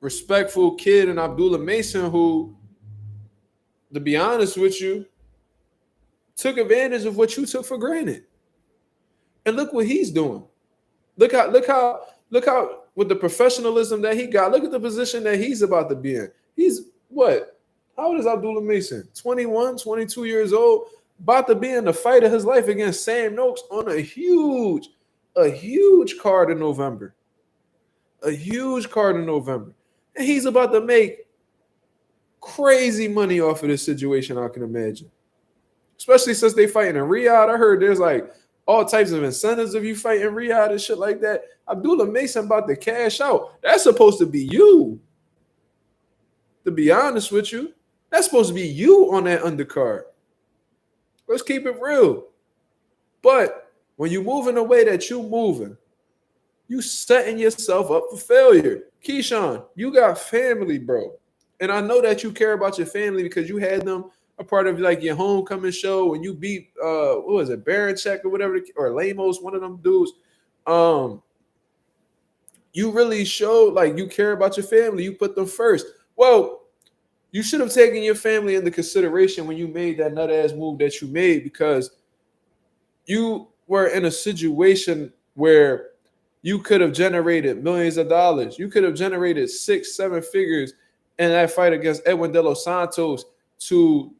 Respectful kid in Abdullah Mason who, to be honest with you, took advantage of what you took for granted. And look what he's doing. Look how with the professionalism that he got, look at the position that he's about to be in. He's what? How old is Abdullah Mason? 21, 22 years old, about to be in the fight of his life against Sam Noakes on a huge card in November. a huge card in November. And he's about to make crazy money off of this situation, I can imagine. Especially since they fighting in Riyadh. I heard there's like all types of incentives if you fight in Riyadh and shit like that. Abdullah Mason about to cash out. That's supposed to be you. To be honest with you, that's supposed to be you on that undercard. Let's keep it real. But when you move in the way that you moving, you setting yourself up for failure. Keyshawn, you got family, bro. And I know that you care about your family because you had them a part of like your homecoming show when you beat what was it, Baranchek or whatever, or Lamos, one of them dudes. You really showed like you care about your family. You put them first. Well, you should have taken your family into consideration when you made that nut ass move that you made, because you were in a situation where you could have generated millions of dollars. You could have generated 6-7 figures in that fight against Edwin De Los Santos to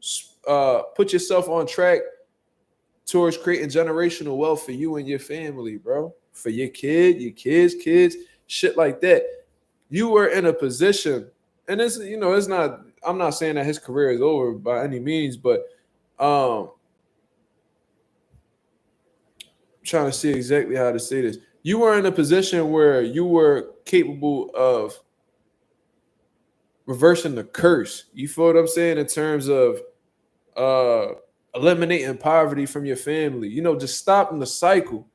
put yourself on track towards creating generational wealth for you and your family, bro. For your kid, your kids, shit like that. You were in a position, and it's, you know, it's not, I'm not saying that his career is over by any means, but I'm trying to see exactly how to say this. You were in a position where you were capable of reversing the curse. You feel what I'm saying? In terms of eliminating poverty from your family, you know, just stopping the cycle.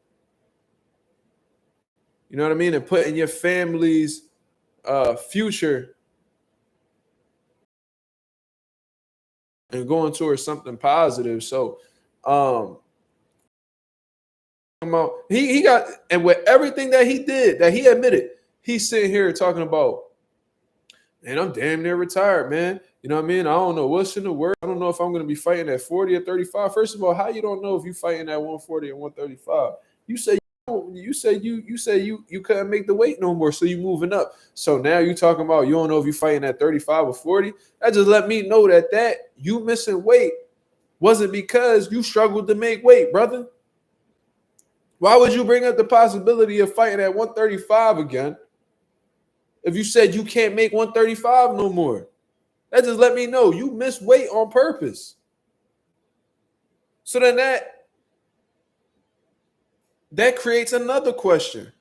You know what I mean? And putting your family's future and going towards something positive. So he got, and with everything that he did, that he admitted, he's sitting here talking about, and I'm damn near retired, man. You know what I mean? I don't know what's in the world. I don't know if I'm going to be fighting at 40 or 35. First of all, how you don't know if you fighting at 140 or 135? You say you couldn't make the weight no more, so you moving up. So now you talking about you don't know if you fighting at 35 or 40. That just let me know that you missing weight wasn't because you struggled to make weight, brother. Why would you bring up the possibility of fighting at 135 again if you said you can't make 135 no more? That just let me know you missed weight on purpose. So then that creates another question.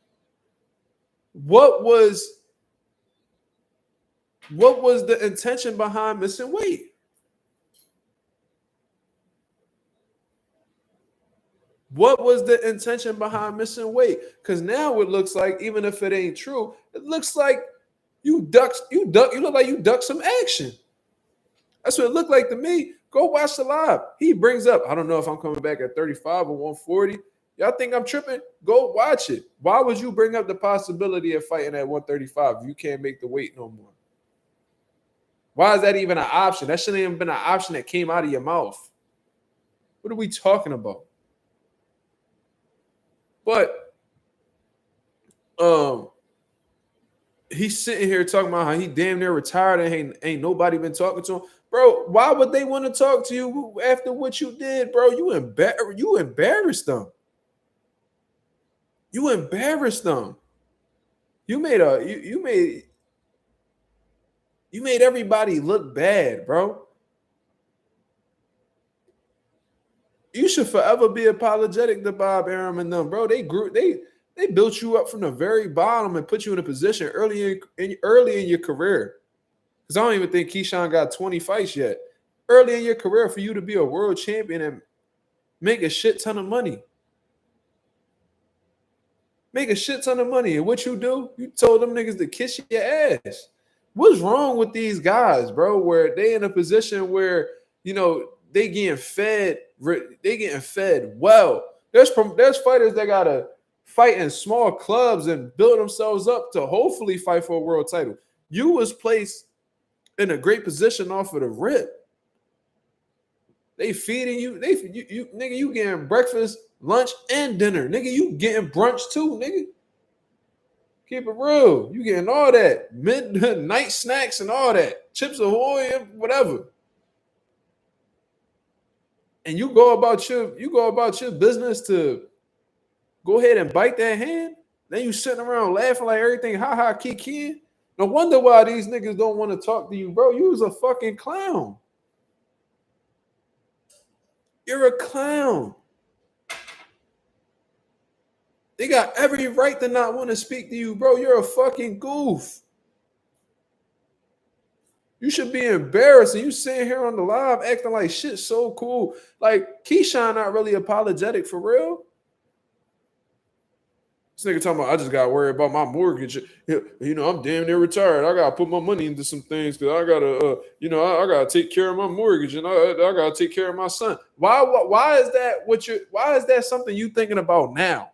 What was the intention behind missing weight? What was the intention behind missing weight? Because now it looks like, even if it ain't true, it looks like you look like you ducked some action. That's what it looked like to me. Go watch the live. He brings up, I don't know if I'm coming back at 35 or 140. Y'all think I'm tripping? Go watch it. Why would you bring up the possibility of fighting at 135 if you can't make the weight no more? Why is that even an option? That shouldn't even been an option that came out of your mouth. What are we talking about? But he's sitting here talking about how he damn near retired and ain't nobody been talking to him. Bro, why would they want to talk to you after what you did, bro? You embarrassed them. You embarrassed them. You made everybody look bad, bro. You should forever be apologetic to Bob Arum and them, bro. They built you up from the very bottom and put you in a position early in your career. Because I don't even think Keyshawn got 20 fights yet. Early in your career for you to be a world champion and make a shit ton of money. Make a shit ton of money. And what you do? You told them niggas to kiss your ass. What's wrong with these guys, bro? Where they in a position where, you know, they getting fed well. There's fighters that gotta fight in small clubs and build themselves up to hopefully fight for a world title. You was placed in a great position off of the rip. They feeding you, nigga, you getting breakfast, lunch, and dinner. Nigga, you getting brunch too, nigga. Keep it real. You getting all that. Midnight snacks and all that. Chips Ahoy, whatever. And you go about your business to go ahead and bite that hand. Then you sitting around laughing like everything ha kiki. No wonder why these niggas don't want to talk to you, bro. You was a fucking clown. You're a clown. They got every right to not want to speak to you, bro. You're a fucking goof. You should be embarrassed. And you sitting here on the live acting like shit's so cool. Like, Keyshawn not really apologetic for real. This nigga talking about, I just got to worry about my mortgage. You know, I'm damn near retired. I got to put my money into some things because I got to, I got to take care of my mortgage and I got to take care of my son. Why is that something you thinking about now?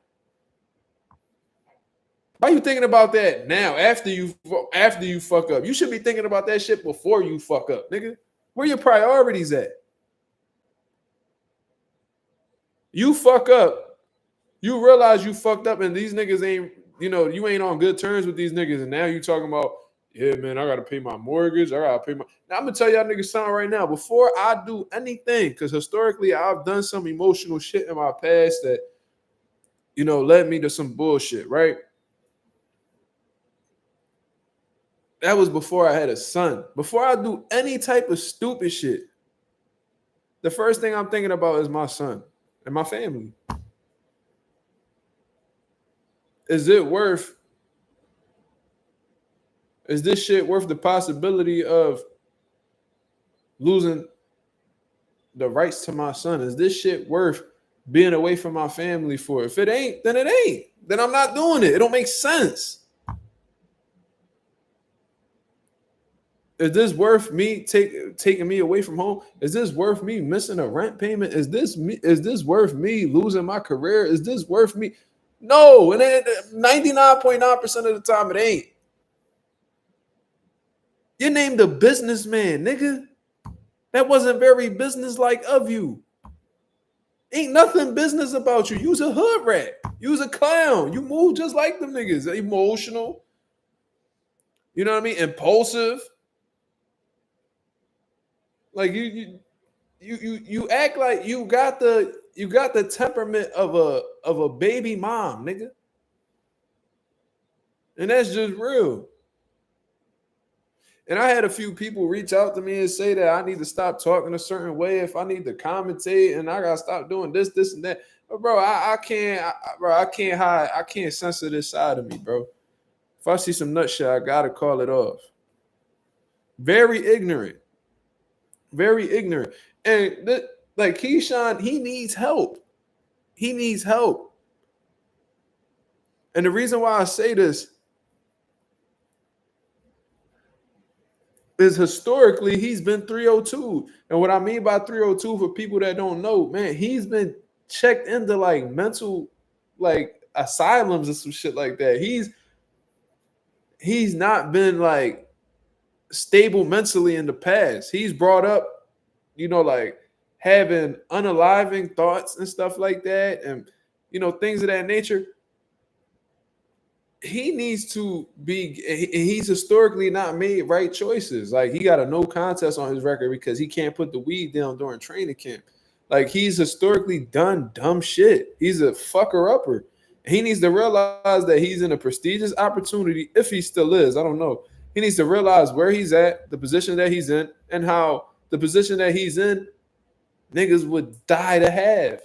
Why are you thinking about that now after you fuck up? You should be thinking about that shit before you fuck up, nigga. Where your priorities at? You fuck up. You realize you fucked up and these niggas ain't, you ain't on good terms with these niggas. And now you talking about, yeah, man, I got to pay my mortgage. I got to pay my... Now, I'm going to tell y'all niggas something right now. Before I do anything, because historically I've done some emotional shit in my past that, led me to some bullshit, right? That was before I had a son. Before I do any type of stupid shit, the first thing I'm thinking about is my son and my family. Is this shit worth the possibility of losing the rights to my son? Is this shit worth being away from my family for? If it ain't, then it ain't. Then I'm not doing it. It don't make sense. Is this worth me taking me away from home? Is this worth me missing a rent payment? Is this worth me losing my career? Is this worth me? No, and 99.9% of the time it ain't. You're named a businessman, nigga. That wasn't very business-like of you. Ain't nothing business about you. You's a hood rat. You's a clown. You move just like them niggas. Emotional. You know what I mean? Impulsive. Like you act like you got the temperament of a baby mom, nigga. And that's just real. And I had a few people reach out to me and say that I need to stop talking a certain way if I need to commentate and I gotta stop doing this, and that. But bro, I can't hide, I can't censor this side of me, bro. If I see some nut shit, I gotta call it off. Very ignorant. Very ignorant. And like Keyshawn, he needs help. He needs help. And the reason why I say this is historically he's been 302. And what I mean by 302 for people that don't know, man, he's been checked into like mental like asylums and some shit like that. He's not been like stable mentally in the past. He's brought up, like having unaliving thoughts and stuff like that, and things of that nature. He needs to be. He's historically not made right choices. Like he got a no contest on his record because he can't put the weed down during training camp. Like he's historically done dumb shit. He's a fucker upper. He needs to realize that he's in a prestigious opportunity. If he still is, I don't know. He needs to realize where he's at, the position that he's in, and how the position that he's in, niggas would die to have.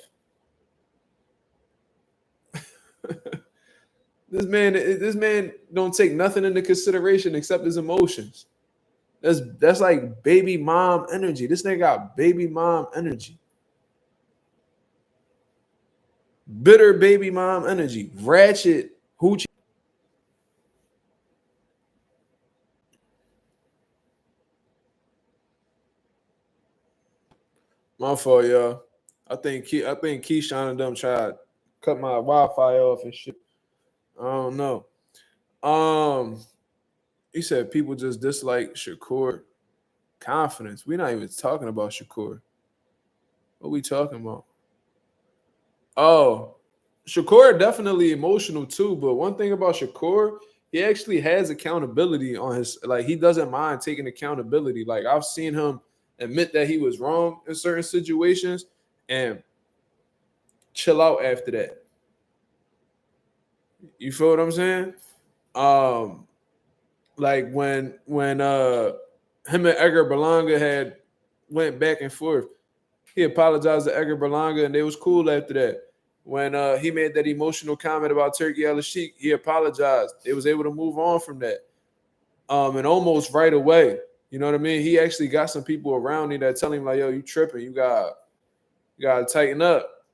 This man don't take nothing into consideration except his emotions. That's like baby mom energy. This nigga got baby mom energy. Bitter baby mom energy. Ratchet hoochie. My fault, y'all. I think Keyshawn and them tried to cut my Wi-Fi off and shit. I don't know. He said people just dislike Shakur. Confidence. We're not even talking about Shakur. What are we talking about? Oh, Shakur definitely emotional too. But one thing about Shakur, he actually has accountability on his. Like he doesn't mind taking accountability. Like I've seen him admit that he was wrong in certain situations and chill out after that. You feel what I'm saying? Like when him and Edgar Berlanga had went back and forth, he apologized to Edgar Berlanga, and they was cool after that. When he made that emotional comment about Turkey Al Sheikh, he apologized. They was able to move on from that. And almost right away. You know what I mean? He actually got some people around him that tell him like, "Yo, you tripping? You gotta tighten up."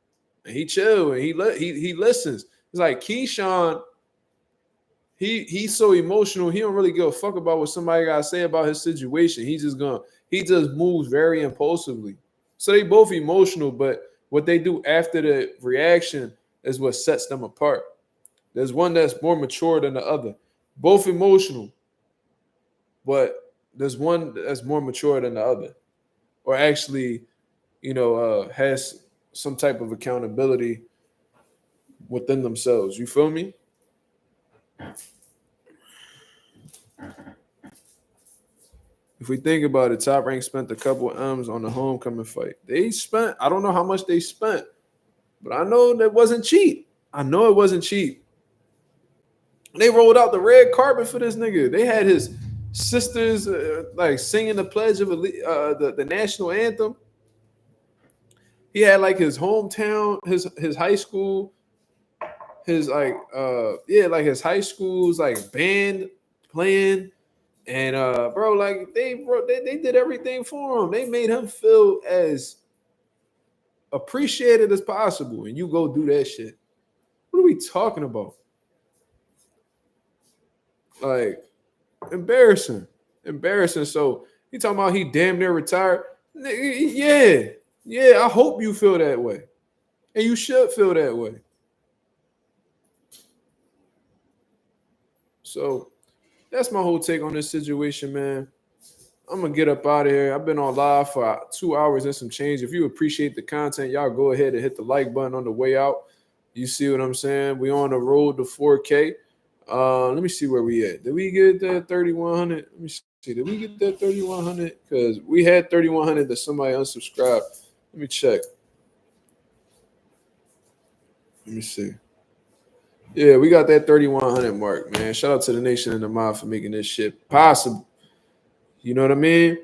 And he chill and he listens. It's like Keyshawn. He's so emotional. He don't really give a fuck about what somebody gotta say about his situation. He just moves very impulsively. So they both emotional, but what they do after the reaction is what sets them apart. There's one that's more mature than the other. Both emotional, but there's one that's more mature than the other, or actually, has some type of accountability within themselves. You feel me? If we think about it, Top Rank spent a couple M's on the homecoming fight. They spent, I don't know how much they spent, but I know that wasn't cheap. I know it wasn't cheap. They rolled out the red carpet for this nigga. They had his sisters like singing the pledge of the national anthem. He had like his hometown, his high school, his like his high school's like band playing. And bro, like they did everything for him. They made him feel as appreciated as possible. And you go do that shit. What are we talking about? Like embarrassing. So he talking about he damn near retired. Yeah. I hope you feel that way. And you should feel that way. So that's my whole take on this situation, man. I'm gonna get up out of here. I've been on live for 2 hours and some change. If you appreciate the content, y'all go ahead and hit the like button on the way out. You see what I'm saying? We on the road to 4K. Let me see where we at. Did we get that 3,100? Let me see. Did we get that 3,100? Because we had 3,100 that somebody unsubscribed. Let me check. Let me see. Yeah, we got that 3,100 mark, man. Shout out to the nation and the mob for making this shit possible. You know what I mean?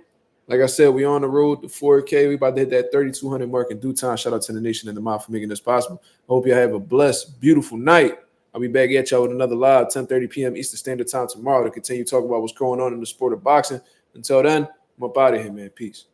Like I said, we on the road to 4K. We about to hit that 3,200 mark in due time. Shout out to the nation and the mob for making this possible. I hope y'all have a blessed, beautiful night. I'll be back at y'all with another live 10:30 p.m. Eastern Standard Time tomorrow to continue talking about what's going on in the sport of boxing. Until then, I'm up out of here, man. Peace.